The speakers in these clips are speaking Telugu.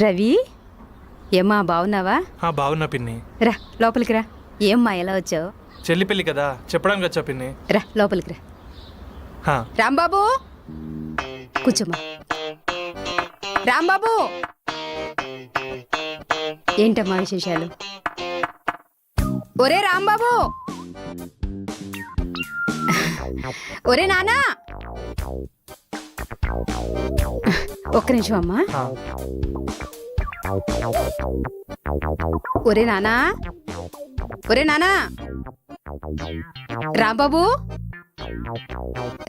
రవి, ఏమ్మా బాగున్నావా? బాగున్నా పిన్ని. రా లోపలికి రా. ఏమ్మా ఎలా వచ్చావు? చెల్లి పెళ్ళి కదా, చెప్పడానికి వచ్చా పిన్ని. రా లోపలికి రా. రాంబాబు కూర్చోమ్మా. రాంబాబు, ఏంటమ్మా విశేషాలు? ఒరే రాంబాబు, ఒరే నానా, ఒక్క నిమిషం అమ్మా. ఒరే నానా, ఒరే నానా, రాంబాబు,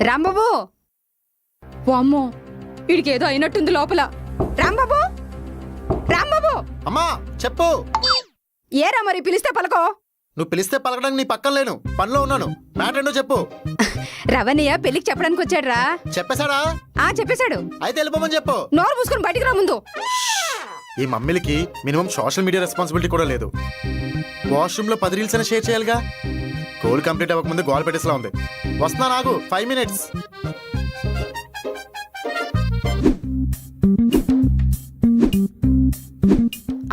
రాంబాబు. వామ్మో, వీడికేదో అయినట్టుంది లోపల. రాంబాబు, రాంబాబు. అమ్మా చెప్పు. ఏరా మరి పిలిస్తే పలకో? నువ్వు పిలిస్తే పలకడానికి నీ పక్కన లేను, పనిలో ఉన్నాను. మ్యాటర్ ఏంటో చెప్పు. రవణయ్య పెళ్లికి చెప్పడానికి వచ్చాడ్రా. చెప్పేశాడా? చెప్పేశాడు. అయితే వెళ్ళిపోమని చెప్పు. నోరు మూసుకొని బయటికి రా ముందు. ఈ మమ్మీలకి మినిమం సోషల్ మీడియా రెస్పాన్సిబిలిటీ కూడా లేదు. వాష్రూమ్ లో 10 రీల్స్ అయినా షేర్ చేయాలిగా. గోల్ కంప్లీట్ అవ్వకముందు గోల్ పెట్టేలా ఉంది. వస్తున్నా, నాకు 5 minutes.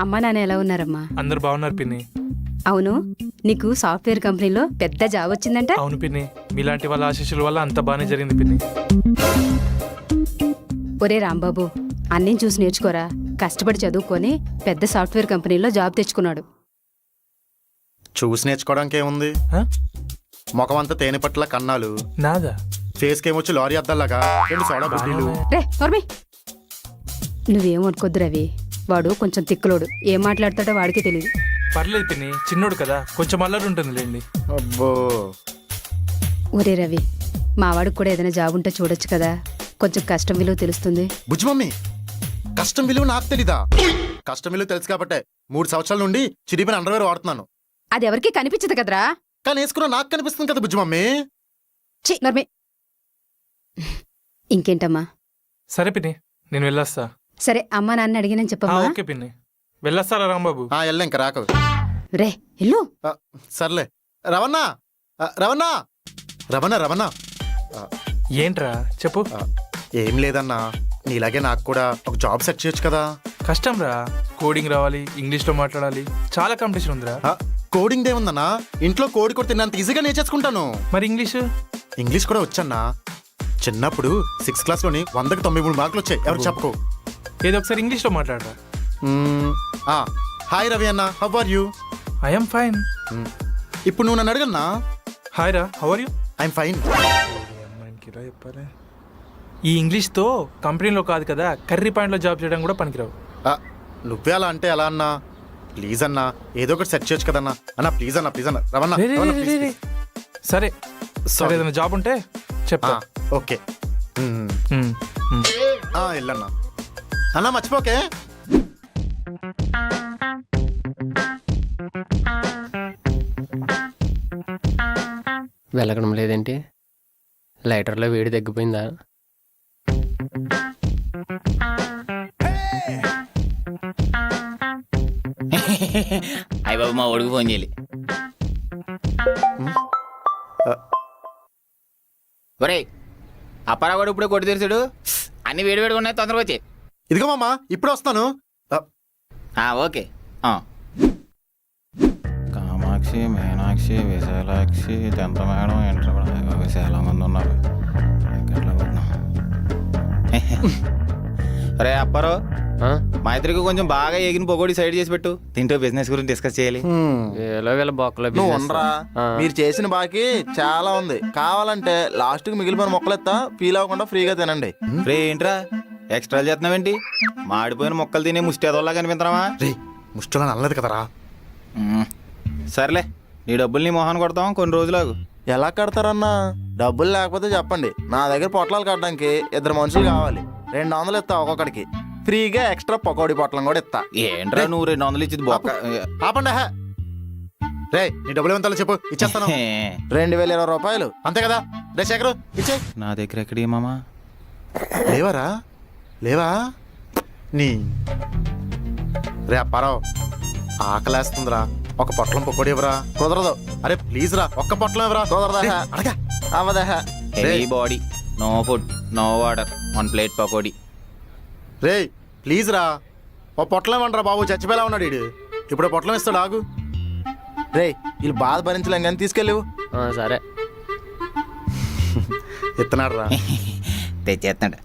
అమ్మా నాన్న ఎలా ఉన్నారమ్మా? అందరు బాగున్నారు పిన్ని. అవును, నీకు సాఫ్ట్వేర్ కంపెనీలో పెద్ద జాబ్ వచ్చిందంట. అవును పిన్ని, మీలాంటి వాళ్ళ ఆశీస్సుల వల్ల అంత బాగానే జరిగింది పిన్ని. ఒరే రాంబాబు, అన్నీ చూసి నేర్చుకోరా. కష్టపడి చదువుకొని పెద్ద సాఫ్ట్వేర్ కంపెనీలో జాబ్ తెచ్చుకున్నాడు. చూసి నేర్చుకోవడానికి ఏముంది? ముఖం అంతా తేనె పట్ల కన్నాలు, నాదా ఫేస్ కేమొచ్చి లారీ అద్దాలాగా 2 సోడా బుడ్డీలు. రే నోర్మి, నువ్వేమనుకోద్దు రవి. వాడు కొంచెం తిక్కులోడు, ఏం మాట్లాడతాడో వాడికే తెలియదు. పర్లేదు పిన్ని, చిన్నోడు కదా, కొంచెం అల్లరి ఉంటుంది లేండి. అబ్బో. ఒరే రవి, మావాడికి కూడా ఏదైనా జాబ్ ఉంటే చూడొచ్చు కదా. కొంచెం కష్టం విలువ తెలుస్తుంది. బుజ్జి మమ్మీ, కష్టం విలువ నాకు తెలీదా? కష్టం విలువ తెలుసు కాబట్టే 3 సంవత్సరాల నుండి చిరిగిపోయిన అండర్వేర్ వాడుతున్నాను. అది ఎవరికి కనిపించదు కదరా. కానీ వేసుకున్నా నాకు కనిపిస్తుంది కదా బుజ్జి మమ్మీ. నర్మి, ఇంకేంటమ్మా? సరే పిన్ని, నేను వెళ్ళొస్తా. సరే, అమ్మా నాన్న అడిగినని చెప్పమ్మా. ఓకే పిన్ని, వెళ్ళొస్తారా రాంబాబు? వెళ్ళా, ఇంకా రాకు. రే ఇల్లు. సర్లే. రవణ, రవణ, రవణ, రవణ. ఏంట్రా చెప్పు. ఏం లేదన్నా, నీలాగే నాకు కూడా ఒక జాబ్ సెట్ చేయొచ్చు కదా. కష్టం రా, కోడింగ్ రావాలి, ఇంగ్లీష్లో మాట్లాడాలి, చాలా కాంపిటీషన్ ఉందిరా. కోడింగ్ ఏముందన్నా, ఇంట్లో కోడి కూడా తిన్నంత ఈజీగా నేర్చేసుకుంటాను. మరి ఇంగ్లీష్ కూడా వచ్చన్నా. చిన్నప్పుడు 6th క్లాస్లోని 100కి 93 మార్కులు వచ్చాయి. ఎవరు చెప్పకు. ఏదో ఒకసారి ఇంగ్లీష్లో మాట్లాడరా. హాయ్ రవి అన్న, how are you? I'm fine. ఇప్పుడు నువ్వు నన్ను అడగన్నా. హాయ్ రా, how are you? I'm fine. ఈ ఇంగ్లీష్తో కంపెనీలో కాదు కదా, కర్రీ పాయింట్లో జాబ్ చేయడం కూడా పనికిరావు. నువ్వే అలా అంటే ఎలా అన్నా? ప్లీజ్ అన్నా, ఏదో ఒకటి సెట్ చేయొచ్చు కదన్నా. అన్నా ప్లీజ్ అన్నా, ప్లీజ్ అన్నా. రవణ, సరే సరే, ఏదైనా జాబ్ ఉంటే చెప్తా. ఓకే, వెళ్ళన్నా. అన్నా మర్చిపోకే. వెలగడం లేదేంటి? లైటర్లో వేడి తగ్గిపోయిందా? అయ్య బాబు, మా ఒడుగు ఫోన్ చేయాలి. ఒరే, అప్పారావాడు ఇప్పుడే కొట్టి తెరిచాడు. అన్ని వేడివేడిగా ఉన్నాయి, తొందరగా వచ్చి. ఇదిగో మామ, ఇప్పుడు వస్తాను. ఓకే. కామాక్షి, మీనాక్షి, విశాలాక్షి, దంత మేడం, ఇంటర్ కూడా చాలా మంది ఉన్నారు. ఎక్కట్లో పోతున్నాం. అరే అప్పారావు, మా ఇద్దరికి కొంచెం బాగా ఎగిన పొగోడి సైడ్ చేసి పెట్టు. తింటూ బిజినెస్ గురించి డిస్కస్ చేయాలి. మీరు చేసిన బాకీ చాలా ఉంది. కావాలంటే లాస్ట్ కి మిగిలిపోయిన మొక్కలెత్తా, ఫీల్ అవ్వకుండా ఫ్రీగా తినండి. రే ఏంట్రా ఎక్స్ట్రా చేస్తున్నావేంటి? మాడిపోయిన మొక్కలు తినే ముష్టి అదోలా కనిపించరామా? రే ముష్టిలో నల్లదు కదరా. సర్లే, నీ డబ్బులు నీ మొహాన్ని కొడతాం కొన్ని రోజులకు. ఎలా కడతారన్నా? డబ్బులు లేకపోతే చెప్పండి, నా దగ్గర పొట్లాలు కట్టడానికి 2 మనుషులు కావాలి. 200 ఇస్తా ఒక్కొక్కడికి. ఫ్రీగా ఎక్స్ట్రా పకోడీ పొట్లం కూడా ఇస్తా. ఏంట్రా నువ్వు 200 ఇచ్చింది బొక్క? ఆపండి. రే నీ డబ్బులు ఏమంతా చెప్పు, ఇచ్చేస్తాను. 2020 రూపాయలు అంతే కదా. రే శేఖరు, ఇచ్చే. నా దగ్గర ఎక్కడి మామా? లేవరా? లేవా నీ? రే అప్పారావు, ఆకలేస్తుందిరా, ఒక పొట్లం పకోడీ ఇవ్వరా. కుదరదు. అరే ప్లీజ్ రా, ఒక్క పొట్లం ఇవ్వరా. కుదరదా? అడగా అవదా? Heavy body, no food, no water, 1 plate పకోడీ. రే ప్లీజ్ రా, ఓ పొట్లం ఇవ్వండిరా బాబు, చచ్చిపోయేలా ఉన్నాడు వీడు. ఇప్పుడు పొట్లం ఇస్తాడు, ఆగు. రే వీళ్ళు బాధ భరించలేం కానీ తీసుకెళ్ళేవు. సరే ఇస్తున్నాడు రా. తెచ్చేస్తాడు.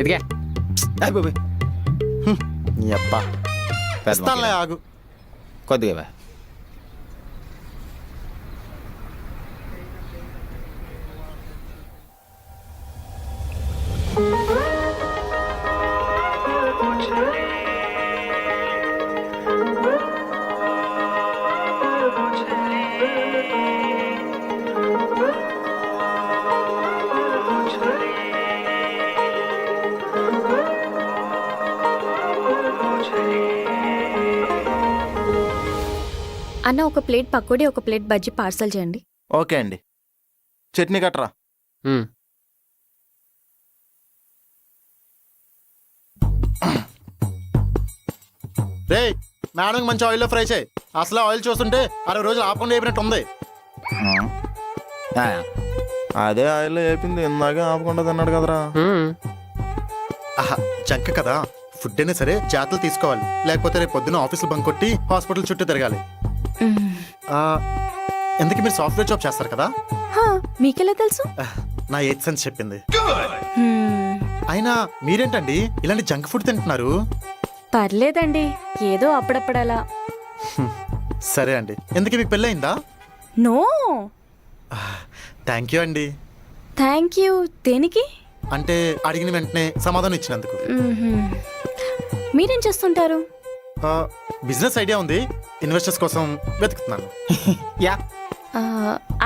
ఇదిగే నీ అబ్బా ఇస్తానులే, ఆగు. కొద్దిగా ఇవ్వ. అన్న ఒక ప్లేట్ పకోడీ, ఒక ప్లేట్ బజ్జీ పార్సల్ చేయండి. ఓకే అండి. చట్నీ కట్టరా. రే మేడం మంచి ఆయిల్లో ఫ్రై చేయి. అసలు ఆయిల్ చూస్తుంటే 60 రోజులు ఆపకుండా వేపినట్టు ఉంది. అదే ఆయిల్లో వేపింది, ఇందాకే ఆపకుండా తిన్నాడు కదరా. ఆహా జంక కదా, ఫుడ్ అయినా సరే జాగ్రత్తలు తీసుకోవాలి, లేకపోతే రేపు పొద్దున ఆఫీసులో బంక్ కొట్టి హాస్పిటల్ చుట్టూ తిరగాలి. ఎందుకు మీరు సాఫ్ట్వేర్ జాబ్ చేస్తారు కదా? మీకెలా తెలుసు? నా 8th సెన్స్ చెప్పింది. అయినా మీరేంటండి ఇలాంటి జంక్ ఫుడ్ తింటున్నారు? పర్లేదండి, ఏదో అప్పుడప్పుడలా. సరే అండి, ఎందుకు మీకు పెళ్ళయిందా? నో. థ్యాంక్ యూ అండి. థ్యాంక్ యూ దేనికి? అంటే అడిగిన వెంటనే సమాధానం ఇచ్చినందుకు. మీరేం చేస్తుంటారు? బిజినెస్ ఐడియా ఉంది, ఇన్వెస్టర్స్ కోసం వెతుకుతున్నాను. యా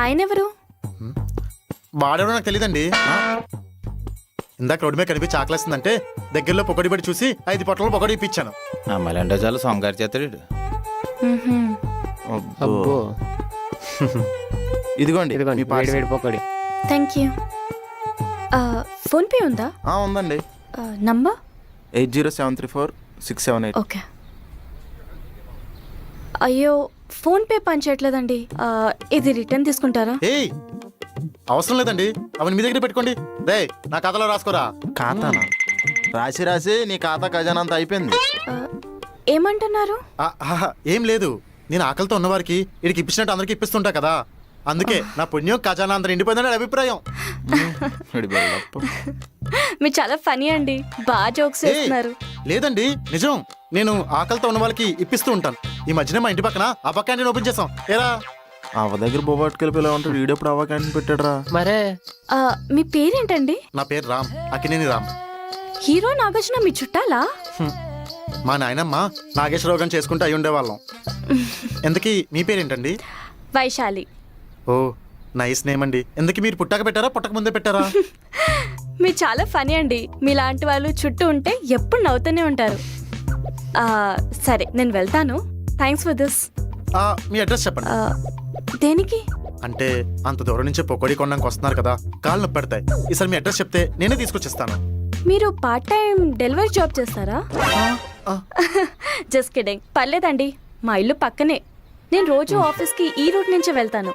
ఆయన ఎవరు? వాడెవరో నాకు తెలియదండి. ఇందాక రోడ్డు మీద కనిపించి ఆకలిస్తుందంటే దగ్గరలో పొగడి పడి చూసి 5 పొట్టలు పొగడి ఇప్పించాను. అమ్మాయిలంటే చాలా సొంగారు చేస్తాడు. అబ్బో ఇదిగోండి ఇదిగోండి మీ parcel. వేడి పకోడీ. Thank you. ఫోన్పే ఉందా? ఉందండి. నంబర్ 80734678. ఓకే. అయ్యో ఫోన్పే పనిచేయట్లేదండి, ఇది రిటర్న్ తీసుకుంటారా? ఏయ్ అవసరం లేదండి, అవన్నీ మీ దగ్గర పెట్టుకోండి. రే నా ఖాతాలో రాసుకోరా. ఖాతానా? రాసి రాసి నీ ఖాతా ఖజానా అంతా అయిపోయింది. ఏమంటున్నారు? ఏం లేదు, నేను ఆకలితో ఉన్నవారికి వీడికి ఇప్పించినట్టు అందరికి ఇప్పిస్తుంటా కదా, అందుకే నా పుణ్యం ఖజానా అందరూ ఇండిపోయిందని అభిప్రాయం. మీరు చాలా ఫనీ అండి, బాగా జోక్స్ చేస్తున్నారు. లేదండి నిజం, నేను ఆకలితో ఉన్న వాళ్ళకి ఇప్పిస్తూ ఉంటాను. ఈ మధ్యనే మా ఇంటి పక్కన అవ్వ క్యాంటీన్ ఓపెన్ చేసాం. ఏరా అవ్వ దగ్గర బొబాట్కెళ్ళి ఇలా ఉంటాడు, వీడెప్పుడు అవ్వ క్యాంటీన్ పెట్టాడు రా. మరే మీ పేరేంటండి? నా పేరు రామ్, అక్కినేని రామ్. హీరో నాగార్జున మీ చుట్టాలా? మా నాయనమ్మ నాగేశ్వరరావు గారిని చేసుకుంటూ అయి ఉండేవాళ్ళం. ఎందుకీ మీ పేరేంటండి? వైశాలి. ఓ నైస్ నేమ్ అండి. ఎందుకు మీరు పుట్టాక పెట్టారా పుట్టక ముందే పెట్టారా? మీరు చాలా ఫనీ అండి, మీలాంటి వాళ్ళు చుట్టూ ఉంటే ఎప్పుడు నవ్వుతూనే ఉంటారు. సరే నేను వెళ్తాను, thanks for this. Me address చెప్పండి. దేనికి? అంటే అంత దూరం నుంచి పొకోడి కొనడానికి వస్తున్నారు కదా, కాళ్ళు నొప్పి పెడతాయి. ఈసారి మీ అడ్రస్ చెప్తే నేనే తీసుకొచ్చిస్తాను. మీరు పార్ట్ టైం డెలివరీ జాబ్ చేస్తారా? జస్ట్ కిడింగ్, పర్లేదండి, మా ఇల్లు పక్కనే. నేను రోజు ఆఫీస్కి ఈ రూట్ నుంచి వెళ్తాను.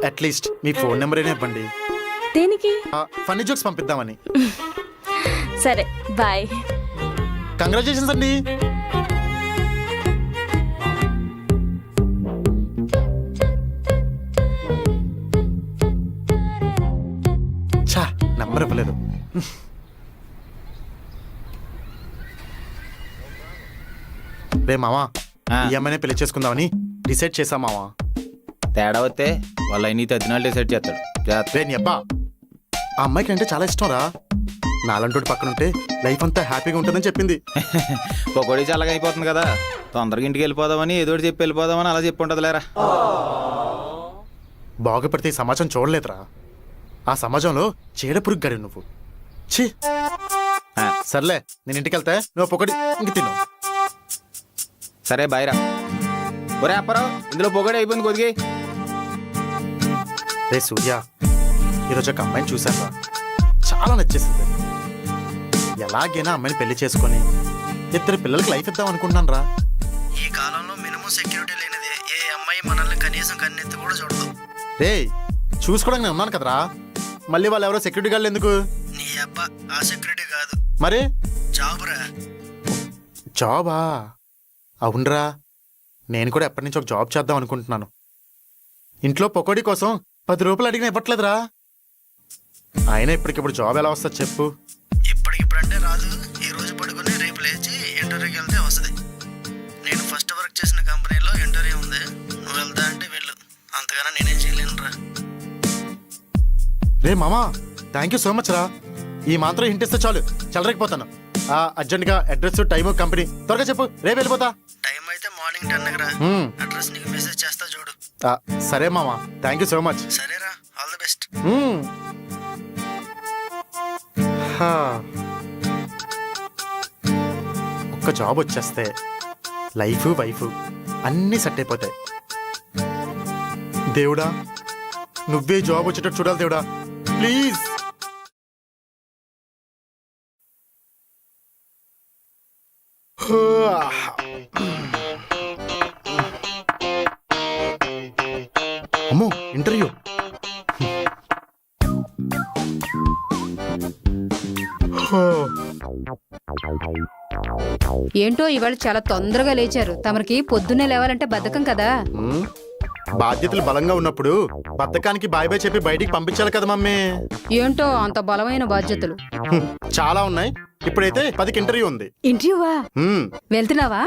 అట్లీస్ట్ మీ ఫోన్ నెంబర్ అయినా ఇవ్వండి. దేనికి? ఫన్నీ జోక్స్ పంపిద్దామని. సరే బాయ్. కంగ్రాచులేషన్స్ అండి. ఛా నంబర్ ఇవ్వలేదు. రే మావా, ఈ అమ్మాయిని పెళ్లి చేసుకుందామని డిసైడ్ చేసా మావా. తేడా వస్తే వాళ్ళ నీ తద్దినాలు డిసైడ్ చేస్తాడు. రే నీ అబ్బా, ఆ అమ్మాయికి అంటే చాలా ఇష్టం రా. నాలంటోటి పక్కన ఉంటే లైఫ్ అంతా హ్యాపీగా ఉంటుందని చెప్పింది. పొగడి చల్లగా అయిపోతుంది కదా, తొందరగా ఇంటికి వెళ్ళిపోదామని ఏదో చెప్పి వెళ్ళిపోదామని అలా చెప్పి ఉంటుంది లేరా. బాగుపడితే ఈ సమాజం చూడలేదురా. ఆ సమాజంలో చీడపురుగు గడి నువ్వు. ఛీ సర్లే, నేను ఇంటికి వెళ్తే నువ్వు పొగడి ఇంక తిను. సరే బాయ్ రా. ఒరే అప్పారావు, ఇందులో పొగడి అయిపోయింది కొద్దిగా. రే సూర్య, ఈరోజు ఒక అమ్మాయిని చూశాను, చాలా నచ్చేసింది. ఎలాగైనా అమ్మాయిని పెళ్లి చేసుకొని 2 పిల్లలకి లైఫ్ ఇద్దాం అనుకుంటున్నాను రా. ఈ కాలంలో మినిమం సెక్యూరిటీ లేనిది ఏ అమ్మాయి మనల్ని కనీసం కన్నెత్తి కూడా చూడదు. రే చూసుకోవడానికి నేను ఉన్నాను కదరా, మళ్ళీ వాళ్ళు ఎవరో సెక్యూరిటీ గార్డులు ఎందుకు? నీ అబ్బా ఆ సెక్యూరిటీ కాదు, మరి జాబురా. జాబా? అవునరా, నేను కూడా ఎప్పటి నుంచి ఒక జాబ్ చేద్దాం అనుకుంటున్నాను. ఇంట్లో పకోడీ కోసం 10 రూపాయలు అడిగినా ఇవ్వట్లేదురా. అయినా ఇప్పటికిప్పుడు జాబ్ ఎలా వస్తుంది చెప్పు? ఇప్పటికిప్పుడంటే రాదు. ఈ రోజు పడుకుని రేపు లేచి ఇంటర్వ్యూకి వెళ్తే వస్తుంది. నేను ఫస్ట్ వర్క్ చేసిన కంపెనీలో ఇంటర్వ్యూ ఉంది. నువ్వు వెళ్తా అంటే వెళ్ళు, అంతగానో నేనేం చేయలేనురా. రే మామా, థ్యాంక్ యూ సో మచ్ రా. ఈ మాత్రం హింట్ ఇస్తే చాలు, చెలరేకపోతాను. అర్జెంట్గా అడ్రస్, టైము, కంపెనీ త్వరగా చెప్పు, రేపు వెళ్ళిపోతా. టైం అయితే మార్నింగ్ 10 రా. అడ్రస్ నీకు మెసేజ్ చేస్తా చూడు. సరే మామా, థ్యాంక్ యూ సో మచ్. సరేరా, ఆల్ ది బెస్ట్. ఒక్క జాబ్ వచ్చేస్తే లైఫ్ వైఫ్ అన్నీ సెట్ అయిపోతాయి. దేవుడా, నువ్వే జాబ్ వచ్చేటట్టు చూడాలి దేవుడా, ప్లీజ్. అమ్మో, ఇంటర్వ్యూ. ఏంటో ఇవాళ చాలా తొందరగా లేచారు. తమరికి పొద్దున్నే లేవాలంటే బద్ధకం కదా. బాధ్యతలు బలంగా ఉన్నప్పుడు బద్ధకానికి బాయ్ బాయ్ చెప్పి బయటికి పంపించాలి కదా మమ్మీ. ఏంటో అంత బలమైన బాధ్యతలు. చాలా ఉన్నాయి. ఇప్పుడైతే 10కి ఇంటర్వ్యూ ఉంది. ఇంటర్వ్యూవా? వెళ్తున్నావా?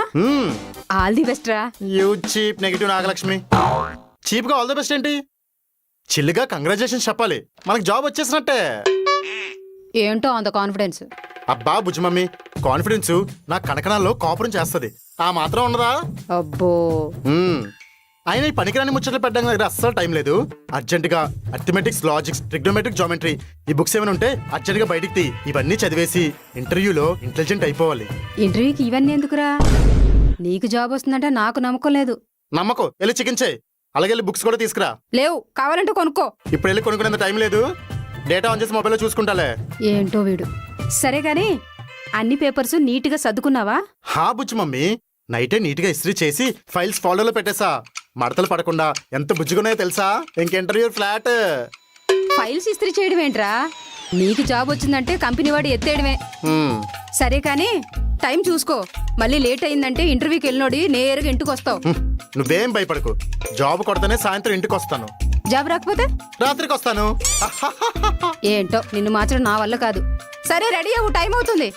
ఆల్ ది బెస్ట్ రా. You cheap negative Nagalakshmi. Cheap గా ఆల్ ది బెస్ట్ ఏంటి? చిల్లుగా కంగ్రాచులేషన్స్ చెప్పాలి, మనకు జాబ్ వచ్చేసినట్టే. ఏంటో అంత కాన్ఫిడెన్స్. అబ్బా బుజ్జి మమ్మీ, కాన్ఫిడెన్స్ నా కనకనాల్లో కాపురం చేస్తుంది. ఆ మాత్రం ఉండదా? అబ్బో, ఆయన ఈ పనికిరాని ముచ్చట్లు పెట్టడానికి దగ్గర అస్సలు టైం లేదు. అర్జెంటుగా అర్థమెటిక్స్, లాజిక్స్, ట్రిగ్నోమెట్రిక్, జామెట్రీ ఈ బుక్స్ ఏమైనా ఉంటే అర్జెంటుగా బయటికి తీ. ఇవన్నీ చదివేసి ఇంటర్వ్యూలో ఇంటెలిజెంట్ అయిపోవాలి. ఇంటర్వ్యూకి ఇవన్నీ ఎందుకురా? నీకు జాబ్ వస్తుందంటే నాకు నమ్మకం లేదు. నమ్మకం, వెళ్ళి చికెన్ చేయి. అలాగే వెళ్ళి బుక్స్ కూడా తీసుకురా. లేవు, కావాలంటే కొనుక్కో. ఇప్పుడు వెళ్ళి కొనుక్కునేంత టైం లేదు. డేటా ఆన్ చేసి మొబైల్లో చూసుకుంటాలే. ఏంటో వీడు. సరే గాని అన్ని పేపర్స్ నీట్గా సర్దుకున్నావా? హా బుజ్జి మమ్మీ, నైటే నీట్గా ఇస్త్రీ చేసి ఫైల్స్ ఫోల్డర్లో పెట్టేసా. మడతలు పడకుండా ఎంత బుజ్జుకున్నాయో తెలుసా? ఇంక ఇంటర్వ్యూ ఫ్లాట్. ఫైల్స్ ఇస్త్రీ చేయడం ఏంట్రా? నీకు జాబ్ వచ్చిందంటే కంపెనీ వాడు ఎత్తేయడమే. సరే కానీ టైం చూసుకో. మళ్ళీ లేట్ అయిందంటే ఇంటర్వ్యూకి వెళ్ళినోడి నేరుగా ఇంటికి వస్తావు. నువ్వేం భయపడకు, జాబ్ కొడతానే సాయంత్రం ఇంటికి వస్తాను. జాబ్ రాకపోతే రాత్రికి వస్తాను. ఏంటో నిన్ను మార్చడం నా వల్ల కాదు. సరే రెడీ అవ్వు, టైం అవుతుంది.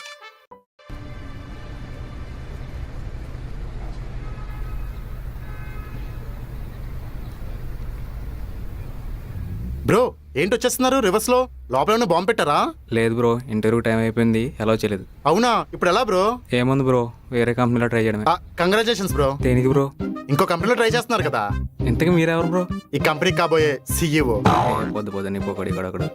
బ్రో ఏంటి వచ్చేస్తున్నారు రివర్స్ లో? లోపల ఏమైనా బాంబు పెట్టారా? లేదు బ్రో, ఇంటర్వ్యూ టైం అయిపోయింది, ఎలా చేయలేదు. అవునా, ఇప్పుడు ఎలా బ్రో? ఏముంది బ్రో, వేరే కంపెనీలో ట్రై చేయడమే. Congratulations bro. దేనికి బ్రో? ఇంకో కంపెనీలో ట్రై చేస్తున్నారు కదా. ఇంతకీ మీరెవరు బ్రో? ఈ కంపెనీకి కాబోయే CEO. పొద్దు పొద్దుని పోకడి ఇక్కడ.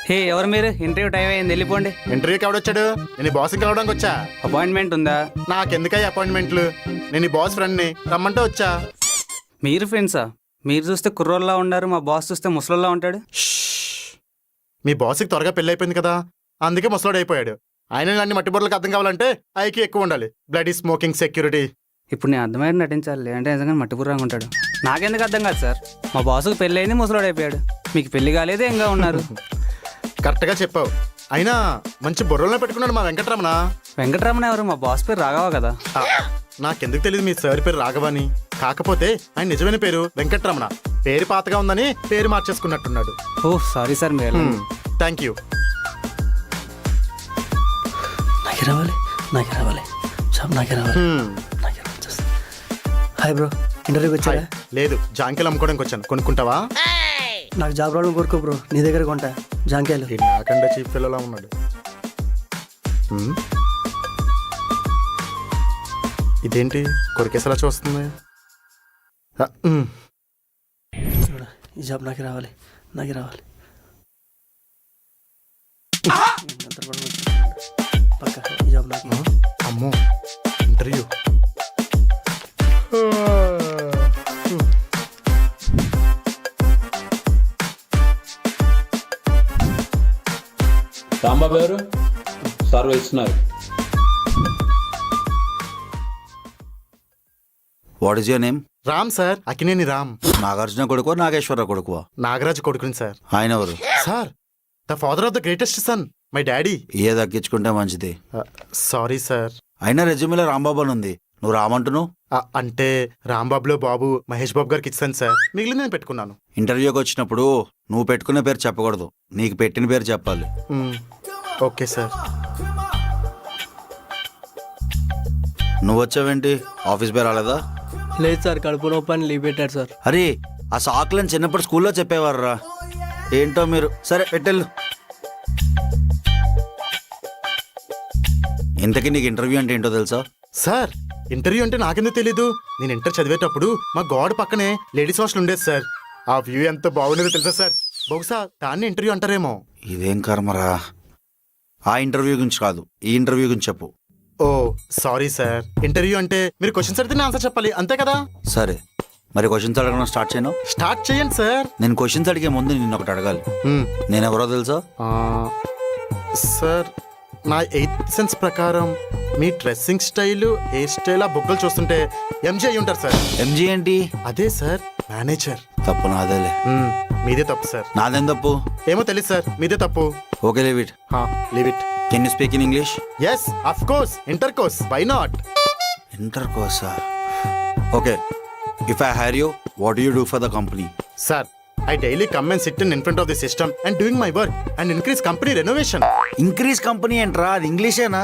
హే, ఎవరు మీరు? ఇంటర్వ్యూ టైం అయింది, వెళ్ళిపోండి. ఇంటర్వ్యూకి ఎవడొచ్చాడు? నేను బాస్ కలవడానికి వచ్చా. అపాయింట్మెంట్ ఉందా? నాకెందుకయ్యా అపాయింట్మెంట్లు? నేను ఈ బాస్ ఫ్రెండ్ని, రమ్మంటే వచ్చా. మీరు ఫ్రెండ్సా? మీరు చూస్తే కుర్రోల్లా ఉన్నారు, మా బాస్ చూస్తే ముసలోల్లా ఉంటాడు. మీ బాస్కి త్వరగా పెళ్ళి అయిపోయింది కదా, అందుకే ముసలోడు అయిపోయాడు. ఆయన అన్ని మట్టి బొర్రలకు అర్థం కావాలంటే ఐకి ఎక్కువ ఉండాలి. Blood smoking, security. ఇప్పుడు నేను అర్థమైనా నటించాలి అంటే నిజంగా మట్టిపుర్రంగా ఉంటాడు. నాకెందుకు అర్థం కాదు సార్, మా బాసుకు పెళ్ళి అయింది, ముసలోడు అయిపోయాడు. మీకు పెళ్లి కాలేదు, ఎంగా ఉన్నారు. కరెక్ట్గా చెప్పావు. అయినా మంచి బుర్రలో పెట్టుకున్నాడు మా వెంకటరమణ. వెంకటరమణ ఎవరు? మా బాస్ పేరు రాఘవ కదా. నాకెందుకు తెలియదు మీ సార్ పేరు రాఘవని. కాకపోతే ఆయన నిజమైన పేరు వెంకటరమణ. పేరు పాతగా ఉందని పేరు మార్చేసుకున్నట్టున్నాడు. ఓ సారీ సార్, మీరు థ్యాంక్ యూ. నాకే రావాలి హాయ్ బ్రో, ఇంటర్వ్యూకి వచ్చారా? లేదు, జాంకాయలు అమ్ముకోవడానికి వచ్చాను. కొనుక్కుంటావా? నాకు జాబ్ రావడం కోరుకో బ్రో, నీ దగ్గర కొంటా జాంకాయలు. నాకంటే చీప్ పిల్లలా ఉన్నాడు. ఇదేంటి కొరికేసలా చూస్తుంది? ఈ జాబ్ నాకే రావాలి. పక్క ఈ జాబ్ నాకే. అమ్మో, ఇంటర్వ్యూ. రాంబాబు గారు సార్ ఇస్తున్నారు. What is your name? Ram sir, Akkineni Ram. Nagarjuna కొడుకు, నాగేశ్వరరావు కొడుకు? నాగరాజు కొడుకుని సార్. ఆయన ఎవరు sir? The father of the greatest son my daddy. ఏ దక్కించుకుంటే మంచిది. Sorry sir. అయినా రెజ్యూమేలో రాంబాబు అని ఉంది, నువ్వు రామంటున్నావు. అంటే రాంబాబులో బాబు మహేష్ బాబు గారికి ఇచ్చాను సార్, మిగిలిన నేను పెట్టుకున్నాను. ఇంటర్వ్యూకి వచ్చినప్పుడు నువ్వు పెట్టుకునే పేరు చెప్పకూడదు, నీకు పెట్టిన పేరు చెప్పాలి. Okay sir. నువ్వు వచ్చావేంటి, ఆఫీస్ పేరు రాలేదా? లేదు సార్, కడుపు నొప్పి అని లీవ్ పెట్టారు సార్. అరే ఆ సాకులని చిన్నప్పుడు స్కూల్లో చెప్పేవారురా. ఏంటో మీరు. సరే పెట్టెళ్ళు. ఇంతకీ నీకు ఇంటర్వ్యూ అంటే ఏంటో తెలుసా? సార్ ఇంటర్వ్యూ అంటే నాకెందుకు తెలీదు. నేను ఇంటర్ చదివేటప్పుడు మా గోడ పక్కనే లేడీస్ హాస్టల్ ఉండేది సార్. ఆ వ్యూ ఎంత బాగుండేదో తెలుసా సార్. బహుశా దాన్ని ఇంటర్వ్యూ అంటారేమో. ఇదేం కర్మరా. ఆ ఇంటర్వ్యూ గురించి కాదు, ఈ ఇంటర్వ్యూ గురించి చెప్పు. ఓ సారీ సార్. ఇంటర్వ్యూ అంటే మీరు క్వశ్చన్స్ అడిగితే ఆన్సర్ చెప్పాలి, అంతే కదా. సరే మరి క్వశ్చన్స్ అడగడం స్టార్ట్ చేయను. స్టార్ట్ చేయండి సార్. నేను క్వశ్చన్స్ అడిగే ముందు నిన్ను ఒకటి అడగాలి. నేను ఎవరో తెలుసా? సార్ నా 8th సెన్స్ ప్రకారం మీ డ్రెస్సింగ్ స్టైల్, హెయిర్ స్టైల్, ఆ బుగ్గలు చూస్తుంటే ఎంజీ అయి ఉంటారు సార్. ఎంజీ ఏంటి? అదే సార్ మేనేజర్. తప్పు నాదేలే. మీదే తప్పు సార్. నాదేం తప్పు? ఏమో తెలియదు సార్, మీదే తప్పు. Okay leave it. Leave it. Can you speak in English? Yes of course. Intercourse, why not? Inter కోర్సా? Okay. If I hire you, what you do for the company? Sir I daily come and sit in front of the system and doing my work and increase company renovation. Increase company ఏంట్రా, అది ఇంగ్లీషేనా?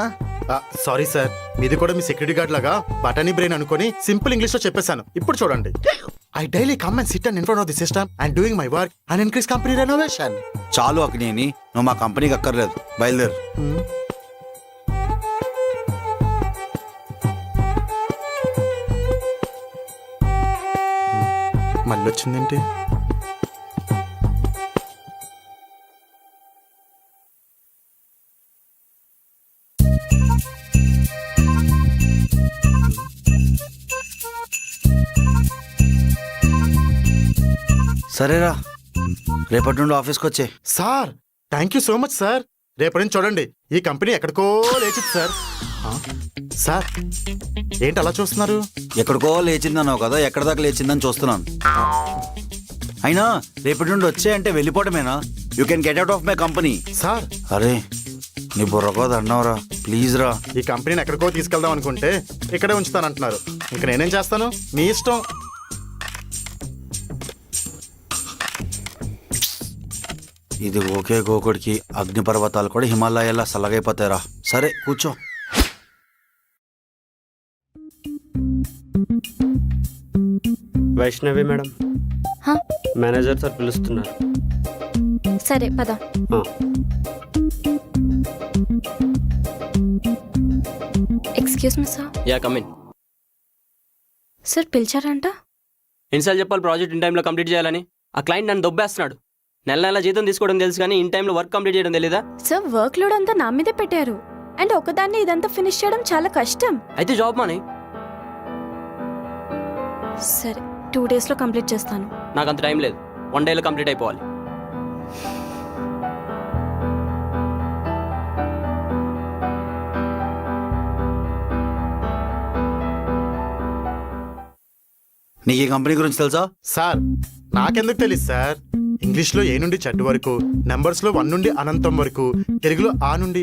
సారీ సార్, మీది కూడా మీ సెక్యూరిటీ గార్డ్ లాగా బటానీ బ్రెయిన్ అనుకొని సింపుల్ ఇంగ్లీష్ లో చెప్పేశాను. ఇప్పుడు చూడండి. I daily come and sit in front of the system and doing my work and increase company renovation. చాలు అక్నేని, నువ్వు మా కంపెనీకి అక్కర్లేదు, బయలుదేరు. మళ్ళీ వచ్చిందేంటి? సరేరా, రేపటి నుండి ఆఫీస్కి వచ్చే. Sir thank you so much sir. రేపటి నుంచి చూడండి ఈ కంపెనీ ఎక్కడికో లేచింది సార్. సార్ ఏంటి అలా చూస్తున్నారు? ఎక్కడికో లేచిందన్నావు కదా, ఎక్కడి దాకా లేచిందని చూస్తున్నాను. అయినా రేపటి నుండి వచ్చే అంటే వెళ్ళిపోవటమేనా? You can get out of my company. Sir అరే నీ బుర్రకో దండవరా, ప్లీజ్ రా. ఈ కంపెనీని ఎక్కడికో తీసుకెళ్దాం అనుకుంటే ఇక్కడే ఉంచుతానంటున్నారు. ఇంక నేనేం చేస్తాను, మీ ఇష్టం. ఇది ఓకే గోకుడికి అగ్నిపర్వతాలు కూడా హిమాలయాల్లో సల్లగైపోతాయిరా. సరే కూర్చో. వైష్ణవి మేడం, హా? మేనేజర్ సార్ పిలుస్తున్నారు. సరే పద. Excuse me sir. Yeah come in. Sir పిలిచారంట? ఎన్నిసార్లు చెప్పాలి ప్రాజెక్ట్ ఇన్ టైంలో కంప్లీట్ చేయాలని? ఆ క్లయింట్ నన్ను దొబ్బేస్తున్నాడు. నెల నెల జీతం తీసుకోవడం తెలుసు కానీ ఇన్ టైంలో వర్క్ కంప్లీట్ చేయడం తెలీదా? సార్ వర్క్ లోడ్ అంతా నా మీదే పెట్టారు అండ్ ఒకదాన్ని ఇదంతా ఫినిష్ చేయడం చాలా కష్టం. అయితే జాబ్ మానే. సరే 2 days లో కంప్లీట్ చేస్తాను. నాకు అంత టైం లేదు, 1 dayలో కంప్లీట్ అయిపోవాలి. నీకు ఈ కంపెనీ గురించి తెలుసా? సార్ నాకెందుకు తెలియదు సార్. ఇంగ్లీష్ లో ఏ నుండి చెట్టు వరకు, నెంబర్స్ లో 1 నుండి అనంతం వరకు, తెలుగులో ఆ నుండి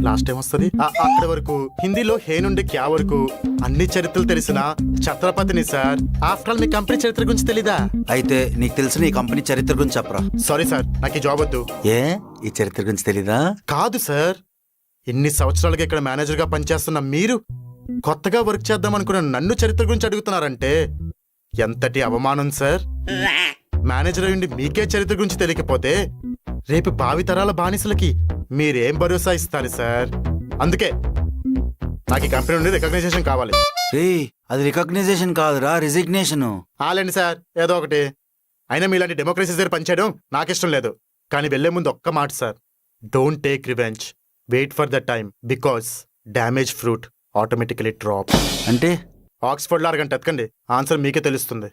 లాస్ట్ టైం వస్తుంది అక్కడ వరకు, హిందీలో హే నుండి క్యా వరకు అన్ని చరిత్రలు తెలిసిన ఛత్రపతిని సార్. ఆఫ్టర్ ఆల్ మీ కంపెనీ చరిత్ర గురించి తెలీదా? అయితే నీకు తెలిసిన ఈ కంపెనీ చరిత్ర గురించి చెప్పరా. సారీ సార్, నాకు ఈ జాబ్ వద్దు. ఏ ఈ చరిత్ర గురించి తెలీదా? కాదు సార్, ఇన్ని సంవత్సరాలుగా ఇక్కడ మేనేజర్ గా పనిచేస్తున్న మీరు కొత్తగా వర్క్ చేద్దాం అనుకున్న నన్ను చరిత్ర గురించి అడుగుతున్నారంటే ఎంతటి అవమానం సార్. మేనేజర్ అయ్యుండి మీకే చరిత్ర గురించి తెలియకపోతే రేపు భావితరాల బానిసలకి మీరేం భరోసా ఇస్తారు సార్. అందుకే నాకు ఈ కంపెనీ నుండి రికగ్నైజేషన్ కావాలి. రే అది రికగ్నైజేషన్ కాదురా, రిజిగ్నేషన్. ఆలండి సార్, ఏదో ఒకటి. అయినా మీలాంటి డెమోక్రసీ దగ్గర పనిచేయడం నాకు ఇష్టం లేదు. కానీ వెళ్లే ముందు ఒక్క మాట sir, don't take revenge, wait for the time because damage fruit automatically drop. అంటే ఆక్స్ఫర్డ్ లో 6 గంట ఎత్కండి, ఆన్సర్ మీకే తెలుస్తుంది.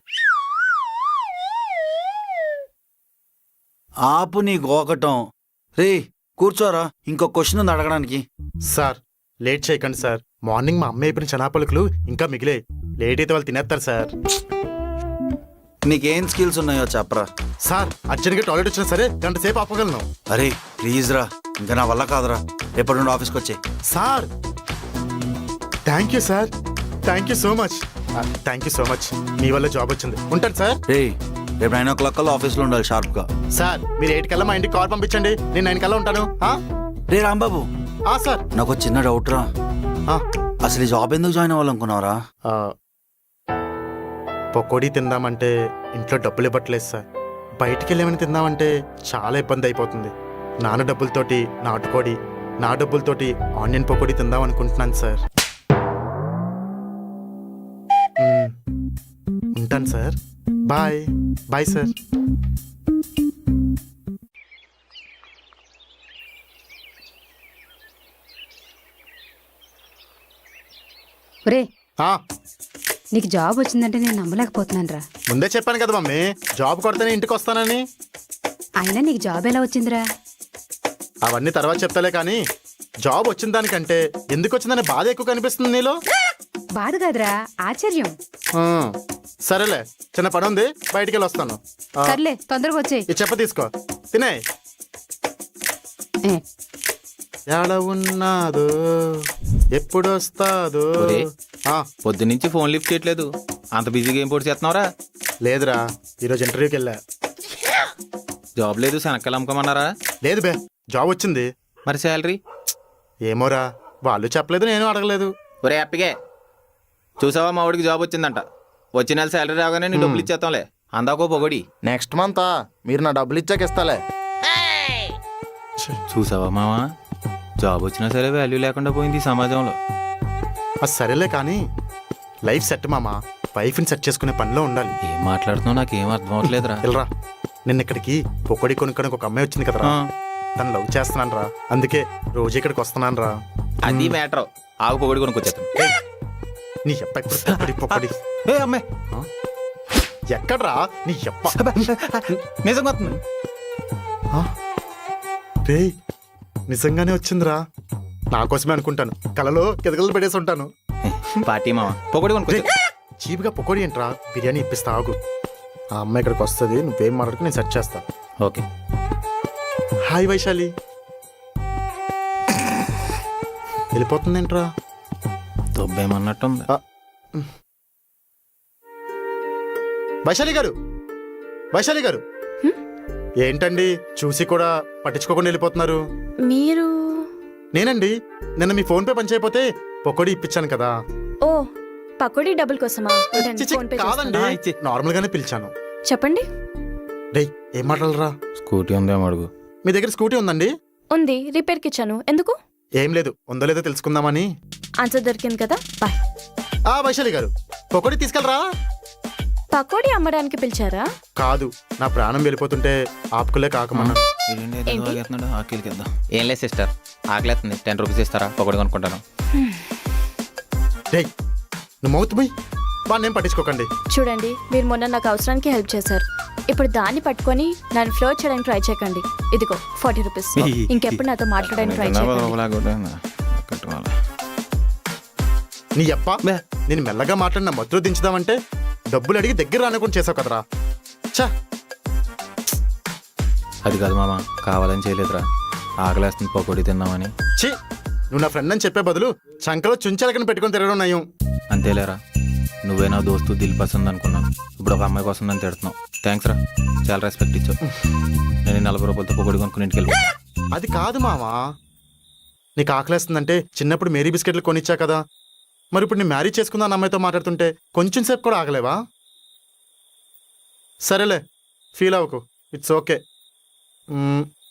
ఆపు నీ గోకటం. రే కూర్చోరా, ఇంకో క్వశ్చన్ ఉంది అడగడానికి. సార్ లేట్ చేయకండి సార్. మార్నింగ్ మా అమ్మ అయిపోయిన చనాపలుకులు ఇంకా మిగిలే. లేట్ అయితే వాళ్ళు తినేస్తారు సార్. నీకేం స్కిల్స్ ఉన్నాయో చెప్పరా. సార్ అర్జెంట్గా టాయిలెట్ వచ్చినా సరే గంట సేపు ఆపగలను. అరే ప్లీజ్ రా, ఇంకా నా వల్ల కాదురా. రేపటి నుండి ఆఫీస్కి వచ్చే. Sir thank you sir, thank you so much, thank you so much. మీ వల్ల జాబ్ వచ్చింది. ఉంటాను సార్. రే రేపు 9 o'clock కల్లా ఆఫీస్లో ఉండాలి షార్ప్గా. సార్ మీరు 8 కల్లా మా ఇంటికి కార్ పంపించండి, నేను 9 కల్లా ఉంటాను. రే రాంబాబు, సార్ నాకు ఒక చిన్న డౌట్ రా. అసలు ఈ జాబ్ ఎందుకు జాయిన్ అవ్వాలనుకున్నావురా? పకోడీ తిందామంటే ఇంట్లో డబ్బులు ఇవ్వట్లేదు సార్. బయటికి వెళ్ళేమని తిందామంటే చాలా ఇబ్బంది అయిపోతుంది. నాన్న డబ్బులతోటి నాటుకోడి, నా డబ్బులతోటి ఆనియన్ పకోడీ తిందాం అనుకుంటున్నాను సార్. ఉంటాను సార్. Bye bye sir. ఒరే ఆ, నీకు జాబ్ వచ్చిందంటే నేను నమ్మలేకపోతున్నాను రా. ముందే చెప్పాను కదా మమ్మీ, జాబ్ కొడితేనే ఇంటికి వస్తానని. అయినా నీకు జాబ్ ఎలా వచ్చిందిరా? అవన్నీ తర్వాత చెప్తాలే కానీ, జాబ్ వచ్చిన దానికంటే ఎందుకు వచ్చిందనే బాధ ఎక్కువ కనిపిస్తుంది నీలో. బాధ కాదురా, ఆశ్చర్యం. సరేలే, చిన్న పని ఉంది, బయటికి వెళ్ళి వస్తాను. సర్లే తొందరగా వచ్చేయ్. ఈ చెప్ప తీసుకో, తినే. ఎడ ఉన్నాదో ఎప్పుడు వస్తాదో. పొద్దున్నుంచి ఫోన్ లిఫ్ట్ చేయట్లేదు, అంత బిజీగా ఏం పోటీ చేస్తున్నావురా? లేదురా, ఈరోజు ఇంటర్వ్యూకి వెళ్ళా. జాబ్ లేదు, శనక్కలు అమ్ముకోమన్నారా? లేదు బే, జాబ్ వచ్చింది. మరి శాలరీ? ఏమోరా, వాళ్ళు చెప్పలేదు, నేను అడగలేదు. ఒరే హ్యాపీగా చూసావా, మా వాడికి జాబ్ వచ్చిందంట. వచ్చిన నెల శాలరీ రాగానే నీ డబ్బులు ఇచ్చేస్తాంలే. అందాకో పొగడి. నెక్స్ట్ మంత్ మీరు నా డబ్బులు ఇచ్చాక ఇస్తాలే. చూసావా మావా, జాబ్ వచ్చినా సరే వాల్యూ లేకుండా పోయింది ఈ సమాజంలో. సరేలే కానీ లైఫ్ సెట్ మామా, వైఫ్ని సెట్ చేసుకునే పనిలో ఉండాలి. ఏం మాట్లాడుతున్నావు నాకేం అర్థం అవట్లేదురా. వెళ్ళరా, నిన్న ఇక్కడికి పొక్కడి కొనుక్కోడానికి ఒక అమ్మాయి వచ్చింది కదరా, తను లవ్ చేస్తున్నాను రా, అందుకే రోజు ఇక్కడికి వస్తున్నాను రా. అది మ్యాటర్. ఆగు పొగడి కొనుక్కొచ్చేస్తాను. నీ ఎప్ప ఎప్పుడు పొక్కడి పొక్కడి ఏ అమ్మాయి ఎక్కడ్రా నీ ఎప్ప. నిజంగా రేయ్, నిజంగానే వచ్చిందిరా. నా కోసమే అనుకుంటాను, కలలో కెదగలు పెట్టేసి ఉంటాను. పార్టీ మామ పొగడి కొనుక్కొచ్చా. చీప్గా పొకోడి ఏంట్రా, బిర్యానీ ఇప్పిస్తా ఆగు. ఆ అమ్మాయి ఇక్కడికి వస్తుంది, నువ్వేం మాట్లాడుకు నేను సెట్ చేస్తా. ఓకే. హాయ్ వైశాలి. వెళ్ళిపోతుందేంట్రా? దొబ్బేమన్నట్టుంది. వైశాలి గారు, వైశాలి గారు, ఏంటండి చూసి కూడా పట్టించుకోకుండా వెళ్ళిపోతున్నారు? మీరు? నేనండి, నిన్న మీ ఫోన్ పే పనిచేయపోతే పొకోడి ఇప్పించాను కదా. ఓ, పకోడీ డబ్బుల కోసమా? ఉండండి, చిచి, ఫోన్ పే కాదండి, చేస్తాను. నార్మల్ గానే పిలిచాను. చెప్పండి. డేయ్, ఏం మాట్లాడరా? స్కూటీ ఉందేమో అడుగు. మీ దగ్గర స్కూటీ ఉందండి? ఉంది, రిపేర్కి ఇచ్చాను. ఎందుకు? ఏం లేదు, ఉందో లేదో తెలుసుకుందామని. ఆన్సర్ దొరికింది కదా, బాయ్. వైశాలి గారు, పొకోడి తీసుకెళ్ళరా? పకోడీ అమ్మడానికి పిలిచారా? కాదు, నా ప్రాణం వెళ్ళిపోతుంటే ఆపుకులే కాకమన్నా. ఆకలికి వెళ్దాం. ఏం లేదు సిస్టర్, ఆకలేస్తుంది. 10 రూపీస్ ఇస్తారా, పొగడి కొనుక్కుంటాను. డేయ్, నువ్వు మౌత్ పోయి వాడిని ఏం పట్టించుకోకండి. చూడండి, మీరు మొన్న నాకు అవసరానికి హెల్ప్ చేశారు. ఇప్పుడు దాన్ని పట్టుకొని నన్ను ఫ్లోర్ చేయడానికి ట్రై చేయకండి. ఇదిగో 40 రూపీస్. ఇంకెప్పుడు నాతో మాట్లాడడానికి ట్రై చేయకండి. నీ అప్ప, నేను మెల్లగా మాట్లాడిన మత్తులో దించుదామంటే డబ్బులు అడిగి దగ్గర రానుకుండా చేసావు కదరా. చా, అది కాదు మామ, కావాలని చేయలేదురా. ఆకలేస్తుంది, పకోడీ తిన్నామని. ఛీ, నువ్వు నా ఫ్రెండ్ అని చెప్పే బదులు చంకలో చుంచెలకని పెట్టుకొని తిరగడం నయం. అంతేలేరా, నువ్వే నా దోస్తు దిల్ పసంద్ అనుకున్నాను. ఇప్పుడు ఒక అమ్మాయి కోసం నన్ను తిడుతున్నావు. థ్యాంక్స్ రా, చాలా రెస్పెక్ట్ ఇచ్చావు. నేను 40 రూపాయలతో పొగడి కొనుక్కుని ఇంటికి వెళ్ళి. అది కాదు మావా, నీకు ఆకలేస్తుందంటే చిన్నప్పుడు మేరీ బిస్కెట్లు కొనిచ్చా కదా, మరి ఇప్పుడు నేను మ్యారేజ్ చేసుకుందా అమ్మాయితో మాట్లాడుతుంటే కొంచెం సేపు కూడా ఆగలేవా? సరేలే, ఫీల్ అవ్వకు, ఇట్స్ ఓకే.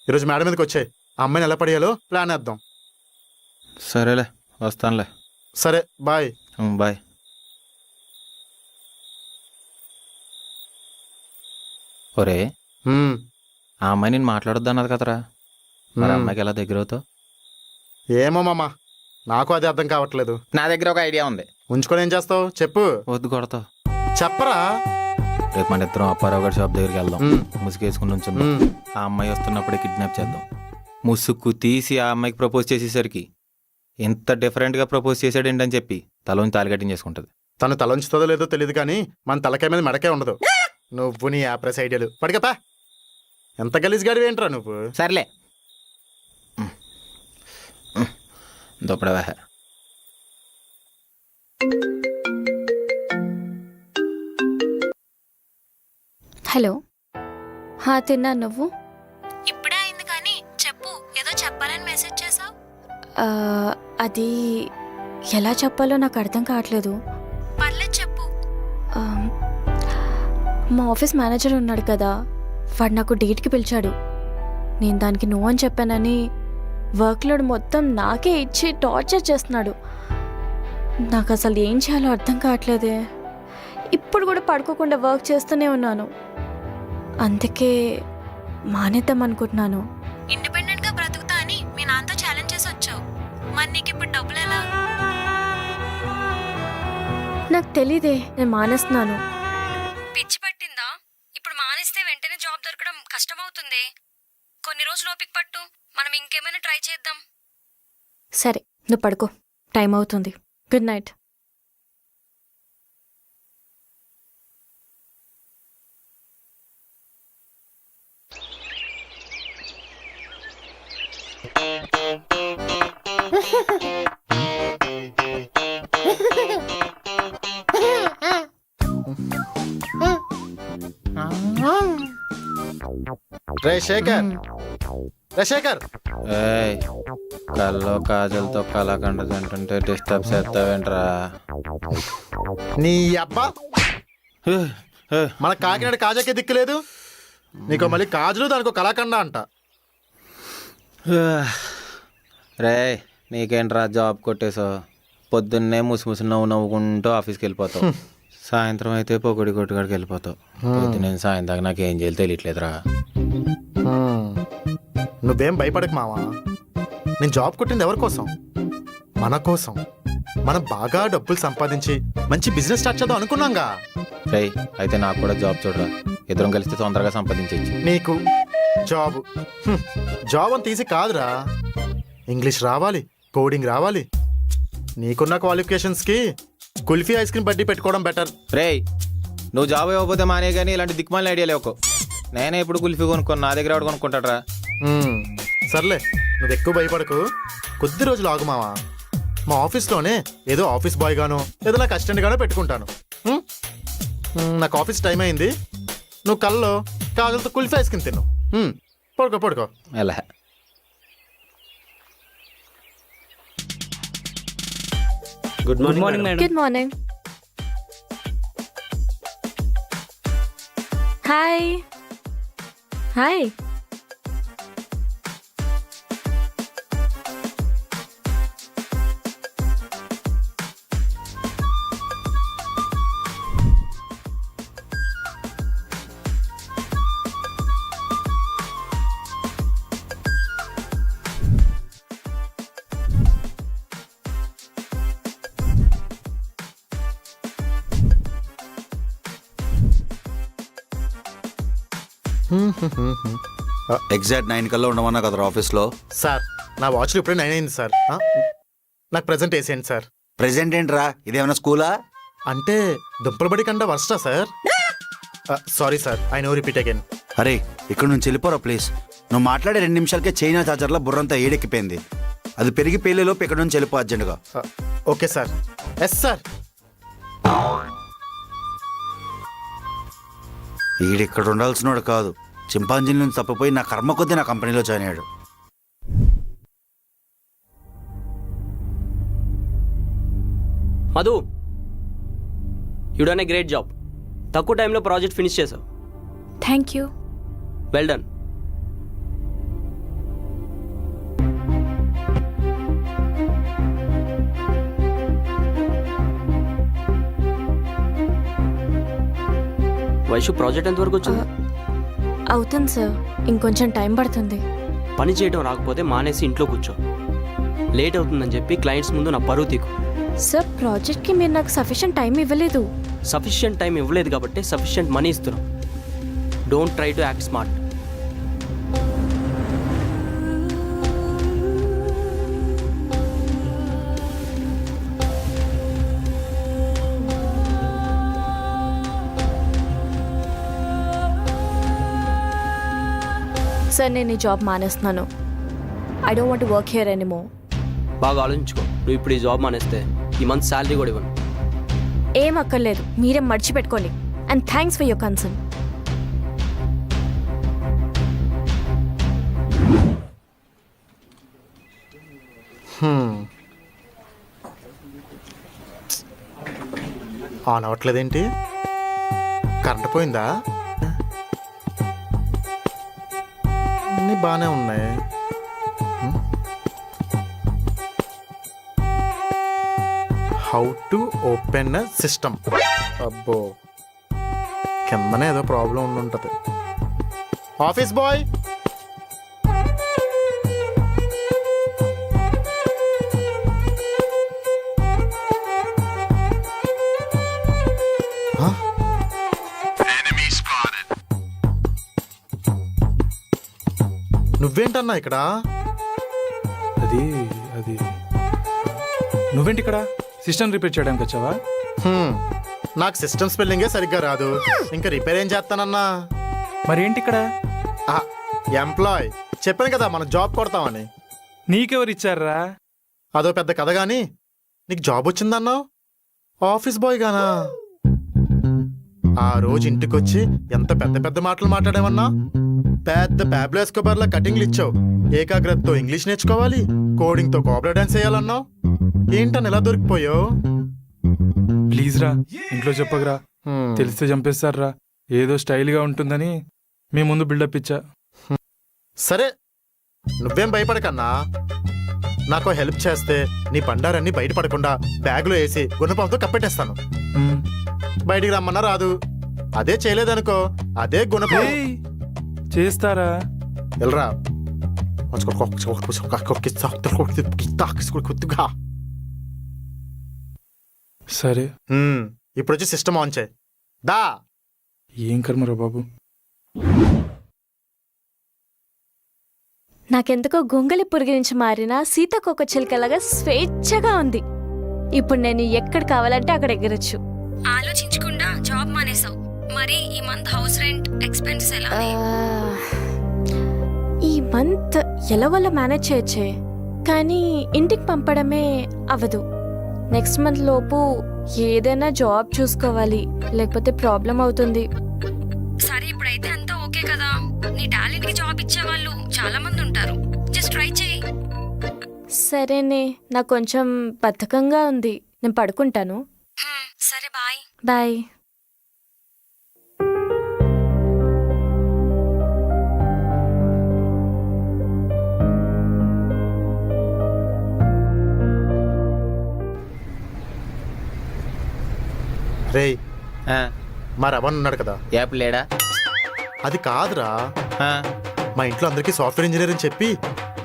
ఈరోజు మేడం మీదకి వచ్చాయి, ఆ అమ్మాయిని ఎలా పడేయాలో ప్లాన్ వేద్దాం. సరేలే, వస్తానులే. సరే, బాయ్. బాయ్. ఒరే, ఆ అమ్మాయి నేను మాట్లాడొద్దు అన్నది కదరా, మరి అమ్మాయికి ఎలా దగ్గర అవుతావు? ఏమో మామ, నాకు అది అర్థం కావట్లేదు. నా దగ్గర ఒక ఐడియా ఉంది. ఉంచుకొని ఏం చేస్తావు చెప్పు. వద్దు, కొడతావు. చెప్పరా? రేపు మన ఇద్దరం అప్పారావు గారి షాప్ దగ్గరికి వెళ్దాం. ముసుగేసుకుని ఉంచుందాం. ఆ అమ్మాయి వస్తున్నప్పుడే కిడ్నాప్ చేద్దాం. ముసుక్కు తీసి ఆ అమ్మాయికి ప్రపోజ్ చేసేసరికి ఎంత డిఫరెంట్గా ప్రపోజ్ చేశాడేంటని చెప్పి తలోంచి తాలి కట్టించేసుకుంటుంది. తను తలంచుతుందో లేదో తెలియదు కానీ మన తలకాయ మీద మెడకే ఉండదు. నువ్వు నీ యాప్రెస్ ఐడియాలు పడికపా. ఎంత గలీజ్ గడివి ఏంట్రా నువ్వు. సర్లే దొప్పడవా. హలో. తిన్నా, నువ్వు? ఇప్పుడే అయింది కానీ చెప్పు, ఏదో చెప్పాలని మెసేజ్ చేసావు. అది ఎలా చెప్పాలో నాకు అర్థం కావట్లేదు. పర్లేదు చెప్పు. మా ఆఫీస్ మేనేజర్ ఉన్నాడు కదా, వాడు నాకు డేట్కి పిలిచాడు. నేను దానికి నో అని చెప్పానని వర్క్ లోడ్ మొత్తం నాకే ఇచ్చి టార్చర్ చేస్తున్నాడు. నాకు అసలు ఏం చేయాలో అర్థం కావట్లేదే. ఇప్పుడు కూడా పడుకోకుండా వర్క్ చేస్తూనే ఉన్నాను. అందుకే మానేద్దాం అనుకుంటున్నాను. ఇండిపెండెంట్ గా బ్రతుకుతా అని మీ నాన్నతో ఛాలెంజ్ చేసి వచ్చావు. మరి నీకు ఇప్పుడు డబ్బులు ఎలా? నాకు తెలీదే, నేను మానేస్తున్నాను. పిచ్చి పట్టిందా? ఇప్పుడు మానేస్తే వెంటనే జాబ్ దొరకడం కష్టమవుతుంది. కొన్ని రోజులు ఓపిక పట్టు, మనం ఇంకేమైనా ట్రై చేద్దాం. సరే, నువ్వు పడుకో, టైం అవుతుంది. Good night. రే శేఖర్, రే శేఖర్. ఏయ్, కల్లో కాజల్తో కళాకండ తింటుంటే డిస్టర్బ్ చేస్తావేంట్రా? నీ అబ్బా, మన కాకినాడ కాజాకే దిక్కులేదు. నీకు మళ్ళీ కాజులు, దానికో కళాకండ అంట. రే, నీకేంట్రా జాబ్ కొట్టేసావు? పొద్దున్నే ముసి నవ్వుకుంటూ ఆఫీస్కి వెళ్ళిపోతావు. సాయంత్రం అయితే పొగడి కొట్టుకాడికి వెళ్ళిపోతావు. పొద్దున్నే సాయం దాకా నాకేం చేయాలి తెలియట్లేదురా. నువ్వేం భయపడకు మావా. నేను జాబ్ కొట్టింది ఎవరి కోసం? మన కోసం. మనం బాగా డబ్బులు సంపాదించి మంచి బిజినెస్ స్టార్ట్ చేద్దాం అనుకున్నాంగా. రే, అయితే నాకు కూడా జాబ్ చూడరా. ఇద్దరం కలిస్తే తొందరగా సంపాదించవచ్చు. నీకు జాబ్ జాబ్ అని తీసి కాదురా. ఇంగ్లీష్ రావాలి, కోడింగ్ రావాలి. నీకున్న క్వాలిఫికేషన్స్కి కుల్ఫీ ఐస్ క్రీమ్ బడ్డీ పెట్టుకోవడం బెటర్. రే, నువ్వు జాబ్ ఇవ్వకపోతే మానే కానీ ఇలాంటి దిక్కుమాలిన ఐడియా లేవు. నేనే ఇప్పుడు కుల్ఫీ కొనుక్కోను, నా దగ్గర ఎవడు కొనుక్కుంటాడ్రా? సర్లే, నువ్వు ఎక్కువ భయపడకు. కొద్ది రోజులు ఆగు మావా. మా ఆఫీస్లోనే ఏదో ఆఫీస్ బాయ్ గానో ఏదో నాకు అసిస్టెంట్ గానో పెట్టుకుంటాను. నాకు ఆఫీస్ టైం అయింది. నువ్వు కల్లో కాజలతో కుల్ఫీ ఐస్ క్రీమ్ తిన్నావు. పడుకో పడుకో. ఎలా? Good morning madam. Good morning. Hi. Hi. Exact 9 కల్లా ఉండమన్నా కదా ఆఫీస్లో. సార్, నా వాచ్లో ఇప్పుడే 9 అయింది సార్. నాకు ప్రెజెంట్ వేసేయండి సార్. ప్రెజెంట్ ఏంట్రా, ఇదేమన్నా స్కూలా? అంటే దుంపలబడి కంటే వర్స్టా sir? Sorry sir, I no repeat again. అరే, ఇక్కడ నుంచి వెళ్ళిపోరా ప్లీజ్. నువ్వు మాట్లాడే 2 నిమిషాలకే చైనా చార్జర్లో బుర్రంతా ఏడెక్కిపోయింది. అది పెరిగి పెళ్లిలోపు ఇక్కడ నుంచి వెళ్ళిపో అర్జెంటుగా. Okay sir. Yes sir. ఈడిక్కడ ఉండాల్సినోడు కాదు, చింపాంజీ నుంచి తప్పిపోయి నా కర్మ కొద్దీ నా కంపెనీలో జాయిన్ అయ్యాడు. Madhu, you done a great job. తక్కువ టైంలో ప్రాజెక్ట్ ఫినిష్ చేసావు. Thank you. Well done. Vaishu, project ఎంతవరకు వచ్చింది? అవుతుంది సార్, ఇంకొంచెం టైం పడుతుంది. పని చేయడం రాకపోతే మానేసి ఇంట్లో కూర్చో. లేట్ అవుతుందని చెప్పి క్లయింట్స్ ముందు నా పరువు తీకు. సార్, ప్రాజెక్ట్కి మీరు నాకు సఫిషియెంట్ టైం ఇవ్వలేదు. సఫిషియెంట్ టైం ఇవ్వలేదు కాబట్టి సఫిషియెంట్ మనీ ఇస్తున్నాం. Don't try to act smart. Sir నేను ఈ జాబ్ మానేస్తున్నాను. I don't want work here anymore. బాగా ఆలోచించుకో. నువ్వు ఇప్పుడు ఈ జాబ్ మానేస్తే ఈ మంత్ శాలరీ కూడా ఇవ్వను. ఏం అక్కర్లేదు, మీరే మర్చిపెట్టుకోండి. And thanks for your concern. On అవ్వట్లేదేంటి? కరెంట్ పోయిందా? అన్నీ బాగానే ఉన్నాయి. How to open system. అబ్బో, కిందనే ఏదో ప్రాబ్లం ఉండుంటది. ఆఫీస్ బాయ్, నువ్వేంటన్నా ఇక్కడ? అది అది నువ్వేంటి ఇక్కడ? సిస్టమ్ రిపేర్ చేయడానికి వచ్చావా? నాకు సిస్టమ్ స్పెల్లింగే సరిగ్గా రాదు, ఇంకా రిపేర్ ఏం చేస్తానన్నా? మరి ఏంటి ఇక్కడ? ఎంప్లాయ్, చెప్పాను కదా మనం జాబ్ కొడతామని. నీకెవరు ఇచ్చారా? అదో పెద్ద కథ గాని, నీకు జాబ్ వచ్చిందన్నావు, ఆఫీస్ బాయ్ గానా? ఆ రోజు ఇంటికొచ్చి ఎంత పెద్ద పెద్ద మాటలు మాట్లాడామన్నా. పెద్ద ప్యాబ్లో ఎస్కోబార్లా కటింగ్లు ఇచ్చావు. ఏకాగ్రతతో ఇంగ్లీష్ నేర్చుకోవాలి, కోడింగ్తో కోబ్రా డాన్స్ చేయాలన్నావు. ఏంటని ఎలా దొరికిపోయావు? ప్లీజ్ రా, ఇంట్లో చెప్పగరా, తెలిస్తే చంపేస్తారా. ఏదో స్టైల్గా ఉంటుందని మీ ముందు బిల్డప్ ఇచ్చా. సరే, నువ్వేం భయపడకన్నా. నాకు హెల్ప్ చేస్తే నీ బండారాన్ని బయటపడకుండా బ్యాగ్లో వేసి గుణపంతో కప్పెట్టేస్తాను. బయటికి రమ్మన్నా రాదు. అదే చేయలేదనుకో, అదే గుణపం. చేస్తారా? వెళ్ళరా. సరే, ఇప్పుడు వచ్చి సిస్టమ్ ఆన్ చేయి. దా. ఏం కర్మరా బాబు. నాకెందుకో గొంగలి పురుగు నుంచి మారిన సీతకొక చిలుకలాగా స్వేచ్ఛగా ఉంది. ఇప్పుడు నేను ఎక్కడ కావాలంటే అక్కడ ఎగరొచ్చు. ఆలోచించకుండా జాబ్ మానేసావు. మరి ఈ మంత్ హౌస్ రెంట్ ఎక్స్పెన్స్ ఎలా? ఈ మంత్ ఎలా వల్ల మేనేజ్ చేయొచ్చే, కానీ ఇంటికి పంపడమే అవ్వదు. నెక్స్ట్ మంత్ లోపు ఏదైనా జాబ్ చూసుకోవాలి, లేకపోతే ప్రాబ్లం అవుతుంది. సరే, ఇప్పుడైతే అంతా ఓకే కదా. నీ టాలెంట్ కి జాబ్ ఇచ్చే వాళ్ళు చాలా మంది ఉంటారు. జస్ట్ ట్రై చేయి. సరేనే, నాకు కొంచెం బద్ధకంగా ఉంది, నేను పడుకుంటాను. సరే, బాయ్. బాయ్. రేయ్, మా రమణ్ ఉన్నాడు కదా, యాప్ లేడా? అది కాదురా. మా ఇంట్లో అందరికీ సాఫ్ట్వేర్ ఇంజనీర్ అని చెప్పి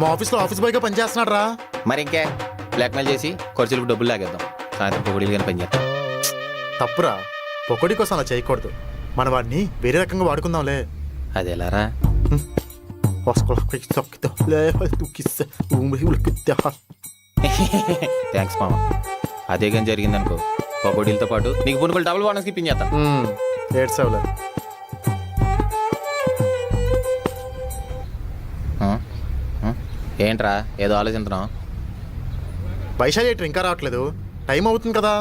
మా ఆఫీస్లో ఆఫీస్ బాయ్గా పనిచేస్తున్నాడు రా. మరి ఇంకే బ్లాక్మెయిల్ చేసి ఖర్చులకు డబ్బులు లాగేద్దాం. సాయంత్రం పొగడిలు కానీ పని చేస్తాం. తప్పురా, పొక్కడి కోసం అలా చేయకూడదు. మన వాడిని వేరే రకంగా వాడుకుందాంలే. అది ఎలారా? థ్యాంక్స్ మామ. అదే కానీ జరిగిందనుకో, పకోడీలతో పాటు నీకు పునుకులు డబుల్ బోనస్ ఇప్పించేస్తాం. ఏడ్సావులే. ఏంట్రా ఏదో ఆలోచించున్నావు? వైశాలి ఎయిటర్ ఇంకా రావట్లేదు, టైం అవుతుంది కదా.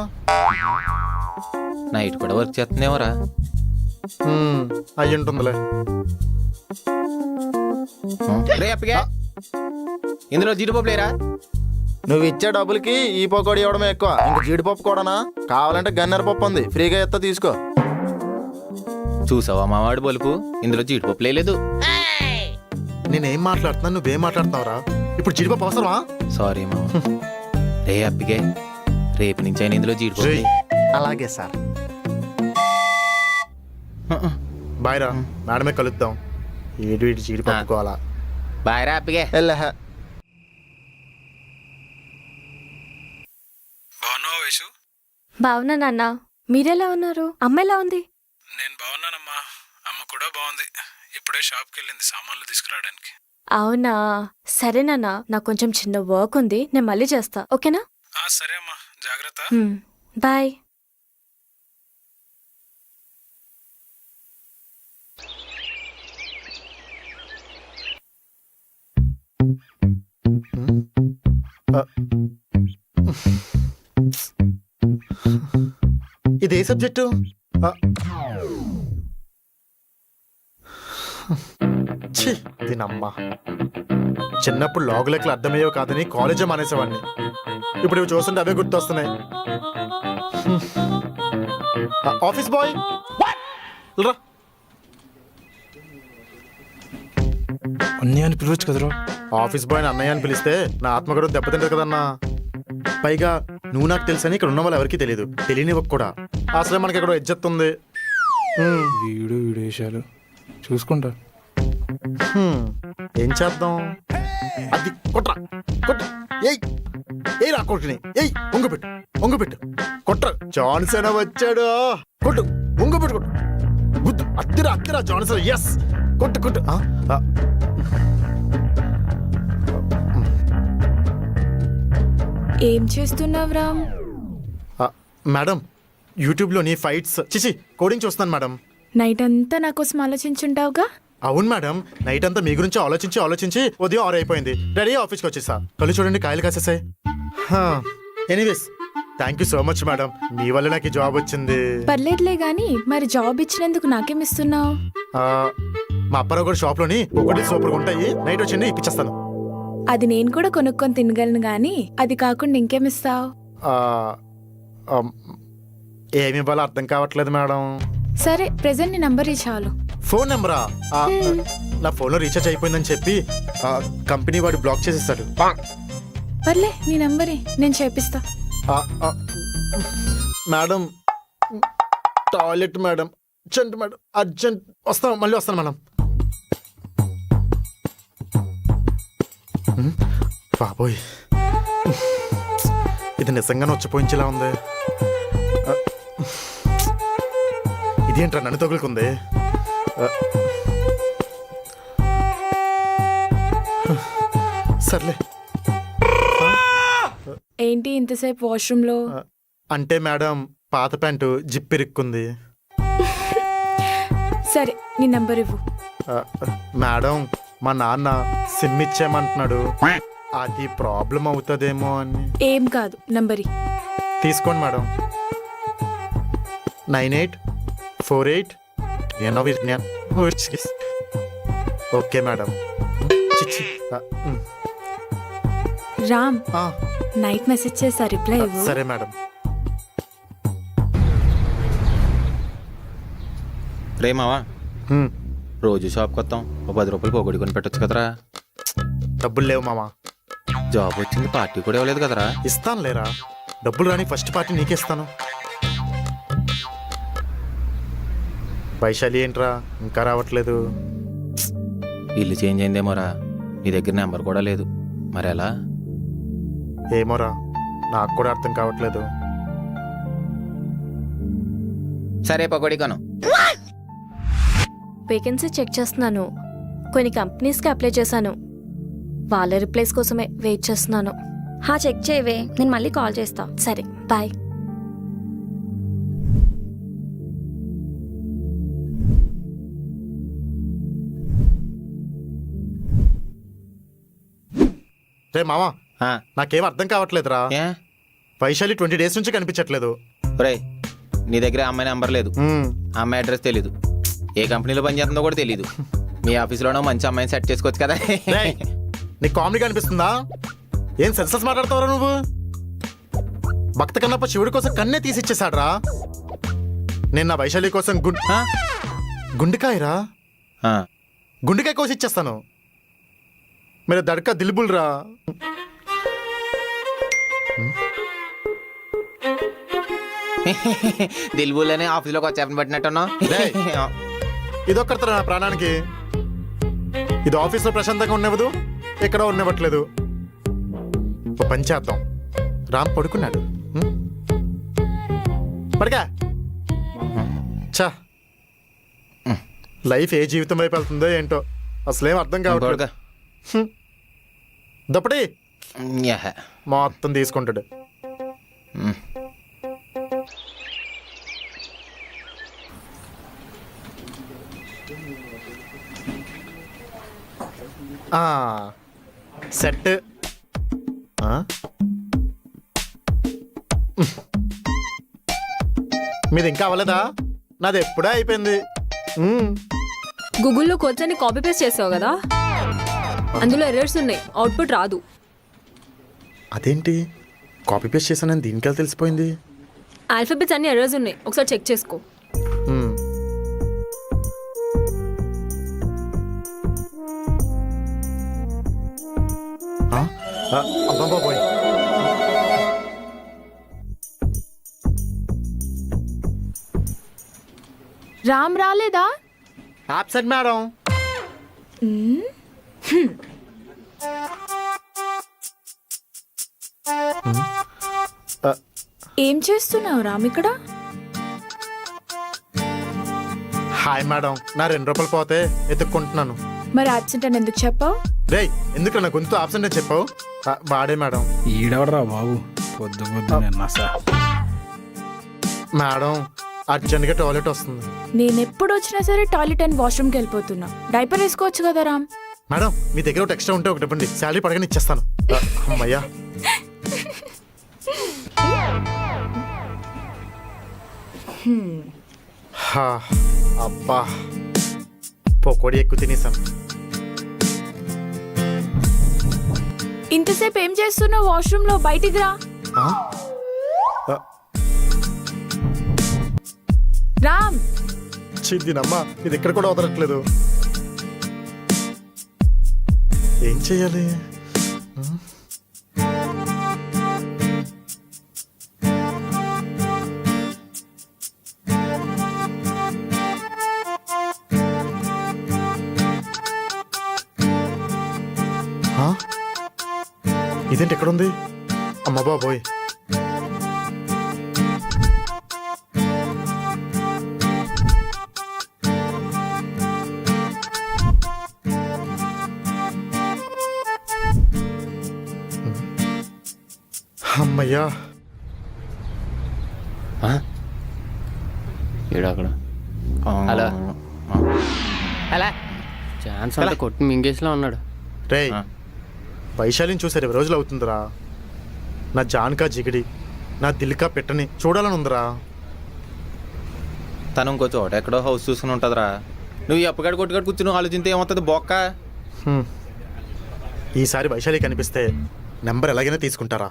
నైట్ కూడా వర్క్ చేస్తుందేమోరా. అయ్యి ఉంటుందిలే. రే అప్పగా, ఇందులో జీడిపప్పు లేరా? నువ్వు ఇచ్చే డబ్బులకి ఈ పకోడీ ఇవ్వడమే ఎక్కువ. ఇంక జీడిపప్పు కూడానా? కావాలంటే గన్నెర పప్పు ఉంది, ఫ్రీగా ఎత్తా తీసుకో. చూసావా మావాడు బలుపు, ఇందులో జీడిపప్పు లేదు. నేనేం మాట్లాడుతున్నా, నువ్వేం మాట్లాడుతున్నావురా? ఇప్పుడు జీడిపప్పు అవసరమా? సారీ మా. రే అప్పిగే, రేపు నుంచి అయినా ఇందులో జీడిపప్పు. అలాగే సార్. బాయ్ రా, మేడమే కలుద్దాం. ఏడు ఇటు జీడిపప్పుకోవాలా. బాయ్ రా అప్పిగే. బాగున్నావా వైషు? బావునా నాన్న, మీరెలా ఉన్నారు? అమ్మ ఎలా ఉంది? నేను బాగున్నానమ్మా, అమ్మ కూడా బాగుంది. ఇప్పుడే షాప్కి వెళ్ళింది సామాన్లు తీసుకురావడానికి. అవునా, సరే నాన్న, నాకు కొంచెం చిన్న వర్క్ ఉంది, నేను మళ్ళీ చేస్తా, ఓకేనా? సరే అమ్మా, జాగ్రత్త. బాయ్. ఇదే సబ్జెక్టు దీనమ్మా. చిన్నప్పుడు లాగులెక్కలు అర్థమయ్యో కాదని కాలేజే మానేసేవాడిని. ఇప్పుడు ఇవి చూస్తుంటే అవే గుర్తొస్తున్నాయి. ఆఫీస్ బాయ్ రా. అన్నీ అని పిలవచ్చు కదరా. ఆఫీస్ బాయ్ అన్నయ్య అని పిలిస్తే నా ఆత్మగౌరవం దెబ్బతింటది కదన్నా. పైగా నువ్వు నాకు తెలుసని ఇక్కడ ఉన్న వాళ్ళు ఎవరికీ తెలియదు, తెలియనివ్వకు కూడా. అసలే మనకి ఎక్కడో ఇజ్జత్ ఉంది. వీడు వేషాలు చూసుకుంటా. ఏం చేద్దాం? అది కొట్రా కొట్ట. ఏయ్ ఏయ్ రా కొట్టుని. ఏయ్ ఒంగుపెట్టు ఒంగుపెట్టు. కొట్ర. జాన్సన్ వచ్చాడు. కొట్టు ఒంగుపెట్టు కొట్టు. గుద్దు. అత్తిరా అత్తిరా జాన్సన్. ఎస్ కొట్టు కొట్టు. ఏం చేస్తున్నావు రామ్? మేడం యూట్యూబ్లోని ఫైట్స్ చిచి కోడింగ్ చూస్తున్నాను మేడం. నైట్ అంతా నా కోసం ఆలోచించుంటావుగా. అవును మేడం, నైట్ అంతా మీ గురించి ఆలోచించి ఆలోచించి ఉదయం 6 అయిపోయింది. రెడీ ఆఫీస్కి వచ్చేసా. కళ్ళు చూడండి కాయలు కాసేసాయి. Anyways thank you so much madam, మీ వల్ల నాకు ఈ జాబ్ వచ్చింది. పర్లేదులే గాని మరి జాబ్ ఇచ్చినందుకు నాకేమిస్తున్నావు? మా అప్పారావు గారి షాప్లోని ఒకటి సూపర్గా ఉంటాయి, నైట్ వచ్చింది ఇప్పించేస్తాను. అది నేను కూడా కొనుక్కొని తినగలను గాని అది కాకుండా ఇంకేమిస్తావు? ఏమి ఇవ్వాలో అర్థం కావట్లేదు మేడం. సరే ప్రెజెంట్ నీ నంబర్ చాలు. ఫోన్ నెంబరా? నా ఫోన్లో రీఛార్జ్ అయిపోయిందని చెప్పి కంపెనీ వాడు బ్లాక్ చేసేస్తాడు. పర్లే నీ నంబరే నేను చేపిస్తా. Madam toilet madam, urgent madam, urgent. వస్తాను, మళ్ళీ వస్తాను మేడం. బాబోయ్ ఇది నిజంగానే వచ్చిపోయించేలా ఉంది. ఇదేంట్రా నన్ను తగులుకుంది. సర్లే. ఏంటి ఇంతసేపు వాష్రూమ్ లో? అంటే మేడం పాత ప్యాంటు జిప్ ఇరుక్కుంది. సరే నీ నంబర్ ఇవ్వు. మేడం మా నాన్న సిమ్ ఇచ్చేయమంటున్నాడు, అది ప్రాబ్లం అవుతుందేమో అని. ఏం కాదు, నంబర్ తీసుకోండి madam. 9848 okay madam. Ram night message చేసా, రిప్లై ఇవ్వు. సరే మేడం. రేమావా రోజు షాప్కి వస్తాం, ఓ 10 రూపాయలు పోగొడి కొని పెట్టచ్చు కదరా. డబ్బులు లేవు మామా. జాబ్ వచ్చింది, పార్టీ కూడా ఇవ్వలేదు కదరా. ఇస్తాను లేరా, డబ్బులు రాని ఫస్ట్ పార్టీ నీకే ఇస్తాను. వైశాలి ఏంట్రా ఇంకా రావట్లేదు? ఇల్లు చేంజ్ అయిందేమోరా, నీ దగ్గర నెంబర్ కూడా లేదు, మరి ఎలా? ఏమోరా నాకు కూడా అర్థం కావట్లేదు. సరే పకోడీ కొను. వేకెన్సీ చెక్ చేస్తున్నాను, కొన్ని కంపెనీస్కి అప్లై చేశాను, వాళ్ళ రిప్లైస్ కోసమే వెయిట్ చేస్తున్నాను. చెక్ చేయవే, నేను మళ్ళీ కాల్ చేస్తా. సరే బాయ్. రే మామా నాకేం అర్థం కావట్లేదురా. వైశాలి 20 డేస్ నుంచి కనిపించట్లేదు. నీ దగ్గర అమ్మాయి నెంబర్ లేదు, అమ్మాయి అడ్రస్ తెలీదు, ఏ కంపెనీలో పనిచేస్తుందో కూడా తెలీదు. మీ ఆఫీస్లోనో మంచి అమ్మాయిని సెట్ చేసుకోవచ్చు కదా. నీకు కామెడీ కనిపిస్తుందా? ఏం సెన్సెస్ మాట్లాడతావురా నువ్వు? భక్త కన్నప్ప శివుడి కోసం కన్నే తీసిచ్చేసాడ్రా. నేను నా వైశాలి కోసం గుండెకాయరా, గుండెకాయ కోసి ఇచ్చేస్తాను. మీరు దడక దిల్బుల్రా. దిల్బుల్ అని ఆఫీస్లోకి వచ్చి పట్టినట్టున్నా. ఇదొక్కడతారా నా ప్రాణానికి? ఇది ఆఫీస్లో ప్రశాంతంగా ఉండవదు, ఇక్కడ ఉండవట్లేదు. ఓ పని చేద్దాం, రామ్ పడుకున్నాడు, పడకా. చా లైఫ్ ఏ జీవితం వైపు వెళ్తుందో ఏంటో అసలేం అర్థం కావట్లేదు. దప్పటి మొత్తం తీసుకుంటాడు. సెట్ మీది ఇంకా అవ్వలేదా? నాది ఎప్పుడూ అయిపోయింది. గూగుల్లో కోడ్స్ అన్ని కాపీ పేస్ట్ చేసావు కదా, అందులో ఎర్రర్స్ ఉన్నాయి, అవుట్పుట్ రాదు. అదేంటి కాపీ పేస్ట్ చేశానని దీనికెళ్ళి తెలిసిపోయింది? ఆల్ఫాబెట్స్ అన్ని ఎర్రర్స్ ఉన్నాయి, ఒకసారి చెక్ చేసుకో. అబ్బాబోయ్, రామ్ రాలేదా? Absent madam. ఏం చేస్తున్నావు రామ్ ఇక్కడ? హాయ్ మేడం, నా 2 రూపాయలు పోతే ఎత్తుక్కుంటున్నాను. మరి అబ్సెంట్ అని ఎందుకు చెప్పావు? రేయ్, ఎందుకు నా గొంతు ఆబ్సెంట్ అని చెప్పావు? వాడే మేడం. ఈడవడరా బాబు, పొద్దు మేడం అర్జెంట్గా టాయిలెట్ వస్తుంది. నేను ఎప్పుడు వచ్చినా సరే టాయిలెట్ అండ్ వాష్రూమ్కి వెళ్ళిపోతున్నా. డైపర్ వేసుకోవచ్చు కదా రామ్. మేడం మీ దగ్గర ఒకటి ఎక్స్ట్రా ఉంటే ఒకటి ఇవ్వండి, శాలరీ పడగానే ఇచ్చేస్తాను. అమ్మయ్యా. అబ్బా, పకోడీ ఎక్కువ తినేసాను. ఇంతసేపు ఏం చేస్తున్నావు వాష్రూమ్ లో? బయటికి రా రామ్. చిద్దినమ్మా, ఇది ఇక్కడ కూడా వదలట్లేదు. ఏం చెయ్యాలి? ఇదేంటి ఎక్కడుంది? అమ్మ బాబోయ్. అమ్మయ్యా. అక్కడ హలో అలా ఛాన్స్ అంతా కొట్టి మింగేసిలో ఉన్నాడు. రేయ్, వైశాలిని చూసారు 20 రోజులు అవుతుందిరా. నా జాన్కా జిగిడి, నా దిల్కా పెట్టని చూడాలని ఉందిరా. తను ఇంకో చోట ఎక్కడో హౌస్ చూసుకుని ఉంటుందిరా. నువ్వు ఎప్పటికాడు కొట్టుకాడు కూర్చుని ఆలోచింతే ఏమవుతుంది బొక్క. ఈసారి వైశాలి కనిపిస్తే నెంబర్ ఎలాగైనా తీసుకుంటారా?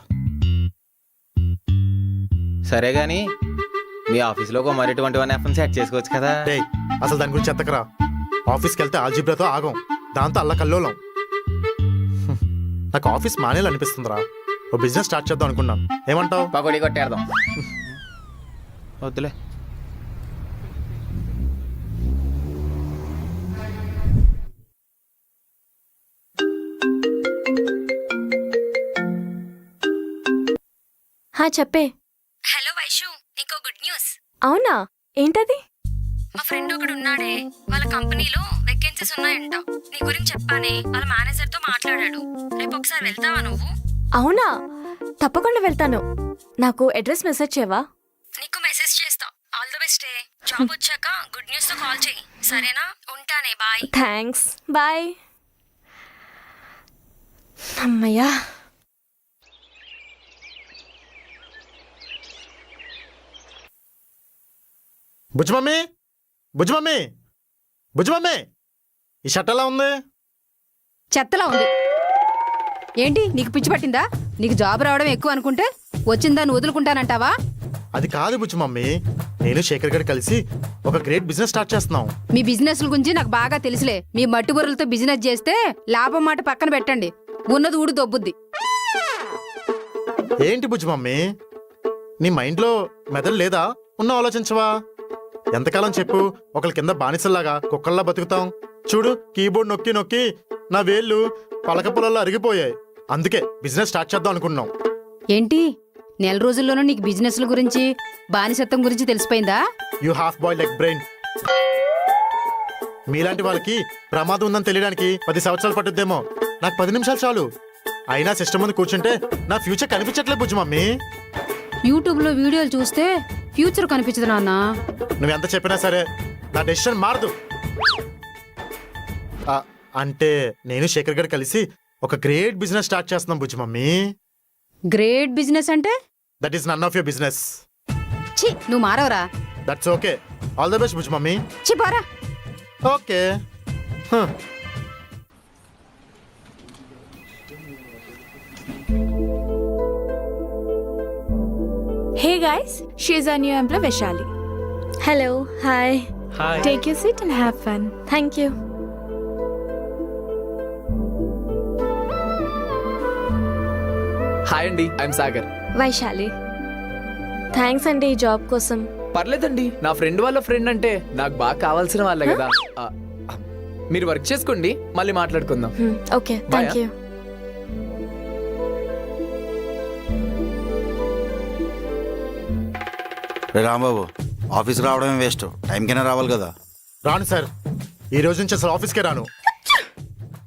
సరే గాని మీ ఆఫీస్లో ఒక మరి 21 FM సెట్ చేసుకోవచ్చు కదా. రేయ్, అసలు దాని గురించి ఎత్తకరా. ఆఫీస్కి వెళ్తే ఆల్జీబ్రాతో ఆగం, దాంతో అల్లకల్లోలం. నాకు ఆఫీస్ మానేలు అనిపిస్తుందిరా. ఓ బిజినెస్ స్టార్ట్ చేద్దాం అనుకున్నాను. ఏమంటావు? పకోడీ కొట్టేద్దాం. వద్దులే. చెప్పే. హలో వైషు, నీకో గుడ్ న్యూస్. అవునా? ఏంటది? మా ఫ్రెండ్ ఒకడు ఉన్నాడే, వాళ్ళ కంపెనీలో వేకెన్సీస్ ఉన్నాయంట. నీ గురించి చెప్పానే, వాళ్ళ మేనేజర్ తో మాట్లాడాడు. రేపు ఒకసారి వెళ్తావా నువ్వు? అవునా, తప్పకుండా వెళ్తాను. నాకు అడ్రస్ మెసేజ్ చేయవా? నీకు మెసేజ్ చేస్తా. All the best. జాబ్ వచ్చాక గుడ్ న్యూస్ తో కాల్ చేయి, సరేనా? ఉంటానే, బాయ్. Thanks, bye. అమ్మయ్యా. బుజ్జమమ్మీ, బుజ్జమమ్మీ, బుజ్జమమ్మీ, ఈ షర్ట్ ఎలా ఉంది? చెత్తలా ఉంది. ఏంటి నీకు పిచ్చి పట్టిందా? నీకు జాబ్ రావడం ఎక్కువ అనుకుంటే వచ్చిందాన్ని వదులుకుంటానంటావా? అది కాదు బుజ్జమమ్మీ, నేను శేఖర్ గారు కలిసి ఒక గ్రేట్ బిజినెస్ స్టార్ట్ చేస్తున్నాం. మీ బిజినెస్ గురించి నాకు బాగా తెలుసులే. మీ మట్టుబుర్రలతో బిజినెస్ చేస్తే లాభం మాట పక్కన పెట్టండి, ఉన్నది ఊడు దొబ్బుద్ది. ఏంటి బుజ్జమమ్మీ, నీ మైండ్లో మెదడు లేదా? ఉన్న ఆలోచించవా? ఎంతకాలం చెప్పు ఒకళ్ళ కింద బానిసల్లాగా కుక్కల్లా బతుకుతాం? చూడు, కీబోర్డ్ నొక్కి నొక్కి నా వేళ్ళు పలక పొలంలో అరిగిపోయాయి. అందుకే బిజినెస్ స్టార్ట్ చేద్దాం అనుకున్నాం. ఏంటి 4 రోజుల్లోనూ నీకు బిజినెస్ల గురించి బానిసత్వం గురించి తెలిసిపోయిందా? You half boy leg brain. మీలాంటి వాళ్ళకి ప్రమాదం ఉందని తెలియడానికి 10 సంవత్సరాలు పట్టుద్దేమో, నాకు 10 నిమిషాలు చాలు. అయినా సిస్టమ్ ముందు కూర్చుంటే నా ఫ్యూచర్ కనిపించట్లేదు బుజ్జమమ్మీ. యూట్యూబ్లో వీడియోలు చూస్తే ఫ్యూచర్ కనిపించదు నాన్న. నువ్వెంత చెప్పినా సరే నా డెసిషన్ మారదు. అంటే నేను శేఖర్ గారు కలిసి ఒక గ్రేట్ బిజినెస్ స్టార్ట్ చేస్తున్నాం బుజ్జి మమ్మీ. గ్రేట్ బిజినెస్ అంటే that is none of your business. ఛీ నువ్వు మారవరా. That's okay. All the best Bujji mummy. ఛీ పోరా. Okay. Hey guys, she's our new employee Vaishali. Hello, hi. Hi. Take your seat and have fun. Thank you. Hi అండి, ఐఎమ్ సాగర్. వైశాలి. థ్యాంక్స్ అండి ఈ జాబ్ కోసం. పర్లేదండి, నా ఫ్రెండ్ వాళ్ళ ఫ్రెండ్ అంటే నాకు బాగా కావాల్సిన వాళ్ళే కదా. మీరు వర్క్ చేసుకోండి, మళ్ళీ మాట్లాడుకుందాం. Okay, thank you. రే రాంబాబు, ఆఫీస్కి రావడమే వేస్ట్, టైంకైనా రావాలి కదా. రాను సార్, ఈ రోజు నుంచి అసలు ఆఫీస్కే రాను.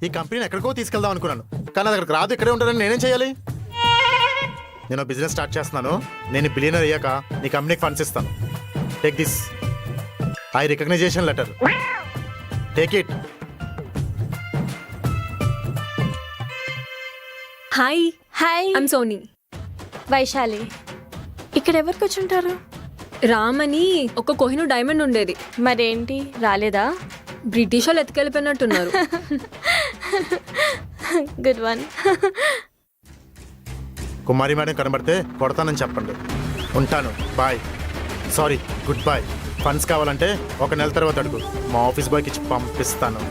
ఈ కంపెనీని ఎక్కడికో తీసుకెళ్దాం అనుకున్నాను, కానీ అది అక్కడికి రాదు, ఇక్కడే ఉంటానని నేనేం చేయాలి? నేను బిజినెస్ స్టార్ట్ చేస్తున్నాను. నేను బిలియనర్ అయ్యాక నీ కంపెనీకి ఫండ్స్ ఇస్తాను. Take this I recognition letter. Take it. Hi. Hi, I'm Soni. Vaishali. ఇక్కడ ఎవరికి వచ్చి ఉంటారు? రామ్ అని ఒక కోహినూర్ డైమండ్ ఉండేది. మరేంటి రాలేదా? బ్రిటిష్ వాళ్ళు ఎత్తుకెళ్ళిపోయినట్టున్నారు. Good one. కుమారి మేడం కనబడితే కొడతానని చెప్పండి. ఉంటాను, bye. Sorry, good bye. Funds కావాలంటే ఒక నెల తర్వాత అడుగు, మా ఆఫీస్ బాయ్కి ఇచ్చి పంపిస్తాను.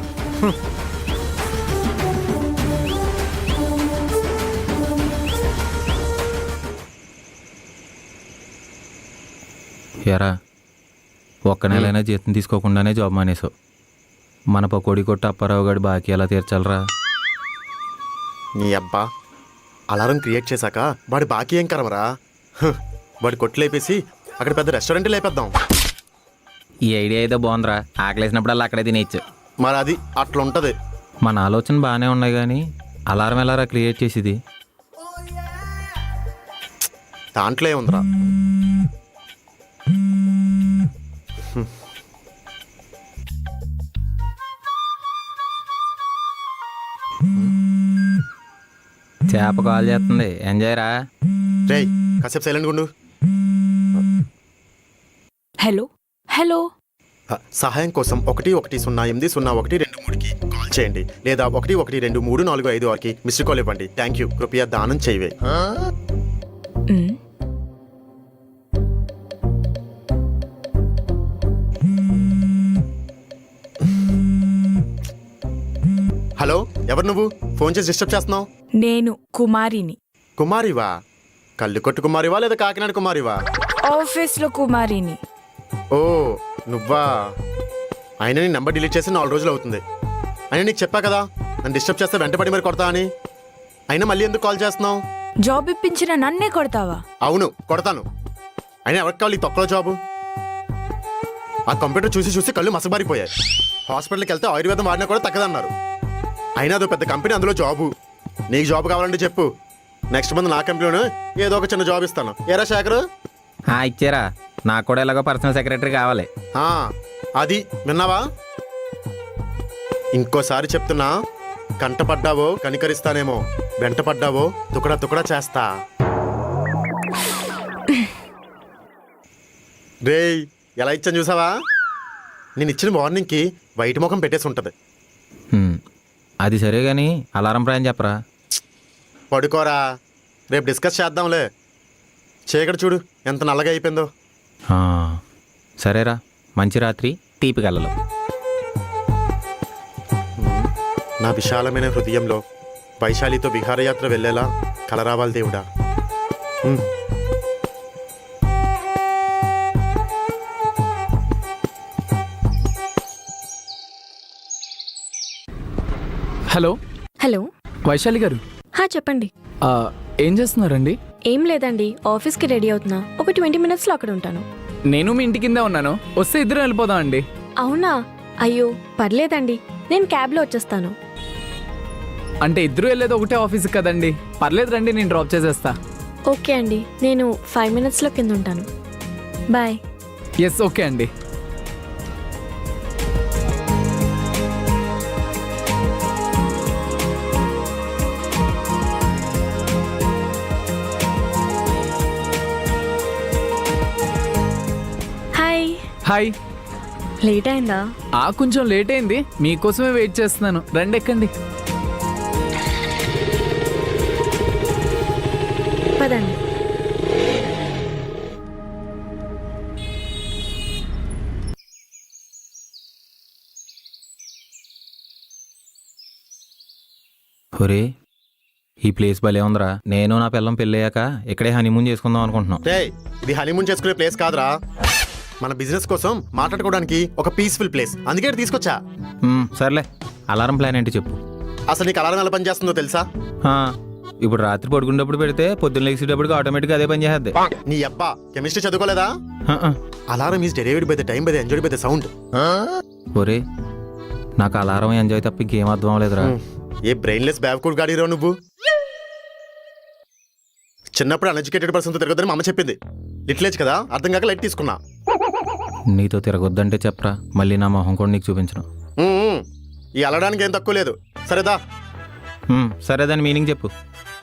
ఎరా ఒక్క నెలైనా జీతం తీసుకోకుండానే జాబ్ మానేసావు. మన పకోడి కొట్టు అప్పారావు గారి బాకీ ఎలా తీర్చాలరా? నీ అబ్బా, అలారం క్రియేట్ చేశాక వాడి బాకీ ఏం కరవరా? వాడి కొట్లు లేపేసి అక్కడ పెద్ద రెస్టారెంట్ లేపేద్దాం. ఈ ఐడియా అయితే బాగుందిరా, ఆకలేసినప్పుడల్లా అక్కడే తినేయచ్చు. మరి అది అట్లా ఉంటుంది. మన ఆలోచన బాగానే ఉన్నాయి కానీ అలారం ఎలారా క్రియేట్ చేసేది? దాంట్లో ఏముందిరా? చేప కాల్ చేస్తుంది, ఎంజాయ్ రా. రేయ్ కాసేపు సైలెంట్గా ఉండు. Hello hello. సహాయం కోసం 110800123కి కాల్ చేయండి, లేదా 112456కి మిస్డ్ కాల్ ఇవ్వండి. Thank you. కృపయా దానం చేయవే. హలో, ఎవరు నువ్వు? ఫోన్ చేసి డిస్టర్బ్ చేస్తున్నావు. నేను కుమారిని. కుమారివా? కళ్ళు కొట్టు కుమారివా లేదా కాకినాడ కుమారివా? ఆఫీస్లో కుమారిని. ఓ నువ్వా? అయినా నీ నెంబర్ డిలీట్ చేసి 4 రోజులు అవుతుంది. అయినా నీకు చెప్పా కదా నన్ను డిస్టర్బ్ చేస్తే వెంటబడి మరి కొడతా అని. అయినా మళ్ళీ ఎందుకు కాల్ చేస్తున్నావు? జాబ్ ఇప్పించిన నన్నే కొడతావా? అవును కొడతాను. అయినా ఎవరికి కావాలి ఈ తొక్కలో జాబు? ఆ కంప్యూటర్ చూసి చూసి కళ్ళు మసబారిపోయాయి. హాస్పిటల్కి వెళ్తే ఆయుర్వేదం వాడినా కూడా తగ్గదన్నారు. అయినా అదో పెద్ద కంపెనీ, అందులో జాబు. నీకు జాబ్ కావాలంటే చెప్పు, నెక్స్ట్ మంత్ నా కంపెనీలో ఏదో ఒక చిన్న జాబ్ ఇస్తాను. ఏరా శేఖరు? ఇచ్చారా, నాకు కూడా ఎలాగో పర్సనల్ సెక్రటరీ కావాలి. అది విన్నావా? ఇంకోసారి చెప్తున్నా, కంటపడ్డావో కనికరిస్తానేమో, వెంటపడ్డావో తుకడా తుకడా చేస్తా. రేయ్ ఎలా ఇచ్చాను చూసావా? నేను ఇచ్చిన మార్నింగ్కి వైట్ ముఖం పెట్టేసి ఉంటుంది. అది సరే కానీ అలారం ప్రాయం చెప్పరా. పడుకోరా, రేపు డిస్కస్ చేద్దాంలే. చీకటి చూడు ఎంత నల్లగా అయిపోయిందో. సరేరా, మంచి రాత్రి, తీపి కళ్ళలో. నా విశాలమైన హృదయంలో వైశాలితో విహారయాత్ర వెళ్ళేలా కలరావాలి దేవుడా. హలో. హలో వైశాలి గారు. చెప్పండి. ఏం చేస్తున్నారండి? ఏం లేదండి, ఆఫీస్కి రెడీ అవుతున్నా. ఒక 20 minutesలో అక్కడ ఉంటాను. నేను మీ ఇంటి కిందే ఉన్నాను, వస్తే ఇద్దరం వెళ్ళిపోదాం అండి. అవునా? అయ్యో పర్లేదండి, నేను క్యాబ్లో వచ్చేస్తాను. అంటే ఇద్దరు వెళ్ళేది ఒకటే ఆఫీస్కి కదండి. పర్లేదు రండి, నేను డ్రాప్ చేసేస్తా. ఓకే అండి, నేను 5 minutesలో కింద ఉంటాను. బాయ్. ఎస్ ఓకే అండి. హాయ్. లేట్ అయిందా? కొంచెం లేట్ అయింది, మీకోసమే వెయిట్ చేస్తున్నాను. రండి ఎక్కండి. పదండి. ఒరే ఈ ప్లేస్ భలే ఉందిరా. నేను నా పిల్లం పెళ్ళయ్యాక ఇక్కడే హనీమూన్ చేసుకుందాం అనుకుంటున్నాం. రే ఇది హనీమూన్ చేసుకునే ప్లేస్ కాదురా, మన బిజినెస్ కోసం మాట్లాడుకోవడానికి ఒక పీస్ఫుల్ ప్లేస్. అందుకే ఇక్కడ తీసుకొచ్చా. సర్లే, అలారం ప్లాన్ ఏంటి చెప్పు. అసలు నీకు అలారం ఎలా పనిచేస్తుందో తెలుసా? ఇప్పుడు రాత్రి పడుకునేటప్పుడు పెడితే పొద్దున్న లేచేటప్పటికి ఆటోమేటిక్గా అదే పని చేసేద్ది. నీ అబ్బా కెమిస్ట్రీ చదువుకోలేదా? Alarm is derived by the time by the enjoyed by the sound. ఒరే నాకు అలారం ఎంజాయ్ తప్ప ఇంకేం అర్థం అవ్వలేదురా. ఏ బ్రెయిన్లెస్ బ్యావ్కూడ్ గాడిరో నువ్వు. చిన్నప్పుడు అన్ఎడ్యుకేటెడ్ పర్సన్తో తిరగొద్దని మా అమ్మ చెప్పింది. లిటిలేజ్ కదా, అర్థం కాక లైట్ తీసుకున్నా. నీతో తిరగొద్దంటే చెప్పరా, మళ్ళీ నా మొహం కూడా నీకు చూపించను. ఈ అలడానికి ఏం తక్కువ లేదు. సరేదా? సరే, దాని మీనింగ్ చెప్పు.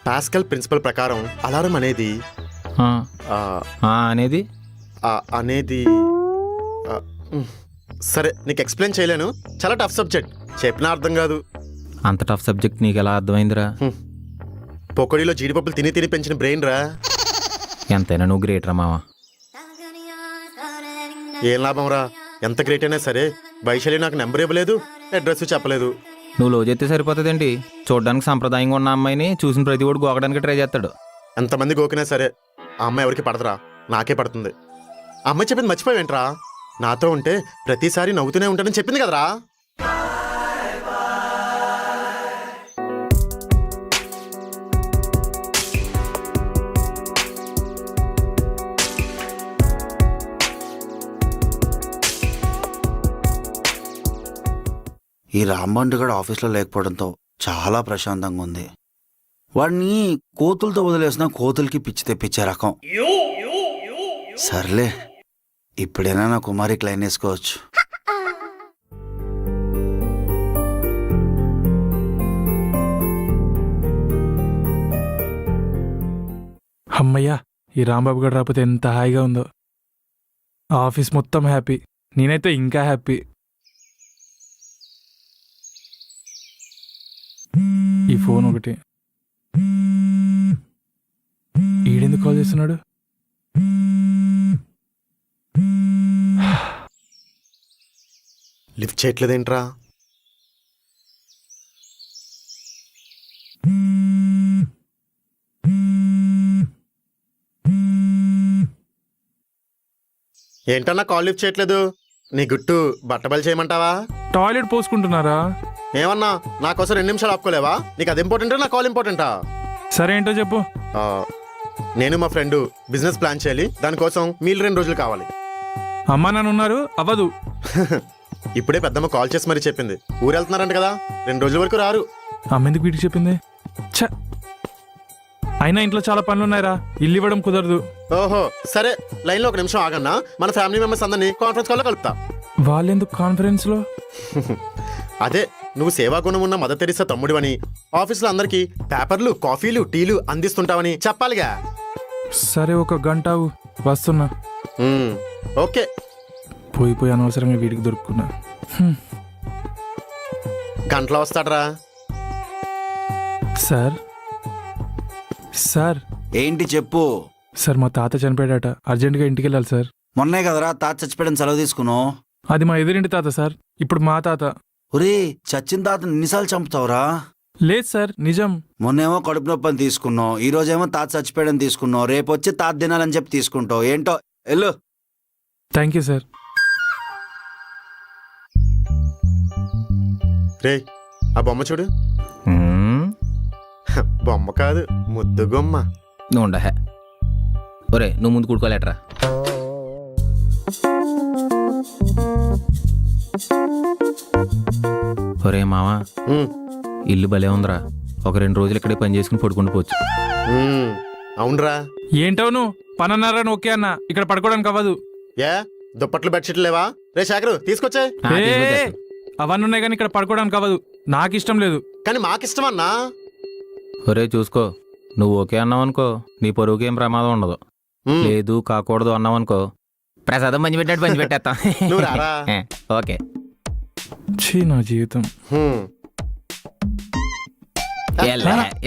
పాస్కల్ ప్రిన్సిపల్ ప్రకారం అలారం అనేది అనేది అనేది సరే నీకు ఎక్స్ప్లెయిన్ చేయలేను, చాలా టఫ్ సబ్జెక్ట్, చెప్పినా అర్థం కాదు. అంత టఫ్ సబ్జెక్ట్ నీకు ఎలా అర్థమైందిరా? పొక్కడిలో జీడిపప్పులు తిని తిని పెంచిన బ్రెయిన్ రా. ఎంతైనా నువ్వు గ్రేట్ రా మావా. ఏం లాభం రా, ఎంత గ్రేట్ అయినా సరే వైశాలి నాకు నెంబర్ ఇవ్వలేదు, అడ్రస్ చెప్పలేదు. నువ్వు లో చేస్తే సరిపోతుందేంటి? చూడడానికి సంప్రదాయంగా ఉన్న అమ్మాయిని చూసిన ప్రతి ఒడు గోకడానికి ట్రై చేస్తాడు. ఎంతమంది గోకినా సరే ఆ అమ్మాయి ఎవరికి పడదురా, నాకే పడుతుంది. ఆ అమ్మాయి చెప్పింది మర్చిపోయావేంట్రా? నాతో ఉంటే ప్రతిసారి నవ్వుతూనే ఉంటానని చెప్పింది కదరా. ఈ రాంబండు గడు ఆఫీస్లో లేకపోవడంతో చాలా ప్రశాంతంగా ఉంది. వాడిని కోతులతో వదిలేసిన కోతులకి పిచ్చి తెప్పించే రకం. సర్లే, ఇప్పుడైనా నా కుమారి క్లైన్ వేసుకోవచ్చు. అమ్మయ్యా, ఈ రాంబాబు గారు రాకపోతే ఎంత హాయిగా ఉందో. ఆఫీస్ మొత్తం హ్యాపీ, నేనైతే ఇంకా హ్యాపీ. ఈ ఫోన్ ఒకటి, ఈడెందుకు కాల్ చేస్తున్నాడు? లిఫ్ట్ చేయట్లేదేంట్రా? ఏంటన్నా కాల్ లిఫ్ట్ చేయట్లేదు? నీ గుట్టు బట్టబయలు చేయమంటావా? టాయిలెట్ పోసుకుంటున్నారా? ఏమన్నా నా కోసం 2 నిమిషాలు ఆపుకోలేవా? నీకు అది ఇంపార్టెంటా, నా కాల్ ఇంపార్టెంటా? సరే ఏంటో చెప్పు. నేను మా ఫ్రెండ్ బిజినెస్ ప్లాన్ చేయాలి, దానికోసం మీరు 2 రోజులు కావాలి. అమ్మా నాన్న ఉన్నారు, అవ్వదు. ఇప్పుడే పెద్దమ్మ కాల్ చేసి మరీ చెప్పింది, ఊరు వెళ్తున్నారంట కదా, 2 రోజుల వరకు రారు. అమ్మ ఎందుకు వీటికి చెప్పింది? ఛ, అయినా ఇంట్లో చాలా పనులు ఉన్నాయిరా, ఇల్లు ఇవ్వడం కుదరదు. ఓహో సరే, లైన్లో 1 నిమిషం ఆగన్నా, మన ఫ్యామిలీ మెంబర్స్ అందరినీ కాన్ఫరెన్స్ కాల్లో కలుపుతా. వాళ్ళెందుకు కాన్ఫరెన్స్ లో? అదే నువ్వు సేవా గుణం ఉన్న మదర్ తెరీసా తమ్ముడివని, ఆఫీసులో అందరికి పేపర్లు, కాఫీలు, టీలు అందిస్తుంటావని చెప్పాలిగా. సరే, 1 గంట ఆగు, వస్తున్నా. ఓకే. పోయి అనవసరంగా వీడికి దొరుకున్నా. గంటలో వస్తాడరా. Sir sir. ఏంటి చెప్పు. సార్ మా తాత చనిపోయాడట, అర్జెంటుగా ఇంటికి వెళ్ళాలి సార్. మొన్నే కదరా తాత చచ్చిపోయాడని సెలవు తీసుకున్నావు. అది మా ఎదురింటి తాత సార్, ఇప్పుడు మా తాత. ఒరే, చచ్చిన తాతను ఎన్నిసార్లు చంపుతావురా? లేదు సార్, నిజం. మొన్నేమో కడుపు నొప్పని తీసుకున్నావు, ఈ రోజేమో తాత చచ్చిపోయాడని తీసుకున్నావు, రేపు వచ్చి తాత తినాలని చెప్పి తీసుకుంటావు. ఏంటో వెళ్ళు. Thank you sir. రే ఆ బొమ్మ చూడు. బొమ్మ కాదు, ముద్దు గుమ్మ. నువ్వు ఉండహే. ఒరే నువ్వు ముందు కూడుకోలేట్రా. ఒరే మావా, ఇల్లు భలే ఉందిరా. ఒక 2 రోజులు ఇక్కడే పని చేసుకుని పడుకుంటూ పోవచ్చు. అవునరా. ఏంటవును పనన్నారని ఓకే అన్న, ఇక్కడ పడుకోవడానికి అవ్వదు. ఏ దుప్పట్లు బెడ్షీట్లు లేవా? రే శాఖరు తీసుకొచ్చే. అవన్నీ ఉన్నాయి కానీ ఇక్కడ పడుకోవడానికి అవ్వదు, నాకు ఇష్టం లేదు. కానీ మాకిష్టం అన్నా. ఒరే చూసుకో, నువ్వు ఓకే అన్నావు అనుకో, నీ పొరుగుకి ఏం ప్రమాదం ఉండదు. లేదు కాకూడదు అన్నావు అనుకో, ప్రసాదం మంచి పెట్టాడు పంచి పెట్టేస్తాం. నువ్వు రారా. ఓకే. ఛీ నా జీవితం.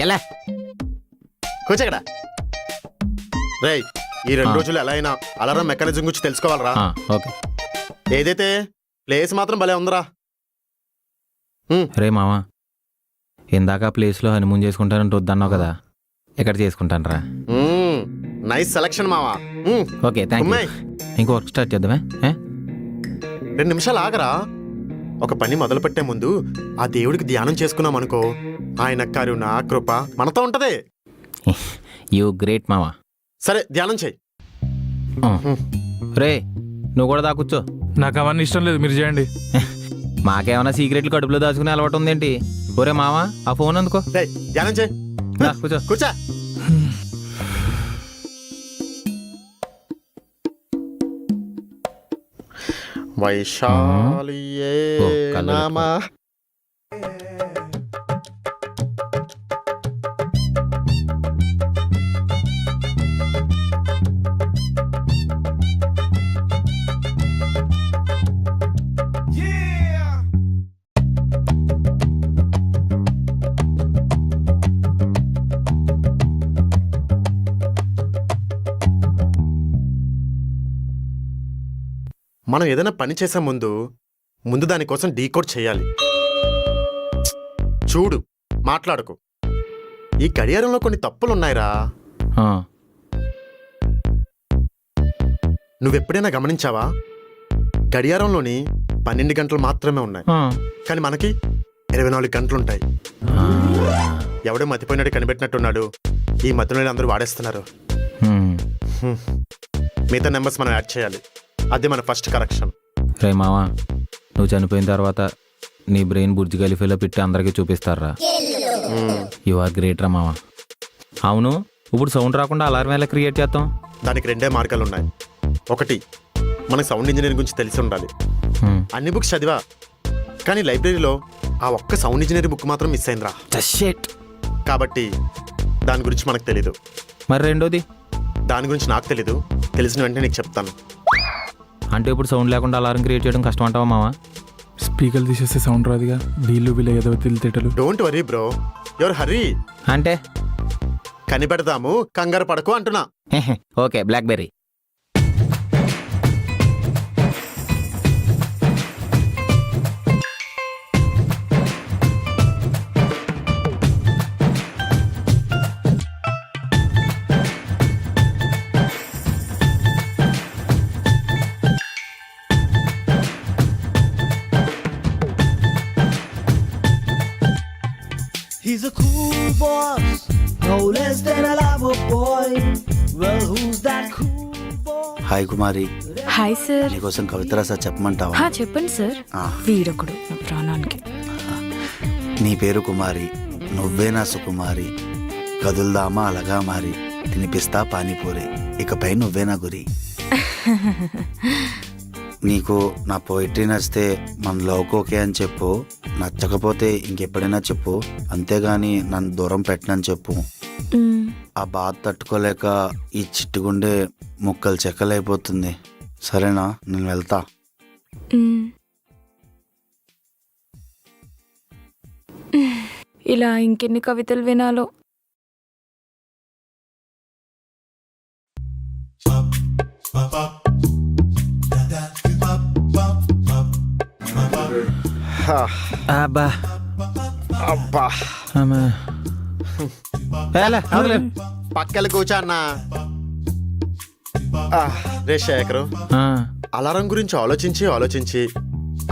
ఎలా కూర్చోక్కడ. రేయ్, ఈ 2 రోజులు ఎలా అయినా అలారం మెకానిజం గురించి తెలుసుకోవాలరా. ఓకే. ఏదైతే ప్లేస్ మాత్రం భలే ఉందిరా. రే మామ, ఇందాక ప్లేస్లో హనీమూన్ చేసుకుంటానంటే వద్దన్నావు కదా, ఇక్కడ చేసుకుంటాను రా. నైస్ సెలక్షన్ మావా. Okay, thank you. ఇంకో వర్క్ స్టార్ట్ చేద్దామే. 2 నిమిషాలు ఆగరా. ఒక పని మొదలు పెట్టే ముందు ఆ దేవుడికి ధ్యానం చేసుకున్నాం అనుకో, ఆయన కరుణ కృప మనతో ఉంటది. యూ గ్రేట్ మావా. సరే ధ్యానం చెయ్యి. రే నువ్వు కూడా దాకూర్చో. నాకు అవన్నీ ఇష్టం లేదు, మీరు చేయండి. మాకేమైనా సీక్రెట్లు కడుపులో దాచుకునే అలవాటు ఉందేంటి? ఒరే మావా, ఆ ఫోన్ అందుకో. ధ్యానం చెయ్యి. కూర్చో కూర్చో. వైశాలియే నమః. మనం ఏదైనా పని చేసే ముందు దానికోసం డీకోడ్ చేయాలి. చూడు, మాట్లాడకు. ఈ గడియారంలో కొన్ని తప్పులున్నాయిరా. నువ్వెప్పుడైనా గమనించావా? గడియారంలోని 12 గంటలు మాత్రమే ఉన్నాయి, కానీ మనకి 24 గంటలుంటాయి. ఎవడో మతిపోయినట్టు కనిపెట్టినట్టున్నాడు. ఈ మతిని అందరూ వాడేస్తున్నారు. మిగతా నెంబర్స్ మనం యాడ్ చేయాలి. అది మన ఫస్ట్ కరెక్షన్. రే మావా, నువ్వు చనిపోయిన తర్వాత నీ బ్రెయిన్ బుర్జ్ ఖలీఫాలో పెట్టి అందరికీ చూపిస్తారా. యు ఆర్ గ్రేట్ రా మావా. అవును, ఇప్పుడు సౌండ్ రాకుండా అలారం ఎలా క్రియేట్ చేస్తాం? దానికి 2 మార్గాలు ఉన్నాయి. ఒకటి, మనకు సౌండ్ ఇంజనీరింగ్ గురించి తెలిసి ఉండాలి. అన్ని బుక్స్ చదివా, కానీ లైబ్రరీలో ఆ ఒక్క సౌండ్ ఇంజనీరింగ్ బుక్ మాత్రం మిస్ అయిందిరా. కాబట్టి దాని గురించి మనకు తెలీదు. మరి రెండోది? దాని గురించి నాకు తెలీదు. తెలిసిన వెంటనే నీకు చెప్తాను. అంటే ఇప్పుడు సౌండ్ లేకుండా అలారం క్రియేట్ చేయడం కష్టం అంటావా మావా? స్పీకర్ తీసేస్తే సౌండ్ రాదుగా. వీళ్ళు ఏదో తెలితేటలు. డోంట్ వరీ బ్రో, యువర్ హరీ. అంటే కనిపెడదాము, కంగారు పడకు అంటున్నా. Okay, blackberry. He's a cool boss, no less than a lover boy. Well, who's that cool boy? Hi Kumari, hi sir. నీకోసం కవిత రాసా, చెప్పమంటావా? చెప్పండి సార్. వీడొకడు నా ప్రాణానికి. నీ పేరు కుమారి, నువ్వే నా సుకుమారి. కదుల్దామా అలగా మారి, తినిపిస్తా పానీపూరి, ఇకపై నువ్వే నా గురి. నీకు నా పోయిటరీ నచ్చితే మన లవ్కి ఓకే అని చెప్పు. నచ్చకపోతే ఇంకెప్పుడైనా చెప్పు, అంతేగాని నన్ను దూరం పెట్టనని చెప్పు. ఆ బాధ తట్టుకోలేక ఈ చిట్టుగుండె ముక్కలు చెక్కలైపోతుంది. సరేనా? నేను వెళ్తా. ఇలా ఇంకెన్ని కవితలు వినాలో. అబ్బా అబ్బా, పక్కల కూర్చో అన్నా. రే శేఖరు, అలారం గురించి ఆలోచించి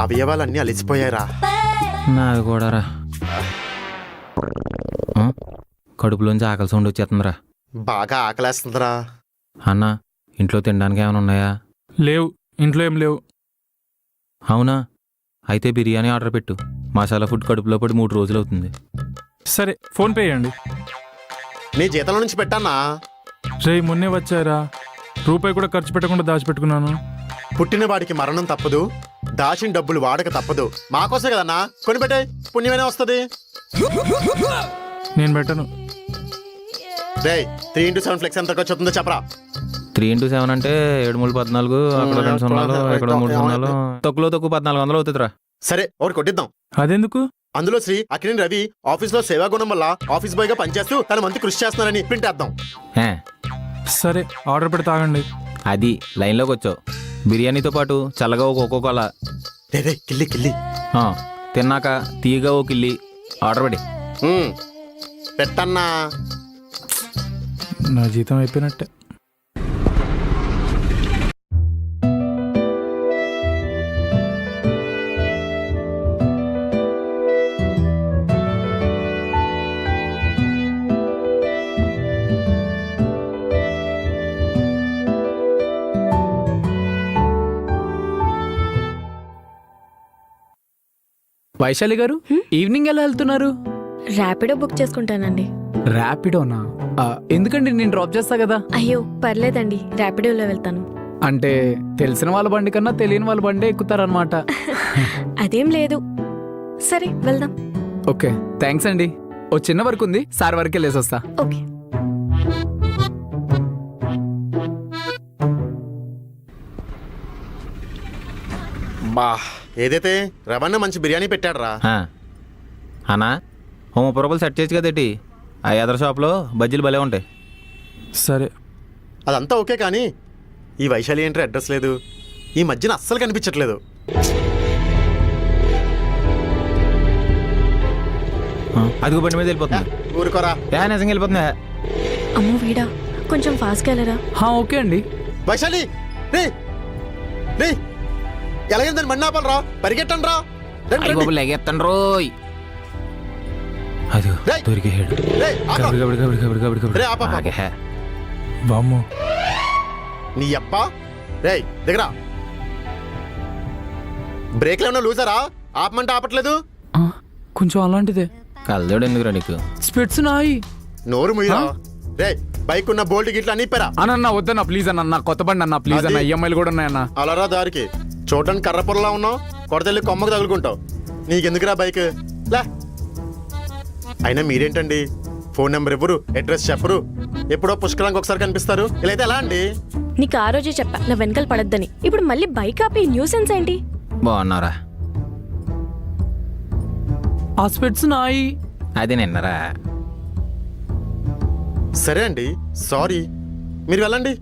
అవయవాలన్నీ అలిసిపోయారా. నాది కూడా రా. కడుపులోంచి ఆకలి సౌండ్ వచ్చేస్తుందిరా. బాగా ఆకలేస్తుందిరా. అన్న, ఇంట్లో తినడానికి ఏమైనా ఉన్నాయా? లేవు, ఇంట్లో ఏం లేవు. అవునా? అయితే బిర్యానీ ఆర్డర్ పెట్టు. మసాలా ఫుడ్ కడుపులో పడి 3 రోజులు అవుతుంది. సరే, ఫోన్ పే చేయండి. నీ జీతంలో నుంచి పెట్టానా? రే, మొన్నే వచ్చారా, రూపాయి కూడా ఖర్చు పెట్టకుండా దాచిపెట్టుకున్నాను. పుట్టిన వాడికి మరణం తప్పదు, దాచిన డబ్బులు వాడక తప్పదు. మాకోసే కదన్నా, కొని పెట్టే, పుణ్యమైనా వస్తుంది. నేను పెట్టను. రే, 3x7 ఫ్లెక్స్ ఎంత ఖర్చు అవుతుందో చెప్పరా. 3 into 7 అంటే 7 3 14, అక్కడ 2 సున్నాలు, ఇక్కడ 3 సున్నాలు, తక్కువలో తక్కువ 1400 అవుతుందిరా. సరే ఒకటి కొట్టిద్దాం. అదెందుకు? అందులో శ్రీ అక్కినేని రవి ఆఫీస్ లో సేవా గుణం వల్ల ఆఫీస్ బాయ్ గా పనిచేస్తూ తన మంచి కృషి చేస్తున్నారని ప్రింట్ వేద్దాం. హే, సరే ఆర్డర్ పెడితే తాగండి. అది లైన్లోకి వచ్చావు. బిర్యానీతో పాటు చల్లగా ఒక కోకో కోలా, రే కిల్లి కిల్లి తిన్నాక తీయగా ఓ కిల్లి ఆర్డర్ పెడి. పెట్టన్నా. నా జీతం అయిపోయినట్టే. వైశాలి గారు ఈవినింగ్ ఎలా వెళ్తున్నారు? ర్యాపిడో బుక్ చేసుకుంటానండి. ర్యాపిడోనా? ఎందుకండి, నేను డ్రాప్ చేస్తా కదా. అయ్యో పర్లేదండి, ర్యాపిడోలో వెళ్తాను. అంటే తెలిసిన వాళ్ళ బండి కన్నా తెలియని వాళ్ళ బండి ఎక్కుతారనమాట. అదేం లేదు. సరే వెళ్దాం. ఓకే థ్యాంక్స్ అండి. ఓ చిన్న వర్క్ ఉంది, సార్ వరకు వెళ్ళేసి వస్తా. ఓకే. బా ఏదైతే రవణ మంచి బిర్యానీ పెట్టాడు రా. అన్నా ఓ 30 రూపాయలు సెట్ చేయొచ్చు కదేటి? ఆ ఎదర షాప్లో బజ్జీలు భలే ఉంటాయి. సరే అదంతా ఓకే కానీ ఈ వైశాలి ఏంటి అడ్రస్ లేదు, ఈ మధ్యన అస్సలు కనిపించట్లేదు. అదిగో బండి మీద వెళ్ళిపోతుంది. ఊరుకోరా. నిజంగా వెళ్ళిపోతుందా? అమ్మో వీడా, కొంచెం ఫాస్ట్గా వెళ్ళరా. ఓకే అండి. వైశాలి రే రే ఎలాగైనా దాన్ని మಣ್ಣి ఆపాలరా, పరిగెట్టండి రా. లెగెత్తండి రోయ్. అది దొరికేడు. బామ్మో నీ అబ్బా రే దగ్గర బ్రేక్లు ఏమన్నా లూజరా? ఆపమంటే ఆపట్లేదు. కొంచెం అలాంటిదే. కలదోడు ఎందుకురా నీకు? స్పెట్స్ నాయి. నోరు ముయ్యరా. రే బైక్ ఉన్న బోల్ట్ గిట్ల అన్ని ఇప్పారా? అన్న వద్దన్న ప్లీజ్ అన్న, కొత్త బండి అన్న ప్లీజ్ అన్న, ఈఎంఐలు కూడా ఉన్నాయన్న. అలారా దారికి చూడడానికి కర్రపురలా ఉన్నావు, కొడతెళ్ళి కొమ్మకు తగులుకుంటావు. నీకెందుకురా బైక్ లే. అయినా మీరేంటండి ఫోన్ నెంబర్ ఇవ్వరు, అడ్రస్ చెప్పరు, ఎప్పుడో పుష్కరానికి ఒకసారి కనిపిస్తారు. ఇలా అయితే ఎలా అండి? నీకు ఆ రోజే చెప్పా నా వెనకాల పడద్దని. ఇప్పుడు మళ్ళీ బైక్ ఆపి న్యూసెన్స్ ఏంటి? బాగున్నారా? ఆ స్పెట్స్ నాయి. అది నిన్నరా. సరే అండి సారీ, మీరు వెళ్ళండి.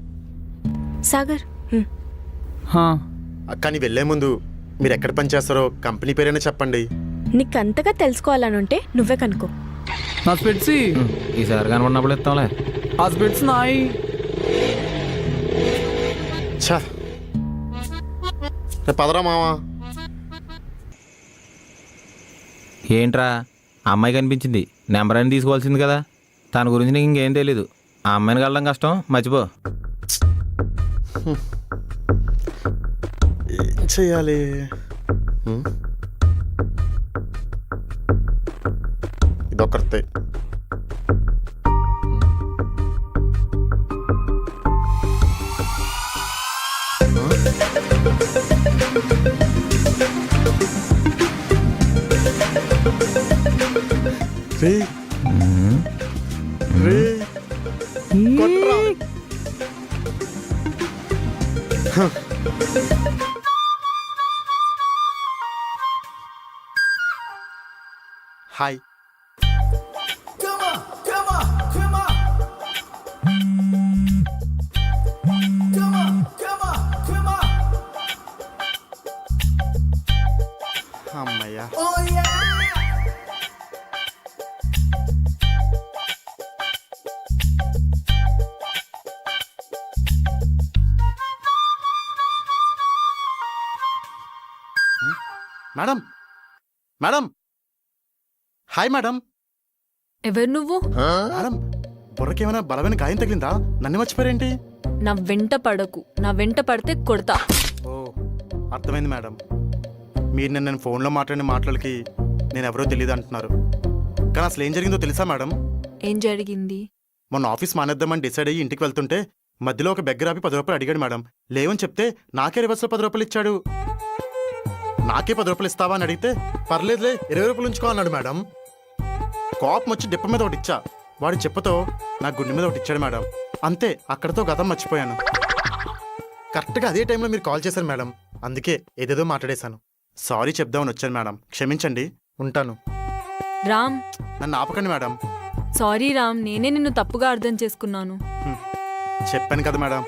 సాగర్ కానీ వెళ్ళే ముందు మీరు ఎక్కడ పని చేస్తారో కంపెనీ పేరైనా చెప్పండి. నీకు అంతగా తెలుసుకోవాలనుంటే నువ్వే కనుక్కో. నా స్పెట్స్ ఈసారి కనబడినప్పుడు ఇస్తాంలే. ఆ స్పెట్స్ నాయి. ఛా పదరా మావా. ఏంట్రా ఆ అమ్మాయి కనిపించింది, నెంబర్ అని తీసుకోవాల్సింది కదా. తన గురించి నీకు ఇంకేం తెలీదు. ఆ అమ్మాయిని కలడం కష్టం, మర్చిపో. ఏం చెయ్యాలి? ఇదొకరితే రే రే కొట్రా. హాయ్. అమ్మయ్యా. Madam madam hi madam. ఎవరు నువ్వు? మేడం బుర్రకేమైనా బలమైన గాయం తగిలిందా? నన్ను మర్చిపోయారేంటి? నా వెంట పడకు, నా వెంట పడితే కొడతా. ఓ అర్థమైంది మేడం. మీరు నేను ఫోన్లో మాట్లాడిన మాటలకి నేను ఎవరో తెలియదు అంటున్నారు. కానీ అసలు ఏం జరిగిందో తెలుసా మేడం? ఏం జరిగింది? మొన్న ఆఫీస్ మానేద్దామని డిసైడ్ అయ్యి ఇంటికి వెళ్తుంటే మధ్యలో ఒక బెగ్గరాపి 10 రూపాయలు అడిగాడు మేడం. లేవని చెప్తే నాకే రివర్స్లో 10 రూపాయలు ఇచ్చాడు. నాకే 10 రూపాయలు ఇస్తావా అని అడిగితే పర్లేదులే 20 రూపాయలు ఉంచుకో అన్నాడు మేడం. కోపం వచ్చి డిప్ప మీద ఒకటి ఇచ్చా. వాడి చెప్పతో నా గుండె మీద ఒకటి ఇచ్చాడు మేడం. అంతే, అక్కడితో గతం మర్చిపోయాను. కరెక్ట్గా అదే టైంలో మీరు కాల్ చేశారు మేడం, అందుకే ఏదేదో మాట్లాడేశాను. సారీ చెప్దామని వచ్చాను మేడం, క్షమించండి. ఉంటాను. రామ్, నన్ను ఆపకండి మేడం. సారీ రామ్, నేనే నిన్ను తప్పుగా అర్థం చేసుకున్నాను. చెప్పాను కదా మేడం,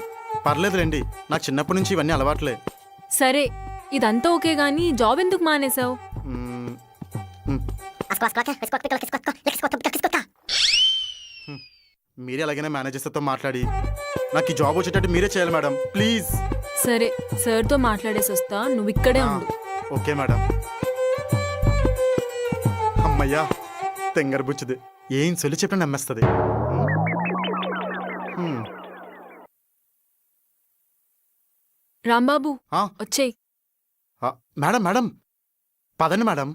పర్లేదులేండి, నాకు చిన్నప్పటి నుంచి ఇవన్నీ అలవాట్లే. సరే, ఇదంతా ఓకే గానీ జాబ్ ఎందుకు మానేశావు? మ్మ్, మ్మ్. మీరే ఎలాగైనా మేనేజర్స్తో మాట్లాడి నాకు ఈ జాబ్ వచ్చేటట్టు మీరే చేయాలి మేడం, ప్లీజ్. సరే, సార్తో మాట్లాడేసి వస్తా, నువ్వు ఇక్కడే ఉండు. Okay madam. అమ్మయ్యా, తెంగర బుచ్చిది, ఏం సొలి చెప్పిన నమ్మేస్తుంది. రాంబాబు, ఆ? వచ్చేయ్. మేడం మేడం పదండి మేడం.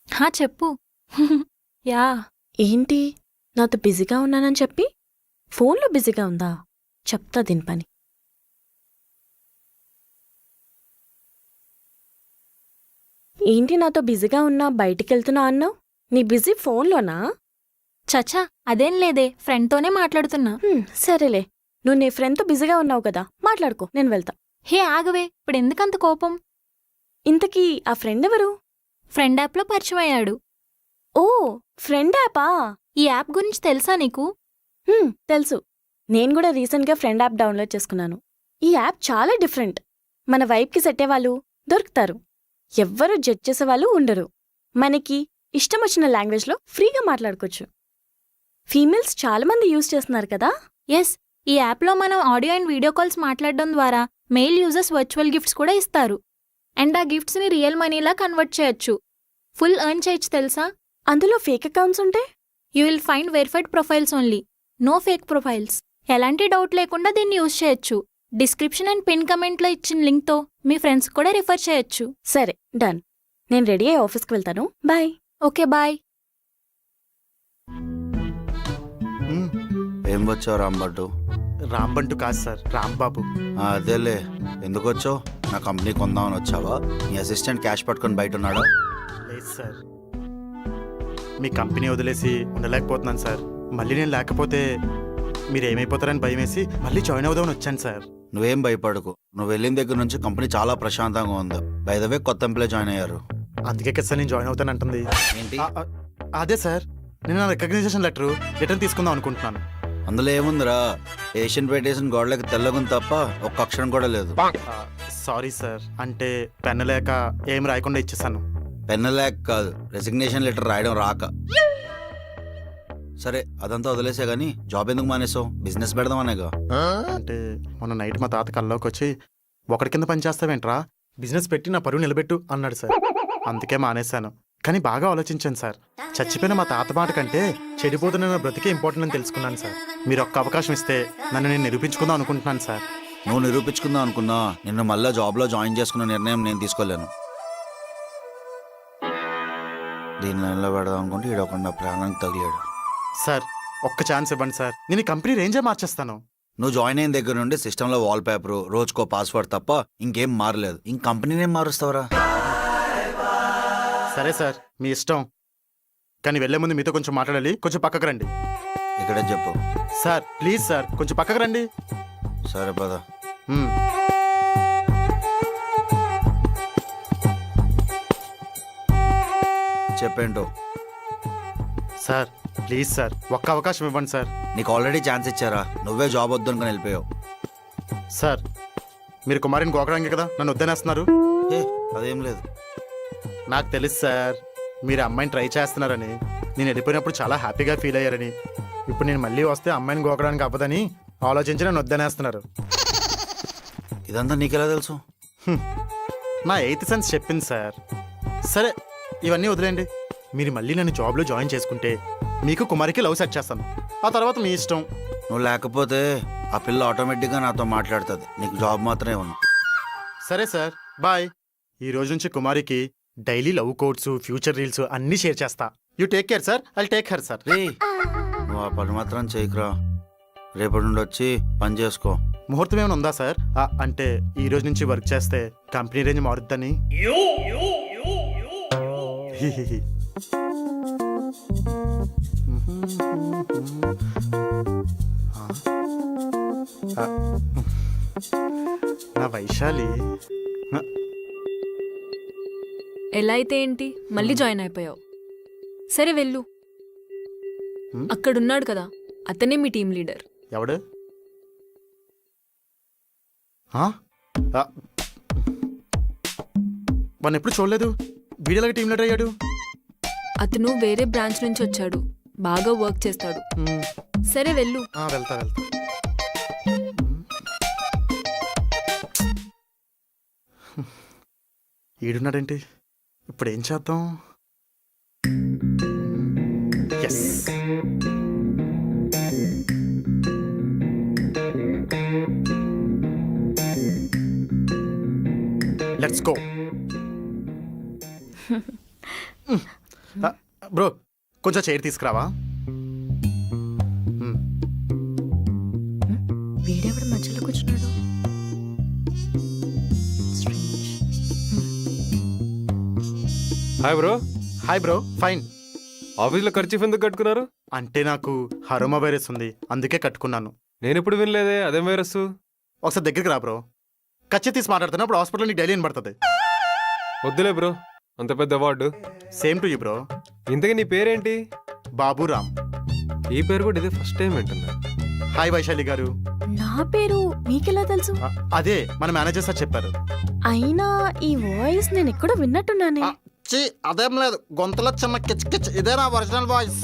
హా చెప్పు. యా, ఏంటి నాతో బిజీగా ఉన్నానని చెప్పి ఫోన్లో బిజీగా ఉందా? చెప్తా దీని పని. ఏంటి నాతో బిజీగా ఉన్నా బయటికి వెళ్తున్నా అన్నావు? నీ బిజీ ఫోన్లోనా? చచా, అదేం లేదే, ఫ్రెండ్తోనే మాట్లాడుతున్నా. సరేలే, నువ్వు నీ ఫ్రెండ్తో బిజీగా ఉన్నావు కదా, మాట్లాడుకో, నేను వెళ్తా. హే ఆగవే, ఇప్పుడు ఎందుకంత కోపం? ఇంతకీ ఆ ఫ్రెండ్ ఎవరు? ఫ్రెండ్ యాప్లో పరిచయం అయ్యాడు. ఓ, ఫ్రెండ్ యాపా? ఈ యాప్ గురించి తెలుసా నీకు? తెలుసు, నేను కూడా రీసెంట్గా ఫ్రెండ్ యాప్ డౌన్లోడ్ చేసుకున్నాను. ఈ యాప్ చాలా డిఫరెంట్. మన వైబ్కి సెట్ అయ్యేవాళ్ళు దొరుకుతారు, ఎవ్వరూ జడ్జ్ చేసేవాళ్ళు ఉండరు. మనకి ఇష్టం వచ్చిన లాంగ్వేజ్లో ఫ్రీగా మాట్లాడుకోవచ్చు. ఫీమేల్స్ చాలామంది యూజ్ చేస్తున్నారు కదా. ఎస్, ఈ యాప్లో మనం ఆడియో అండ్ వీడియో కాల్స్ మాట్లాడడం ద్వారా మెయిల్ యూజర్స్ వర్చువల్ గిఫ్ట్స్ కూడా ఇస్తారు. అండ్ ఆ గిఫ్ట్స్ని రియల్ మనీలా కన్వర్ట్ చేయొచ్చు. ఫుల్ ఎర్న్ చేయొచ్చు తెలుసా? అందులో ఫేక్ అకౌంట్స్ ఉంటే? You will find verified profiles only, no fake profiles. ఎలాంటి డౌట్ లేకుండా దీన్ని యూజ్ చేయొచ్చు. డిస్క్రిప్షన్ అండ్ పిన్ కమెంట్లో ఇచ్చిన లింక్తో మీ ఫ్రెండ్స్ కూడా రిఫర్ చేయొచ్చు. సరే, డన్. నేను రెడీ అయ్యి ఆఫీస్కి వెళ్తాను. బాయ్. Okay, bye. ఏం వచ్చావు రాంబట్టు? రాంబంటు కాదు సార్, రాంబాబు. అదేలే, ఎందుకు వచ్చావు? నా కంపెనీ కొందామని వచ్చావా? మీ అసిస్టెంట్ క్యాష్ పట్టుకొని బయట ఉన్నాడా? లేదు సార్, మీ కంపెనీ వదిలేసి ఉండలేకపోతున్నాను సార్. మళ్ళీ నేను లేకపోతే మీరు ఏమైపోతారని భయం వేసి మళ్ళీ జాయిన్ అవుదామని వచ్చాను సార్. నువ్వేం భయపడకు, నువ్వు వెళ్ళిన దగ్గర నుంచి కంపెనీ చాలా ప్రశాంతంగా ఉంది. బై ద వే కొత్త ఎంప్లాయ్ జాయిన్ అయ్యారు. అందుకే కదా సార్ నేను జాయిన్ అవుతాను అంటుంది. ఏంటి? అదే సార్, నేను నా రికగ్నైజేషన్ లెటర్ రిటర్న్ తీసుకుందాం అనుకుంటున్నాను. అందులో ఏముందిరా, ఏషియన్ పెట్టేసిన గోడలకి తెల్లగుంది తప్ప ఒక్క అక్షరం కూడా లేదు. సారీ సార్, అంటే పెన్ను లేక ఏం రాయకుండా ఇచ్చేసాను. పెన్ను లేక కాదు, రెసిగ్నేషన్ లెటర్ రాయడం రాక. సరే, అదంతా వదిలేసే గానీ జాబ్ ఎందుకు మానేసావు? బిజినెస్ పెడదాం అనేగా. అంటే మొన్న నైట్ మా తాత కల్లోకి వచ్చి ఒకటి కింద పని చేస్తావేంట్రా, బిజినెస్ పెట్టి నా పరువు నిలబెట్టు అన్నాడు సార్. అందుకే మానేశాను. కానీ బాగా ఆలోచించాను సార్. చచ్చిపోయిన మా తాత మాట కంటే చెడిపోతున్న నా బ్రతికే ఇంపార్టెంట్ అని తెలుసుకున్నాను సార్. మీరు ఒక్క అవకాశం ఇస్తే నన్ను నేను నిరూపించుకుందాం అనుకుంటున్నాను సార్. నువ్వు నిరూపించుకుందాం అనుకున్నా నిన్ను మళ్ళీ జాబ్లో జాయిన్ చేసుకున్న నిర్ణయం నేను తీసుకోలేను. దీని లైన్లో పెడదాం అనుకుంటే ఈడొక ప్రాణానికి తగిలాడు. సార్, ఒక్క ఛాన్స్ ఇవ్వండి సార్, నేను ఈ కంపెనీ రేంజే మార్చేస్తాను. నువ్వు జాయిన్ అయిన దగ్గర నుండి సిస్టంలో వాల్ పేపర్, రోజుకో పాస్వర్డ్ తప్ప ఇంకేం మారలేదు. ఇంక కంపెనీనేం మారుస్తావరా? సరే సార్, మీ ఇష్టం. కానీ వెళ్లే ముందు మీతో కొంచెం మాట్లాడాలి, కొంచెం పక్కకు రండి. ఇక్కడే చెప్పు. సార్ ప్లీజ్ సార్, కొంచెం పక్కకు రండి. సరే పద. చెప్పేంటో. సార్ ప్లీజ్ సార్, ఒక్క అవకాశం ఇవ్వండి సార్. నీకు ఆల్రెడీ ఛాన్స్ ఇచ్చారా, నువ్వే జాబ్ వద్దు అనుకుని వెళ్ళిపోయావు. సార్, మీరు కుమారిని గోకడానికి కదా నన్ను వద్దనేస్తున్నారు. అదేం లేదు, నాకు తెలుసు సార్, మీరు అమ్మాయిని ట్రై చేస్తున్నారని. నేను వెళ్ళిపోయినప్పుడు చాలా హ్యాపీగా ఫీల్ అయ్యారని. ఇప్పుడు నేను మళ్ళీ వస్తే అమ్మాయిని గోకడానికి అవ్వదని ఆలోచించి నన్ను వద్దనేస్తున్నారు. ఇదంతా నీకెలా తెలుసు? నా 8th సెన్స్ చెప్పింది సార్. సరే, ఇవన్నీ వదిలేండి. మీరు మళ్ళీ నన్ను జాబ్లో జాయిన్ చేసుకుంటే మీకు కుమారికి లవ్ సెట్ చేస్తాను. ఆ తర్వాత మీ ఇష్టం. నువ్వు లేకపోతే ఆ పిల్ల ఆటోమేటిక్గా నాతో మాట్లాడుతుంది. నీకు జాబ్ మాత్రమే ఉంది. సరే సార్, బాయ్. ఈ రోజు నుంచి కుమారికి daily love codes, future reels అన్నీ షేర్ చేస్తా. You take care sir, I'll take care sir. నువ్వు ఆ పని మాత్రం చేయకురా. రేపటి నుండి వచ్చి పని చేసుకో. ముహూర్తం ఏమైనా ఉందా సార్? అంటే ఈ రోజు నుంచి వర్క్ చేస్తే కంపెనీ రేంజ్ మారుద్దని. నా వైశాలి ఎలా అయితే ఏంటి మళ్ళీ జాయిన్ అయిపోయావు. సరే వెళ్ళు. అక్కడున్నాడు కదా, అతనే మీ టీం లీడర్. ఎవడు? వాడిని ఎప్పుడు చూడలేదు. వీడియోలాగా టీం లీడర్ అయ్యాడు. అతను వేరే బ్రాంచ్ నుంచి వచ్చాడు, బాగా వర్క్ చేస్తాడు. సరే వెళ్ళు. వెళ్తా. ఈడున్నాడేంటి? ఇప్పుడు ఏం చేద్దాం? Yes, let's go. బ్రో, కొంచెం చైర్ తీసుకురావా? వీడెవడు మధ్యలో కూర్చున్నాడు? Hi bro. Hi bro, fine. ఆఫీస్లో ఖర్చు ఎందుకు కట్టుకున్నారు? అంటే నాకు హరోమా వైరస్ ఉంది, అందుకే కట్టుకున్నాను. నేను ఎప్పుడు వినలేదే, అదేం వైరస్? ఒకసారి దగ్గరికి రా బ్రో. ఖర్చు తీసి మాట్లాడుతున్నప్పుడు హాస్పిటల్ నీకు డైలీ వినబడుతుంది. వద్దులే బ్రో, అంత పెద్ద award. Same to you bro. ఇంతకీ నీ పేరేంటి? బాబురామ్. ఈ పేరు కూడా ఇదే ఫస్ట్ టైం వింటున్నా. హాయ్ వైశాలి గారు. నా పేరు మీకెలా తెలుసు? అదే మన మేనేజర్ సార్ చెప్పారు. అయినా ఈ వాయిస్ నేను ఎక్కడో విన్నట్టున్నానే. అదేం లేదు, గొంతులో చిన్న కిచ్ కిచ్, ఇదే నా ఒరిజినల్ వాయిస్.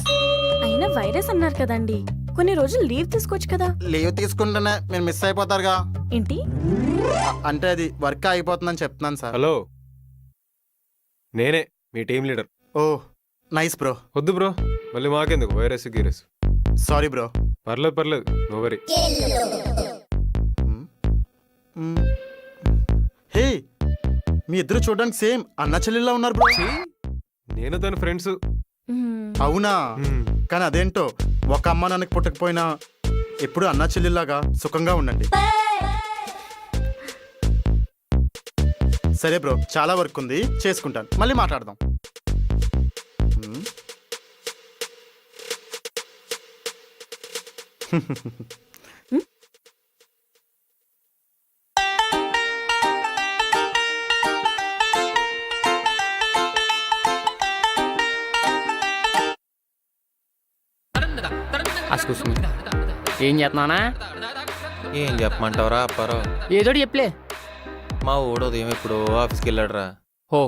అయినా వైరస్ అన్నారు కదండి, కొన్ని రోజులు లీవ్ తీసుకోవచ్చు కదా. లీవ్ తీసుకుంటేనే మీరు మిస్ అయిపోతారుగా. ఏంటి? అంటే అది వర్క్ అయిపోతుందని చెప్తున్నాను సార్. హలో, నేనే మీ team leader. Oh nice bro. వద్దు బ్రో, మళ్ళీ మాకెందుకు వైరస్ గీరస్. Sorry bro. పర్లేదు, నో వరీ. హే, మీ ఇద్దరు చూడడానికి సేమ్ అన్న చెల్లెల్లా ఉన్నారు బ్రో. నేను తన ఫ్రెండ్స్. అవునా? కానీ అదేంటో, ఒక అమ్మ నాన్నకి పుట్టకపోయినా ఎప్పుడు అన్న చెల్లెల్లాగా సుఖంగా ఉండండి. సరే బ్రో, చాలా వర్క్ ఉంది, చేసుకుంటాను, మళ్ళీ మాట్లాడదాం. ఏం చేస్తున్నానా? ఏం చెప్పమంటావురా అప్పారావు? ఏదోటి చెప్పలే. మా ఊడు ఉదయం ఎప్పుడో ఆఫీస్కి వెళ్ళాడురా. ఓ,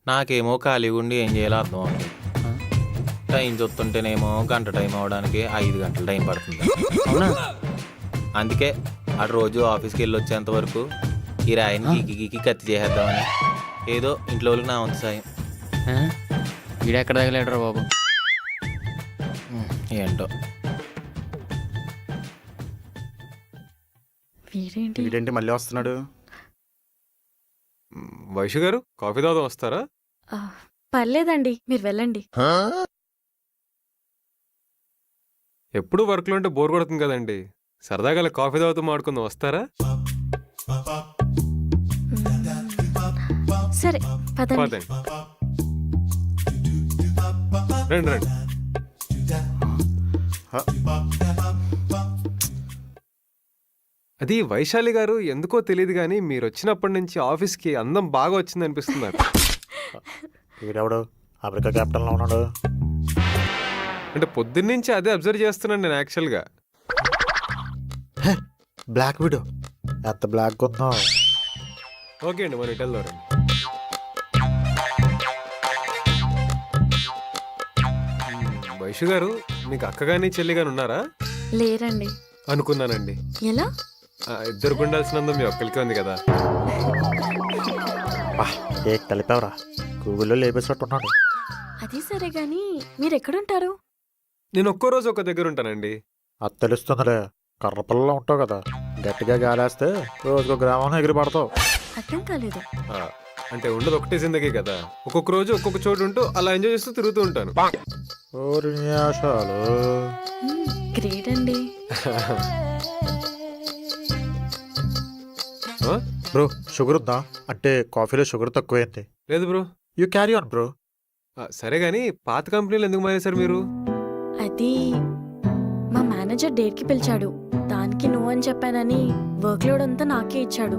నాకేమో ఖాళీగా ఉండి ఏం చేయాలో అర్థం అవుతుంది. టైం చూస్తుంటేనేమో గంట టైం అవడానికి 5 గంటల టైం పడుతుంది. అవునా? అందుకే అటు రోజు ఆఫీస్కి వెళ్ళి వచ్చేంత వరకు ఈ రాయిని గీకి గీకి కత్తి చేసేద్దామని ఏదో ఇంట్లో వాళ్ళకి నా వంతు సాయం. వీడెక్కడ తగలేడరా బాబు? ఏంటో వీడేంటి మళ్ళీ వస్తున్నాడు? వైషు గారు, కాఫీ తాగుదాం, వస్తారా? పర్లేదండి, మీరు వెళ్ళండి. ఎప్పుడు వర్క్లో ఉంటే బోర్ కొడుతుంది కదండి, సరదాగా కాఫీ తాగుతూ మాడుకుందాం, వస్తారా? సరే పదండి. రండి. అది వైశాలి గారు, ఎందుకో తెలియదు కానీ మీరు వచ్చినప్పటి నుంచి ఆఫీస్కి అందం బాగా వచ్చింది అనిపిస్తుంది. వీడెవడు అమెరికా క్యాపిటల్లో ఉన్నాడు? అంటే పొద్దున్నుంచి అదే అబ్జర్వ్ చేస్తున్నాను నేను యాక్చువల్గా. బ్లాక్ వీడియో ఎంత బ్లాక్ ఉందో. ఓకే అండి, మన ఇటల్లో రండి. వైషు గారు, మీకు అక్క కానీ చెల్లి కానీ ఉన్నారా? లేరండి. అనుకున్నానండి. ఎలా? ఇద్దరికి ఉండాల్సినందుకు మీ ఒక్కరికి ఉంది కదా. ఏ కలిపావరా, గూగుల్లో లేపేసినట్టున్నాడు. అది సరే గాని మీరు ఎక్కడుంటారు? నేను ఒక్కో రోజు ఒక దగ్గర ఉంటానండి. అది తెలుస్తుందిలే, కర్రపల్లలో ఉంటావు కదా, గట్టిగా గాలేస్తే రోజుకో గ్రామంలో ఎగిరి పడతావు. అర్థం కాలేదు. అంటే ఉండదు ఒకటే జిందగీ కదా, ఒక్కొక్క రోజు ఒక్కొక్క చోటు ఉంటూ అలా ఎంజాయ్ చేస్తూ తిరుగుతూ ఉంటాను. గ్రేట్ అండి. బ్రో, షుగర్ ఉందా? అంటే కాఫీలో షుగర్ తక్కువైంది. లేదు bro. You carry on bro. సరే గానీ పాత కంపెనీలు ఎందుకు మానేశారు మీరు? అది మా మేనేజర్ డేట్కి పిలిచాడు, దానికి నో అని చెప్పానని వర్క్ లోడ్ అంతా నాకే ఇచ్చాడు.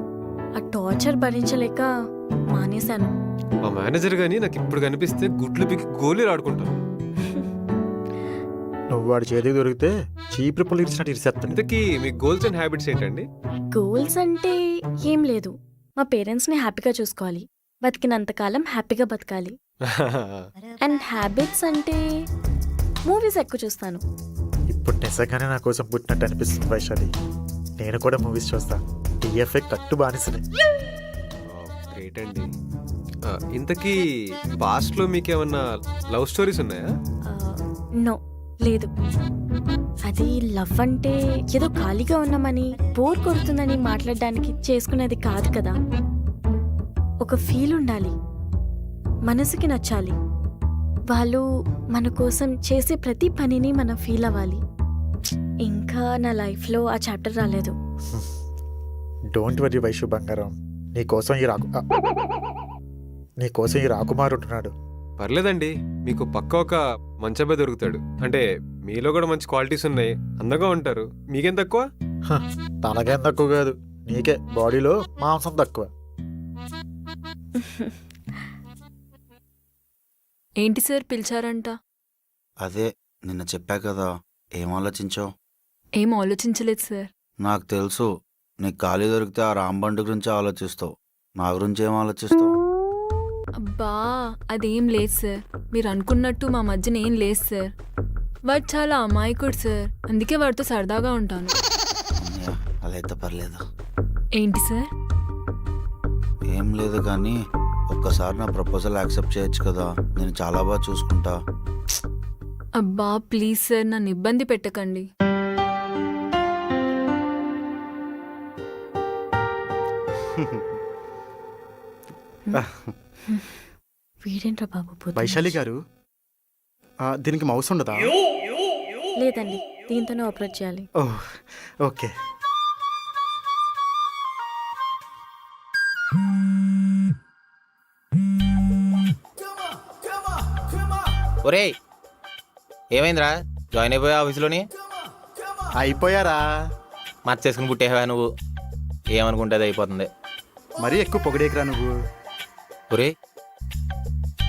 ఆ టార్చర్ భరించలేక మానేశాను. మా మేనేజర్ గాని నాకు ఇప్పుడు కనిపిస్తే గుడ్లు పిక్కి గోళీలు ఆడుకుంటాను. నువ్వు వాడి చేతికి దొరికితే చీపురు ఇరిచినట్టు ఇరిసేస్తాను. ఇంతకీ మీ గోల్స్ అండ్ హ్యాబిట్స్ ఏంటండి? గోల్స్ అంటే ఏం లేదు, మా పేరెంట్స్ని హ్యాపీగా చూసుకోవాలి, బతికినంతకాలం హ్యాపీగా బతకాలి. అండ్ హ్యాబిట్స్ అంటే మూవీస్ ఎక్కువ చూస్తాను. ఇప్పుడు నిజంగానే నా కోసం పుట్టినట్టు అనిపిస్తుంది వైశాలి. నేను కూడా మూవీస్ చూస్తా. టీఎఫ్ఐ కట్టు బానిసనే. గ్రేట్ అండి. ఇంతకీ పాస్ట్ లో మీకేమన్నా లవ్ స్టోరీస్ ఉన్నాయా? నో, లేదు. అది లవ్ అంటే ఏదో ఖాళీగా ఉన్నామని బోర్ కొడుతుందని మాట్లాడడానికి చేసుకునేది కాదు కదా. ఒక ఫీల్ ఉండాలి, మనసుకి నచ్చాలి, వాళ్ళు మన కోసం చేసే ప్రతి పనిని మనం ఫీల్ అవ్వాలి. ఇంకా నా లైఫ్లో ఆ చాప్టర్ రాలేదు. డోంట్ వరీ వైషు బంగారం, నీకోసం ఈ రాకుమారు ఉంటున్నాడు. పర్లేదండి, మీకు పక్క ఒక మంచి అబ్బాయి దొరుకుతాడు. అంటే మీలో కూడా మంచి క్వాలిటీస్ ఉన్నాయి, అందంగా ఉంటారు. మీకేం తక్కువ? తనకేం తక్కువ కాదు, నీకే బాడీలో మాంసం తక్కువ. ఏంటి సార్ పిలిచారంట? అదే నిన్న చెప్పా కదా, ఏం ఆలోచించావు? ఏం ఆలోచించలేదు సార్. నాకు తెలుసు, నీకు ఖాళీ దొరికితే ఆ రాంబండు గురించి ఆలోచిస్తావు. నా గురించి ఏం ఆలోచిస్తావు? అబ్బా అదేం లేదు సార్, మీరు అనుకున్నట్టు మా మధ్యన ఏం లేదు సార్. వాడు చాలా అమాయకుడు సార్, అందుకే వాడితో సరదాగా ఉంటాను. అన్నయ్య, అలా అయితే పర్లేదు. ఏంటి సార్? ఏం లేదు కానీ ఒక్కసారి నా ప్రపోజల్ యాక్సెప్ట్ చేయొచ్చు కదా, నేను చాలా బాగా చూసుకుంటా. అబ్బా ప్లీజ్ సార్, నన్ను ఇబ్బంది పెట్టకండి. వీడేంట్రా బాబు? వైశాలి గారు, దీనికి మౌస్ ఉండదా? లేదండి, దీంతోనే ఆపరేట్ చేయాలి. ఓహ్ ఓకే. ఒరేయ్ ఏమైందిరా, జాయిన్ అయిపోయా ఆఫీస్లోని? అయిపోయారా? మర్చేసుకుని పుట్టేవా నువ్వు? ఏమనుకుంటే అది అయిపోతుంది. మరీ ఎక్కువ పొగడేకరా నువ్వు. ఒరే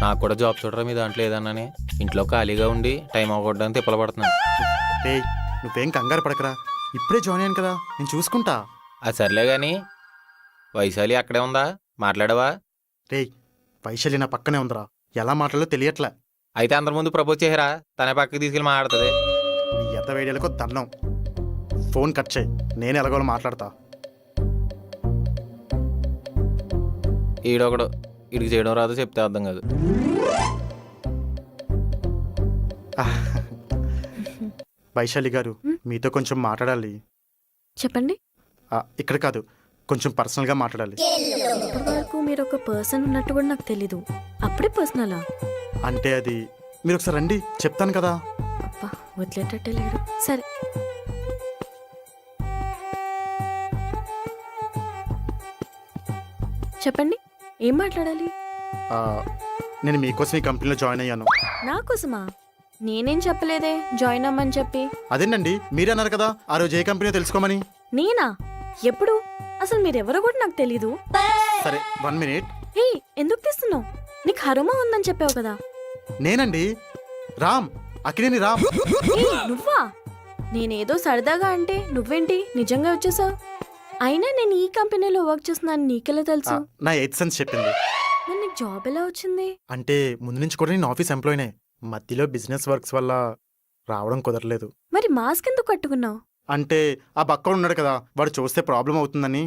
నాకు కూడా జాబ్ చూడరా మీ దాంట్లో ఏదన్నానే. ఇంట్లో ఖాళీగా ఉండి టైం అవ్వడానికి తిప్పలు పడుతున్నాను. రేయ్ నువ్వేం కంగారు పడకరా, ఇప్పుడే జాయిన్ అయ్యాను కదా, నేను చూసుకుంటా. అది సర్లే కానీ వైశాలి అక్కడే ఉందా, మాట్లాడవా? రేయ్ వైశాలి నా పక్కనే ఉందిరా, ఎలా మాట్లాడలో తెలియట్లే. అయితే అందరి ముందు ప్రపోజ్ చేయరా, తనే పక్కకి తీసుకెళ్ళి మాట్లాడుతుంది. నీ ఎత్త వేడియాలకో దన్నం. ఫోన్ కట్ చేయి, నేను ఎలాగోలో మాట్లాడతా. ఈడొకడు, ఇడికి చేయడం రాదో చెప్తే అర్థం కాదు. వైశాలి గారు, మీతో కొంచెం మాట్లాడాలి. చెప్పండి. ఇక్కడ కాదు, కొంచెం పర్సనల్గా మాట్లాడాలి. ఇప్పటివరకు మీరు ఒక పర్సన్ ఉన్నట్టు కూడా నాకు తెలీదు, అప్పుడే పర్సనలా? అంటే అది మీరు ఒకసారి రండి, చెప్తాను కదా. అబ్బా వదిలేటట్టే లేడు. సరే చెప్పండి, ఏం మాట్లాడాలి? నేను మీకోసం ఈ కంపెనీలో జాయిన్ అయ్యాను. నా కోసమా? నేనేం చెప్పలేదే జాయిన్ అవ్వమని చెప్పి. అదేనండి, మీరే అన్నారు కదా ఆ రోజు ఏ కంపెనీ తెలుసుకోమని. నేనా? ఎప్పుడు? అసలు మీరెవరో కూడా నాకు తెలీదు. సరే 1 మినిట్. హే ఎందుకు తీస్తున్నావు? నీకు హరుమా ఉందని చెప్పావు కదా. నేనండి రామ్, అక్కినేని రామ్. నువ్వా? నేనేదో సరదాగా అంటే నువ్వేంటి నిజంగా వచ్చేసావు? అయినా నేను ఈ కంపెనీలో వర్క్ చేస్తున్నాను నీకెలా తెలుసు? నా 8th సెన్స్ చెప్పింది. మరి నీకు జాబ్ ఎలా వచ్చింది? అంటే ముందు నుంచి కూడా నేను ఆఫీస్ ఎంప్లాయీనే, మధ్యలో బిజినెస్ వర్క్స్ వల్ల రావడం కుదరలేదు. మరి మాస్క్ ఎందుకు కట్టుకున్నావు? అంటే ఆ బక్కడు ఉన్నాడు కదా, వాడు చూస్తే ప్రాబ్లం అవుతుందని.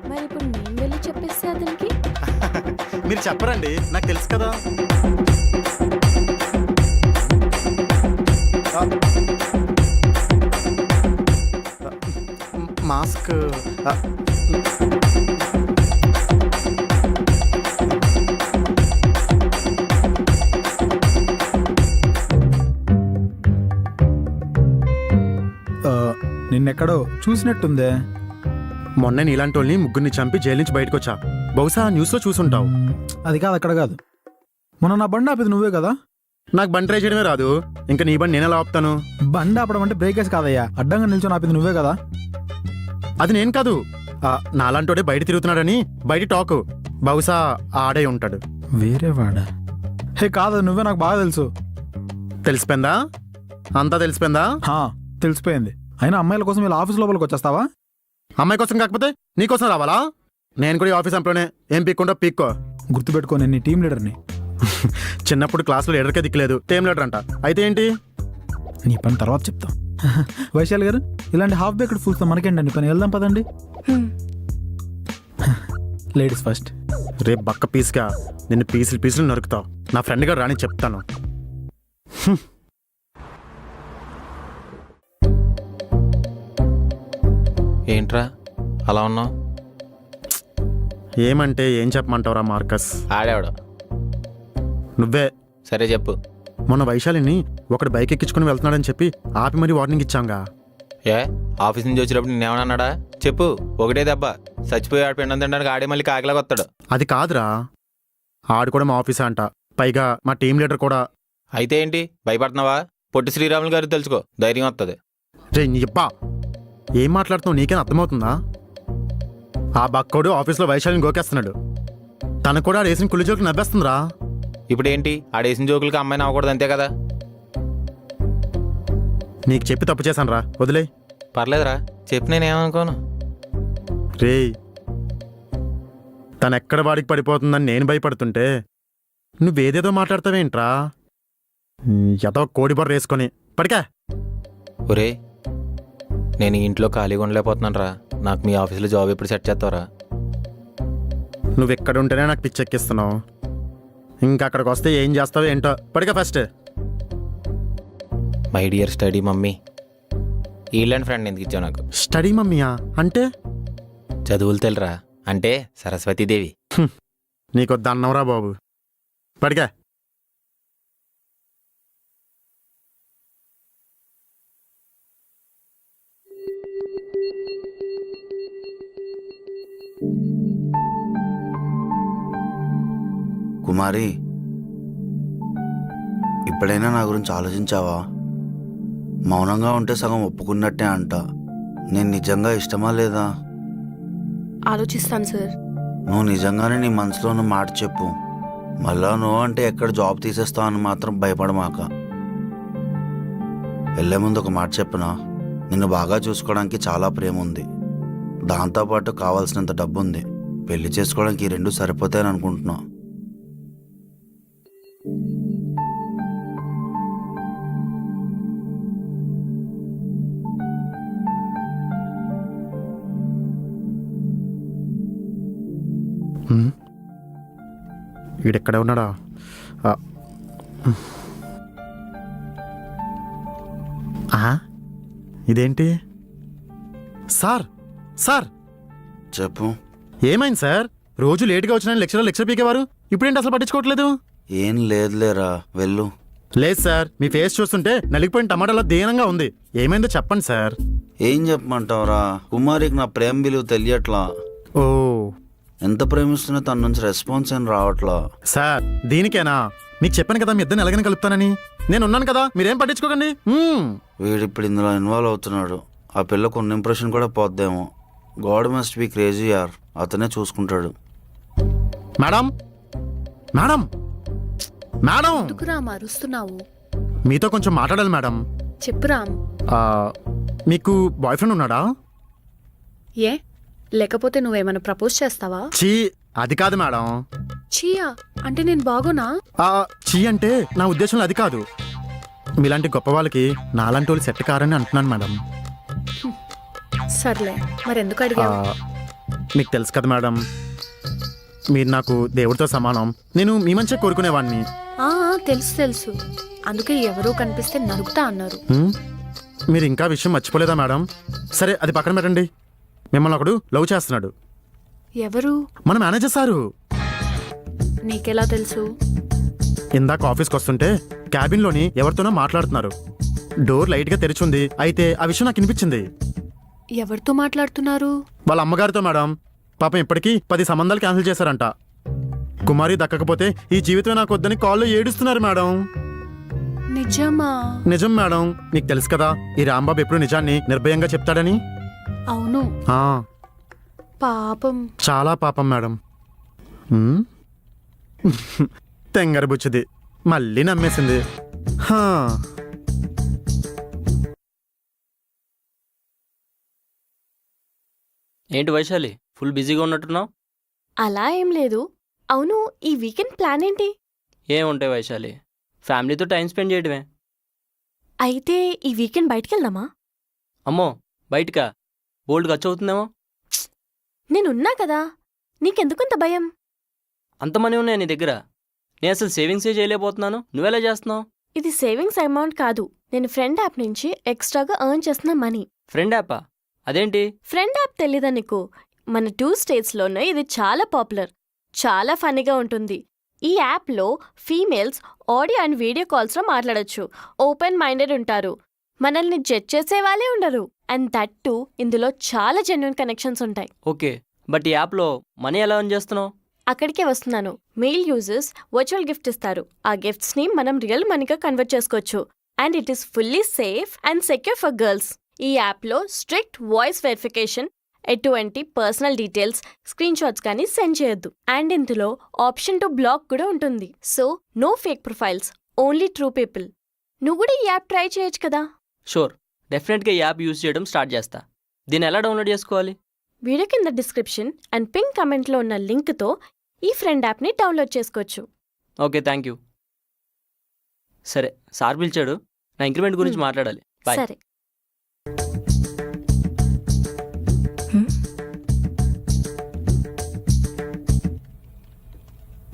మరి ఇప్పుడు నేను వెళ్ళి చెప్పేస్తే అతనికి? మీరు చెప్పరండి, నాకు తెలుసు కదా. మాస్క్ నిన్నెక్కడో చూసినట్టుందే. మొన్న నీలాంటి వాళ్ళని ముగ్గురిని చంపి జైలు నుంచి బయటకు వచ్చా, బహుశా న్యూస్లో చూసుంటావు. అది కాదు, అక్కడ కాదు. మొన్న నా బండి ఆపేది నువ్వే కదా? నాకు బండి ట్రై చేయడమే రాదు, ఇంకా నీ బండి నేను ఎలా ఆపుతాను? బండి ఆపడం అంటే బ్రేకేజ్ కాదయ్యా, అడ్డంగా నిల్చొని ఆపేది నువ్వే కదా? అది నేను కాదు, నాలాంటోడే బయట తిరుగుతున్నాడని బయట టాక్. బహుశా ఆడే ఉంటాడు. వేరే వాడా? హే కాదు, నువ్వే నాకు బాగా తెలుసు. తెలిసిపోయిందా? అంతా తెలిసిపోయిందా? తెలిసిపోయింది. అయినా అమ్మాయిల కోసం ఇలా ఆఫీస్ లోపలికి వచ్చేస్తావా? అమ్మాయి కోసం కాకపోతే నీ కోసం రావాలా? నేను కూడా ఈ ఆఫీస్ ఎంప్లోనే, ఏం పీక్కుంటో పీక్కో. గుర్తుపెట్టుకో, నేను నీ టీం లీడర్ని. చిన్నప్పుడు క్లాసులో లీడర్కే దిక్కులేదు, టీం లీడర్ అంట. అయితే ఏంటి? నీ పని తర్వాత చెప్తాం. వైశాలి గారు, ఇలాంటి హాఫ్ బేక్డ్ ఫుడ్స్తో మనకేంటండి పని? వెళ్దాం పదండి. Ladies first. రేపు బక్క పీస్గా నిన్ను పీసులు నరుకుతావు. నా ఫ్రెండ్ గారు రాని చెప్తాను. ఏంట్రా అలా ఉన్నావు? ఏమంటే ఏం చెప్పమంటావురా మార్కస్? ఆడేవాడు నువ్వే. సరే చెప్పు. మొన్న వైశాలిని ఒకటి బైక్ ఎక్కించుకుని వెళ్తున్నాడని చెప్పి ఆపి మరీ వార్నింగ్ ఇచ్చాంగా. ఏ ఆఫీస్ నుంచి వచ్చేటప్పుడు నేనేమన్నాడా? చెప్పు. ఒకటే దెబ్బ చచ్చిపోయి ఆడ పిండం తినడానికి ఆడే మళ్ళీ కాకిలాగా వస్తాడు. అది కాదురా, ఆడు కూడా మా ఆఫీసే అంట, పైగా మా టీం లీడర్ కూడా. అయితే ఏంటి భయపడుతున్నావా? పొట్టి శ్రీరాములు గారు తెలుసుకో, ధైర్యం వస్తుంది. రే నీ అబ్బా, ఏం మాట్లాడుతున్నావు? నీకేం అర్థమవుతుందా? ఆ బక్కోడు ఆఫీస్లో వైశాలిని గోకేస్తున్నాడు, తను కూడా రేసిన కుళ్ళు జోకులు నవ్వేస్తుందిరా. ఇప్పుడు ఏంటి ఆడేసిన జోకులకి అమ్మాయి నవ్వకూడదు, అంతే కదా? నీకు చెప్పి తప్పు చేశాను రా, వదిలే. పర్లేదురా, చెప్పి నేనేమనుకోను. రే, తనెక్కడ వాడికి పడిపోతుందని నేను భయపడుతుంటే నువ్వేదేదో మాట్లాడతావేంట్రా? ఏదో కోడిబొర్ర వేసుకొని పడికా. ఒరే, నేను ఈ ఇంట్లో ఖాళీగా ఉండలేకపోతున్నాను రా. నాకు మీ ఆఫీస్లో జాబ్ ఎప్పుడు సెట్ చేస్తావరా? నువ్వు ఎక్కడ ఉంటేనే నాకు పిచ్చెక్కిస్తున్నావు, ఇంకా అక్కడికి వస్తే ఏం చేస్తావో ఏంటో. పడికా first. My dear study mummy. ఈలాంటి ఫ్రెండ్ ఎందుకు ఇచ్చావు నాకు? స్టడీ మమ్మీయా అంటే? చదువులు తెలురా అంటే సరస్వతీదేవి. నీకొద్దు అన్నవరా బాబు, పడికా. కుమారి, ఇప్పుడైనా నా గురించి ఆలోచించావా? మౌనంగా ఉంటే సగం ఒప్పుకున్నట్టే అంట. నేను నిజంగా ఇష్టమా లేదా? ఆలోచిస్తాను సార్. నువ్వు నిజంగానే నీ మనసులో ఉన్న మాట చెప్పు. మళ్ళా నువ్వు అంటే ఎక్కడ జాబ్ తీసేస్తావు అని మాత్రం భయపడమాక. వెళ్ళే ముందు ఒక మాట చెప్పనా? నిన్ను బాగా చూసుకోవడానికి చాలా ప్రేమ ఉంది, దాంతోపాటు కావాల్సినంత డబ్బు ఉంది. పెళ్లి చేసుకోవడానికి ఈ రెండు సరిపోతాయని అనుకుంటున్నా. వీడెక్కడే ఉన్నాడా? ఇదేంటి సార్? సార్ చెప్పు. ఏమైంది సార్? రోజు లేట్గా వచ్చిన లెక్చర్ పీకేవారు, ఇప్పుడేంటి అసలు పట్టించుకోవట్లేదు? ఏం లేదులేరా, వెళ్ళు. లేదు సార్, మీ ఫేస్ చూస్తుంటే నలిగిపోయిన టమాటాలో దీనంగా ఉంది. ఏమైందో చెప్పండి సార్. ఏం చెప్పమంటావురా? కుమారికి నా ప్రేమ విలువ తెలియట్లా. ఓ, ఎంత ప్రేమిస్తున్నా తన నుంచి రెస్పాన్స్ ఏం రావట్లా. సార్ దీనికేనా? మీకు చెప్పాను కదా మీ ఇద్దరిని ఎలాగైనా కలుపుతానని. నేను ఉన్నాను కదా, మీరేం పట్టించుకోకండి. వీడిప్పుడు ఇందులో ఇన్వాల్వ్ అవుతున్నాడు. ఆ పిల్లకు ఉన్న ఇంప్రెషన్ కూడా పోద్దేమో. గాడ్ మస్ట్ బి క్రేజీ యార్, అతనే చూసుకుంటాడు. మేడం, మేడం, మేడం, అరుస్తున్నావు? మీతో కొంచెం మాట్లాడాలి మేడం. చెప్పు రామ్. మీకు బాయ్ ఫ్రెండ్ ఉన్నాడా? ఏ, లేకపోతే నువ్వేమైనా ప్రపోజ్ చేస్తావా? చీ, అది కాదు మేడం. చీయా అంటే నేను బాగోనా? చీ అంటే నా ఉద్దేశంలో అది కాదు. మీలాంటి గొప్ప వాళ్ళకి నాలాంటి వాళ్ళు సెట్ కారని అంటున్నాను మేడం. సర్లే, మరి ఎందుకు అడిగా? మీకు తెలుసు కదా మేడం, మీరు నాకు దేవుడితో సమానం. నేను మీ మంచిగా కోరుకునేవాడిని. తెలుసు. అందుకే ఎవరో కనిపిస్తే నరుకుతా అన్నారు. మీరు ఇంకా విషయం మర్చిపోలేదా మేడం? సరే, అది పక్కన పెట్టండి. మిమ్మల్ని ఒకడు లవ్ చేస్తున్నాడు. ఎవరు? మన మేనేజర్ సారు. నీకెలా తెలుసు? ఇందాక ఆఫీస్కి వస్తుంటే క్యాబిన్లోని ఎవరితోనో మాట్లాడుతున్నారు. డోర్ లైట్గా తెరిచుంది, అయితే ఆ విషయం నాకు వినిపించింది. ఎవరితో మాట్లాడుతున్నారు? వాళ్ళ అమ్మగారితో మేడం. పాపం ఇప్పటికీ 10 సంబంధాలు క్యాన్సిల్ చేశారంట. కుమారి దక్కకపోతే ఈ జీవితం నాకు వద్దని కాల్లో ఏడుస్తున్నారు మేడం. నిజమా? నిజం మేడం. నీకు తెలుసు కదా ఈ రాంబాబు ఎప్పుడు నిజాన్ని నిర్భయంగా చెప్తాడని. అవును. ఆ, పాపం. చాలా పాపం మేడం. తెంగర బుచ్చిది మళ్ళీ నమ్మేసింది. హా. ఏంటి వైశాలి ఫుల్ బిజీగా ఉన్నట్టున్నావు? అలా ఏం లేదు. అవును, ఈ వీకెండ్ ప్లాన్ ఏంటి? ఏముంటాయి వైశాలి, ఫ్యామిలీతో టైం స్పెండ్ చేయడమే. అయితే ఈ వీకెండ్ బయటికి వెళ్దామా? అమ్మో బయటకా? బోల్డ్ ఖర్చు అవుతుందేమో. నేనున్నా కదా, నీకెందుకంత భయం? అంత మనీ ఉన్నాయి నీ దగ్గర? నేను అసలు సేవింగ్సే చేయలేకపోతున్నాను, నువ్వెలా చేస్తున్నావు? ఇది సేవింగ్స్ అమౌంట్ కాదు, నేను ఫ్రెండ్ యాప్ నుంచి ఎక్స్ట్రాగా ఎర్న్ చేస్తున్న మనీ. ఫ్రెండ్ యాపా? అదేంటి? ఫ్రెండ్ యాప్ తెలీదా నీకు? మన 2 స్టేట్స్లోనే ఇది చాలా పాపులర్, చాలా ఫన్నీగా ఉంటుంది. ఈ యాప్లో ఫీమేల్స్ ఆడియో అండ్ వీడియో కాల్స్లో మాట్లాడొచ్చు. ఓపెన్ మైండెడ్ ఉంటారు, మనల్ని జడ్జ్ చేసే వాళ్ళే ఉండరు. అండ్ దట్ టు ఇందులో చాలా జెన్యున్ కనెక్షన్స్ ఉంటాయి. ఓకే, బట్ ఈ యాప్లో మనీ ఎలా ఎర్న్ చేస్తున్నావు? అక్కడికే వస్తున్నాను. మెయిల్ యూజర్స్ వర్చువల్ గిఫ్ట్ ఇస్తారు. ఆ గిఫ్ట్స్ని మనం రియల్ మనీగా కన్వర్ట్ చేసుకోవచ్చు. And it is fully safe and secure for girls. ఈ యాప్లో స్ట్రిక్ట్ వాయిస్ వెరిఫికేషన్, ఎటువంటి పర్సనల్ డీటెయిల్స్, స్క్రీన్ షాట్స్ కానీ సెండ్ చేయొద్దు. అండ్ ఇందులో ఆప్షన్ టు బ్లాక్ కూడా ఉంటుంది. So no fake profiles, only true people. నువ్వు కూడా ఈ యాప్ ట్రై చేయొచ్చు కదా. షూర్, డెఫినెట్గా ఈ యాప్ యూజ్ చేయడం స్టార్ట్ చేస్తా. దీన్ని ఎలా డౌన్లోడ్ చేసుకోవాలి? వీడియో కింద డిస్క్రిప్షన్ అండ్ పింక్ కమెంట్లో ఉన్న లింక్తో ఈ ఫ్రెండ్ యాప్ని డౌన్లోడ్ చేసుకోవచ్చు. Okay, thank you. సరే, సార్ పిలిచాడు, నా ఇంక్రిమెంట్ గురించి మాట్లాడాలి. బాయ్. సరే.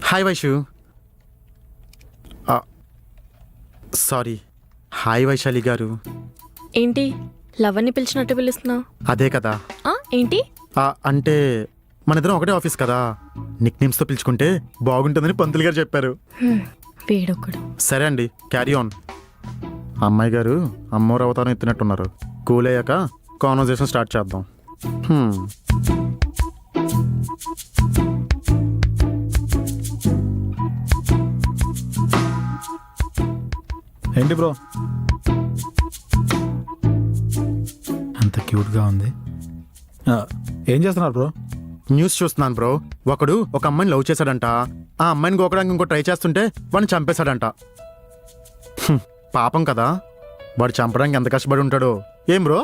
Hi Vaishu. Sorry. Hi Vaishali గారు. ఏంటి లవర్ని పిలిచినట్టు పిలుస్తున్నావు? అదే కదా. ఏంటి? అంటే మనిద్దరం ఒకటే ఆఫీస్ కదా, నిక్ నేమ్స్తో పిలుచుకుంటే బాగుంటుందని పంతులు గారు చెప్పారు. వీడొక్కడు. సరే అండి, క్యారీ ఆన్. అమ్మాయి గారు అమ్మోరు అవతారం ఎత్తినట్టున్నారు. కూల్ అయ్యాక కాన్వర్జేషన్ స్టార్ట్ చేద్దాం. ఏంటి బ్రో అంత క్యూట్గా ఉంది? ఏం చేస్తున్నారు బ్రో? న్యూస్ చూస్తున్నాను బ్రో. ఒకడు ఒక అమ్మాయిని లవ్ చేశాడంట. ఆ అమ్మాయిని గోకడానికి ఇంకో ట్రై చేస్తుంటే వాడిని చంపేశాడంట. పాపం కదా, వాడు చంపడానికి ఎంత కష్టపడి ఉంటాడో. ఏం బ్రో?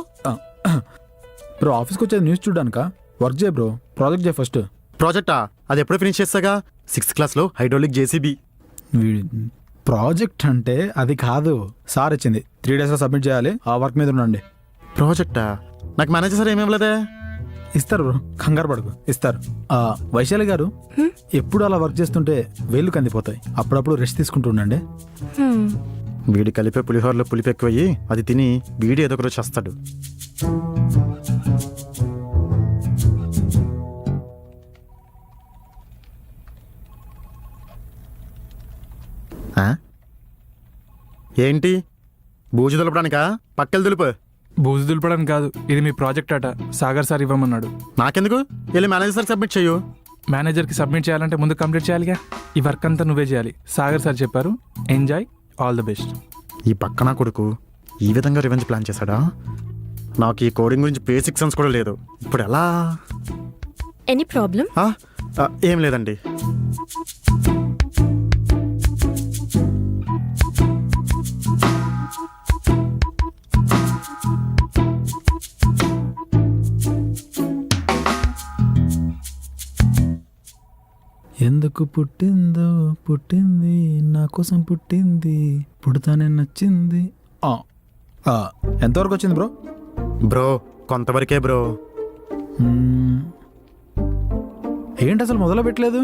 బ్రో ఆఫీస్కి వచ్చేది న్యూస్ చూడడానికా? వర్క్ చేయ బ్రో, ప్రాజెక్ట్ చేయ ఫస్ట్. ప్రాజెక్టా? అది ఎప్పుడో ఫినిష్ చేస్తాగా. 6th క్లాస్లో హైడ్రాలిక్ జేసీబీ. ప్రాజెక్ట్ అంటే అది కాదు, సార్ ఇచ్చింది 3 డేస్లో సబ్మిట్ చేయాలి, ఆ వర్క్ మీద ఉండండి. ప్రాజెక్టా? నాకు మేనేజర్ సార్ ఏమేమలేదే. ఇస్తారు బ్రో, కంగారు పడుకు, ఇస్తారు. వైశాలి గారు ఎప్పుడు అలా వర్క్ చేస్తుంటే వేళ్ళు కందిపోతాయి, అప్పుడప్పుడు రెస్ట్ తీసుకుంటూ ఉండండి. వీడి కలిపే పులిహోరలో పులిపు ఎక్కువయ్యి అది తిని వీడి ఏదో ఒకరోజు చేస్తాడు. ఏంటి బూజు దులపడానికా? పక్కలు దులుపు. బూజు దులపడానికి కాదు, ఇది మీ ప్రాజెక్ట్ అట, సాగర్ సార్ ఇవ్వమన్నాడు. నాకెందుకు? వెళ్ళి మేనేజర్ సార్ సబ్మిట్ చెయ్యు. మేనేజర్కి సబ్మిట్ చేయాలంటే ముందు కంప్లీట్ చేయాలిగా. ఈ వర్క్ అంతా నువ్వే చేయాలి, సాగర్ సార్ చెప్పారు. Enjoy, all the best. ఈ పక్కన కొడుకు ఈ విధంగా రివెంజ్ ప్లాన్ చేశాడా? నాకు ఈ కోడింగ్ గురించి బేసిక్ సెన్స్ కూడా లేదు. ఇప్పుడు ఎలా? Any problem? ఏం లేదండి. ఎందుకు పుట్టిందో పుట్టింది, నా కోసం పుట్టింది, పుడతానే నచ్చింది. ఎంతవరకు వచ్చింది బ్రో? బ్రో కొంతవరకే బ్రో. ఏంటి అసలు మొదలు పెట్టలేదు?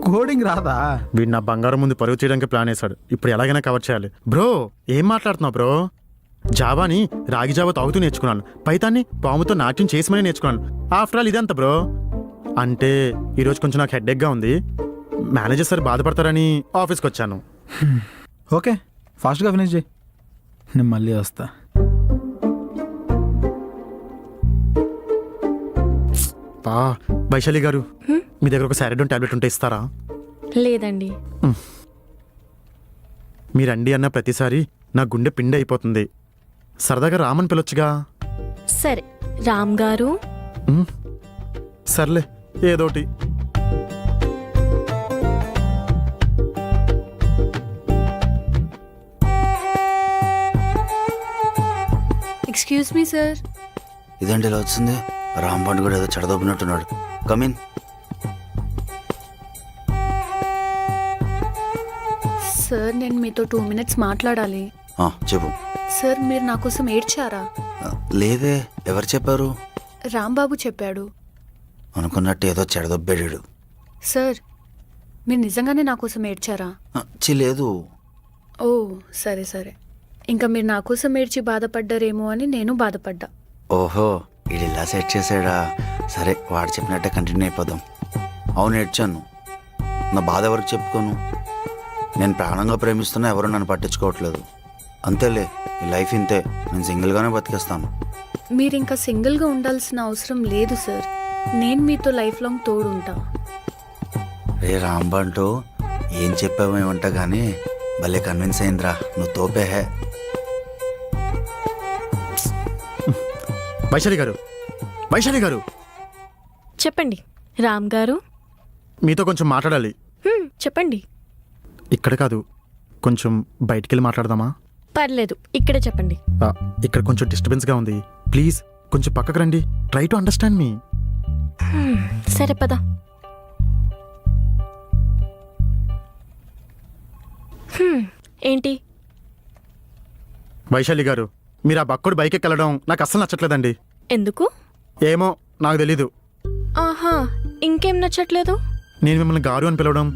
కోడింగ్ రాదా? వీడు నా బంగారం ముందు పరుగు చేయడానికి ప్లాన్ వేశాడు. ఇప్పుడు ఎలాగైనా కవర్ చేయాలి. బ్రో ఏం మాట్లాడుతున్నావు బ్రో? జావాని రాగి జావా తాగుతూ నేర్చుకున్నాను, పైతాన్ని పాముతో నాట్యం చేసి మరీ నేర్చుకున్నాను. ఆఫ్టర్ ఆల్ ఇదంతా బ్రో. అంటే ఈరోజు కొంచెం నాకు హెడ్ఏక్గా ఉంది. మేనేజర్ సార్ బాధపడతారని ఆఫీస్కి వచ్చాను. ఓకే, ఫాస్ట్గా ఫినిష్ చేయి, నేను మళ్ళీ వస్తా. వైశాలి గారు మీ దగ్గర ఒక సారిడోన్ టాబ్లెట్ ఉంటే ఇస్తారా? లేదండి. మీరండి అన్న ప్రతిసారి నా గుండె పిండి అయిపోతుంది. సరదాగా రామన్ పిలొచ్చుగా. సరే రామ్ గారు. సర్లే ఏదోటి. Excuse me sir. ఇదేంటి ఇలా వచ్చింది? రాంబాండ్ కూడా ఏదో చెడదొబ్బినట్టున్నాడు. కమిన్. సార్ నేను మీతో 2 minutes మాట్లాడాలి. చెప్పు. సార్ మీరు నా కోసం ఏడ్చారా? లేదే, ఎవరు చెప్పారు? రాంబాబు చెప్పాడు. అనుకున్నట్టు ఏదో చెడదొబ్బాడు. సార్ మీరు నిజంగానే నా కోసం ఏడ్చారా? లేదు. ఓ సరే సరే. ఇంకా మీరు నా కోసం ఏడ్చి బాధపడ్డారేమో అని నేను బాధపడ్డా. ఓహో, వీడు ఇలా సెట్ చేసాడా? సరే, వాడు చెప్పినట్టే కంటిన్యూ అయిపోదాం. అవును, ఏడ్చాను. నా బాధ ఎవరికి చెప్పుకోను? నేను ప్రాణంగా ప్రేమిస్తున్నా, ఎవరు నన్ను పట్టించుకోవట్లేదు. అంతేలే, ఈ లైఫ్ ఇంతే. నేను సింగిల్గానే బతికేస్తాను. మీరు ఇంకా సింగిల్గా ఉండాల్సిన అవసరం లేదు సార్. నేను మీతో లైఫ్ లాంగ్ తోడుంటా. రే రాంబంటూ, ఏం చెప్పావేమంటా కానీ భలే కన్విన్స్ అయిందిరా. నువ్వు తోపేహే. వైశాలి గారు, వైశాలి గారు. చెప్పండి రామ్ గారు. మీతో కొంచెం మాట్లాడాలి. చెప్పండి. ఇక్కడ కాదు, కొంచెం బయటికి వెళ్ళి మాట్లాడదామా? పర్లేదు, ఇక్కడే చెప్పండి. ఇక్కడ కొంచెం డిస్టర్బెన్స్గా ఉంది. ప్లీజ్ కొంచెం పక్కకు రండి. ట్రై టు అండర్స్టాండ్ మీ. సరే పద. ఏంటి? వైశాలి గారు, మీరు ఆ బక్కడు బైక్ ఎక్కలడం నాకు అస్సలు నచ్చట్లేదండి. ఎందుకు? ఏమో నాకు తెలీదు. ఆహా, ఇంకేం నచ్చట్లేదు? నేను మిమ్మల్ని గారు అని పిలవడం,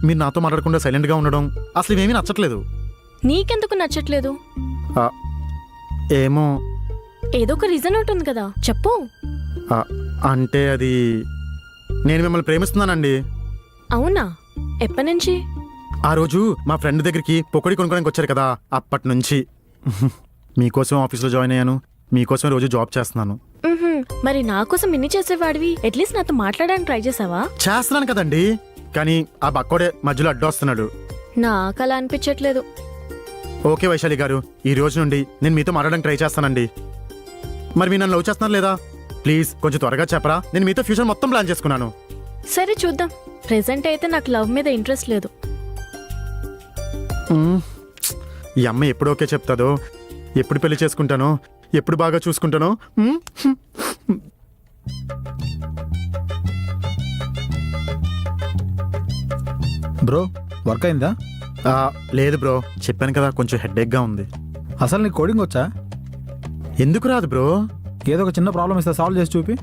మీరు నాతో మాట్లాడకుండా సైలెంట్గా ఉండడం అసలు ఇవేమీ నచ్చట్లేదు. నీకెందుకు నచ్చట్లేదు? ఏమో, ఏదో ఒక రీజన్ ఉంటుంది కదా, చెప్పు. అంటే అది, నేను మిమ్మల్ని ప్రేమిస్తున్నానండి. అవునా? ఎప్పటి నుంచి? ఆ రోజు మా ఫ్రెండ్ దగ్గరికి పొకడి కొనుక్కోడానికి వచ్చారు కదా, అప్పటి నుంచి. మీకోసం ఆఫీస్లో జాయిన్ అయ్యాను, మీకోసం రోజు జాబ్ చేస్తున్నాను. మరి నా కోసం ఇన్ని చేసేవాడివి, అట్లీస్ట్ నాతో మాట్లాడడానికి ట్రై చేసావా? చేస్తున్నాను కదండి, కానీ ఆ బక్కోడే మధ్యలో అడ్డొస్తున్నాడు. నాకు అలా అనిపించట్లేదు. ఓకే వైశాలి గారు, ఈ రోజు నుండి నేను మీతో మాట్లాడడానికి ట్రై చేస్తానండి. మరి మీరు నన్ను లవ్ చేస్తున్నారు లేదా? ప్లీజ్ కొంచెం త్వరగా చెప్పరా. నేను మీతో ఫ్యూచర్ మొత్తం ప్లాన్ చేసుకున్నాను. సరే చూద్దాం. ప్రెసెంట్ అయితే నాకు లవ్ మీద ఇంట్రెస్ట్ లేదు. ఈ అమ్మ ఎప్పుడు ఓకే చెప్తాదో, ఎప్పుడు పెళ్లి చేసుకుంటానో, ఎప్పుడు బాగా చూసుకుంటానో. బ్రో, వర్క్ అయిందా? లేదు బ్రో, చెప్పాను కదా కొంచెం హెడ్ఏక్గా ఉంది. అసలు నీకు కోడింగ్ వచ్చా? ఎందుకు రాదు బ్రో? ఏదో ఒక చిన్న ప్రాబ్లం ఇస్తే సాల్వ్ చేసి చూపి.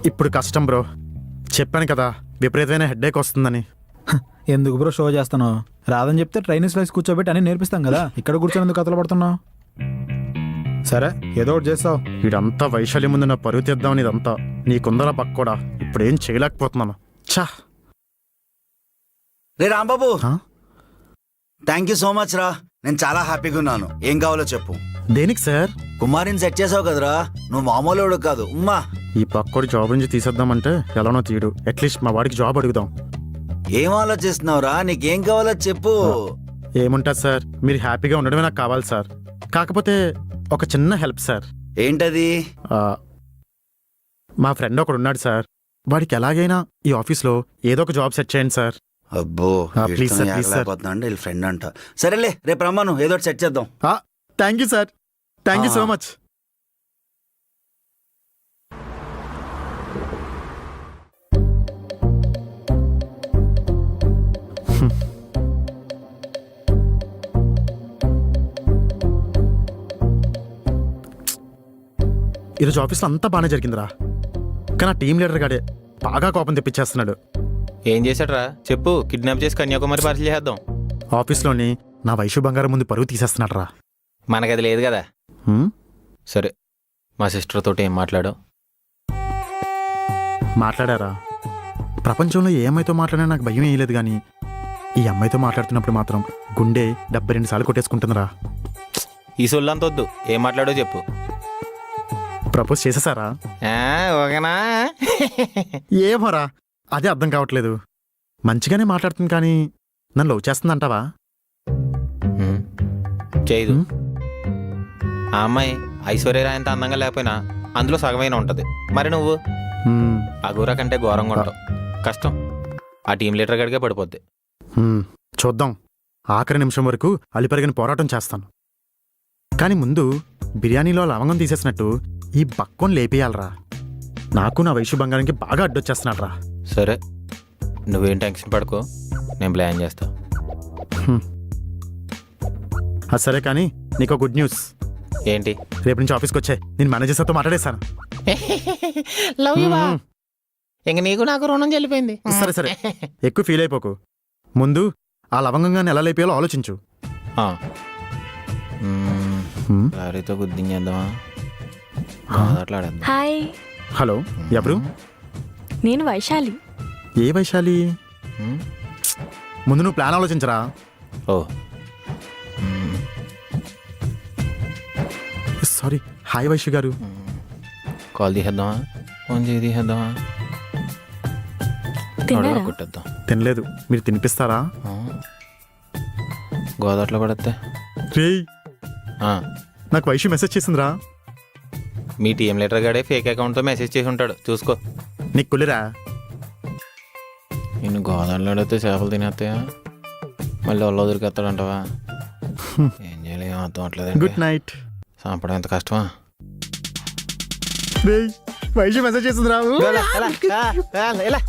ఇప్పుడు కష్టం బ్రో, చెప్పాను కదా విపరీతమైన హెడ్ఏక్ వస్తుందని. ఎందుకు బ్రో షో చేస్తాను? రాదని చెప్తే ట్రైనింగ్ స్లైస్ కూర్చోబెట్టి అని నేర్పిస్తాం కదా, ఇక్కడ కూర్చొని ఎందుకు కథలు పడుతున్నావు? సరే, ఏదో ఒకటి చేస్తావు. వీడంతా వైశాల్యం ముందు నా పరువు తీద్దామని ఇదంతా నీకుందరా పక్కోడా. ఇప్పుడు ఏం చేయలేకపోతున్నాను. ఛా. రే Rambabu, thank you so much రా. నేను చాలా హ్యాపీగా ఉన్నాను. ఏం కావాలో చెప్పు. దేనికి సార్? కుమారిని సెట్ చేసావు కదరా, నువ్వు మామూలు కాదు. ఉమ్మా, ఈ పక్కోడి జాబ్ నుంచి తీసేద్దామంటే ఎలానో తీయడు. అట్లీస్ట్ మా వాడికి జాబ్ అడుగుదాం. ఏం ఆలోచిస్తున్నావురా? నీకేం కావాలో చెప్పు. ఏముంటుంది సార్, మీరు హ్యాపీగా ఉండడమే నాకు కావాలి సార్. కాకపోతే ఒక చిన్న హెల్ప్ సార్. ఏంటది? మా ఫ్రెండ్ ఒకడు ఉన్నాడు సార్, వాడికి ఎలాగైనా ఈ ఆఫీస్లో ఏదో ఒక జాబ్ సెట్ చేయండి సార్. అబ్బో, ప్లీజ్ సార్, ప్లీజ్ సార్. వీళ్ళ ఫ్రెండ్ అంట. సరేలే, రేపు రమ్మను, ఏదో ఒకటి సెట్ చేద్దాం. Thank you sir, thank you so much. ఈరోజు ఆఫీస్లో అంతా బాగానే జరిగిందిరా, కానీ ఆ టీం లీడర్ గాడే బాగా కోపం తెప్పించేస్తున్నాడు. ఏం చేశాడ్రా చెప్పు. కిడ్నాప్ చేసి కన్యాకుమారి పార్సల్ చేద్దాం. ఆఫీస్లోని నా వైషు బంగారం ముందు పరువు తీసేస్తున్నాడు రా. మనకది లేదు కదా. సరే, మా సిస్టర్ తోటి ఏం మాట్లాడారా? ప్రపంచంలో ఏ అమ్మాయితో మాట్లాడినా నాకు భయం వేయలేదు, కానీ ఈ అమ్మాయితో మాట్లాడుతున్నప్పుడు మాత్రం గుండె 72 సార్లు కొట్టేసుకుంటుందిరా. ఈ సొల్లంత వద్దు, ఏం మాట్లాడో చెప్పు. ప్రపోజ్ చేసేసారా? ఓకేనా? ఏమోరా, అదే అర్థం కావట్లేదు. మంచిగానే మాట్లాడుతుంది కానీ నన్ను లవ్ చేస్తుందంటావా? చేయదు. ఆ అమ్మాయి ఐశ్వర్యరాయ్ అంత అందంగా లేకపోయినా అందులో సగమైన ఉంటది. మరి నువ్వు అగూరా కంటే ఘోరంగా ఉంటావు. కష్టం. ఆ టీం లీడర్ గడిగే పడిపోద్ది. చూద్దాం. ఆఖరి నిమిషం వరకు అలిపెరిగిన పోరాటం చేస్తాను. కానీ ముందు బిర్యానీలో లవంగం తీసేసినట్టు ఈ బక్కోని లేపేయాలరా. నాకు నా వైశ్య బంగారానికి బాగా అడ్డొచ్చేస్తున్నాడు రా. సరే, నువ్వేం టెన్షన్ పడుకో, నేను ప్లాన్ చేస్తా. అది సరే కానీ నీకు గుడ్ న్యూస్. ఏంటి? రేపు నుంచి ఆఫీస్కి వచ్చే నేను మేనేజర్తో మాట్లాడేశాను. Love you. ఇంక నీకు నాకు రుణం చెల్లిపోయింది. సరే సరే, ఎక్కువ ఫీల్ అయిపోకు. ముందు ఆ లవంగంగాన్ని ఎలా లేపేయాలో ఆలోచించు. లారీతో గుద్దించేద్దామా? అట్లాడేద్దాం. హాయ్. హలో, ఎవరు? నేను వైశాలి. ఏ వైశాలి? ముందు నువ్వు ప్లాన్ ఆలోచించరా. ఓ సారీ. హాయ్ వైశ్య గారు. కాల్ తీసేద్దామా? ఫోన్ చేసి తీసేద్దామా? తిన్నారా? కొట్టేద్దాం. తినలేదు, మీరు తినిపిస్తారా? గోదాట్లో పడద్దే. రేయ్, నాకు వైశ్య మెసేజ్ చేసిందిరా. మీ టీం లీడర్ గాడే ఫేక్ అకౌంట్తో మెసేజ్ చేసి ఉంటాడు, చూసుకో. నీకు కులిరా? నిన్ను గోదావరిలో అడిగితే చేపలు తినేస్తాయా? మళ్ళీ ఒళ్ళో దొరికేస్తాడంటావా? ఏం చేయాలి, ఏం అర్థం అవట్లేదు. Good night. చంపడం ఎంత కష్టమా? వైశ్య మెసేజ్ చేసిందిరా. ఎలా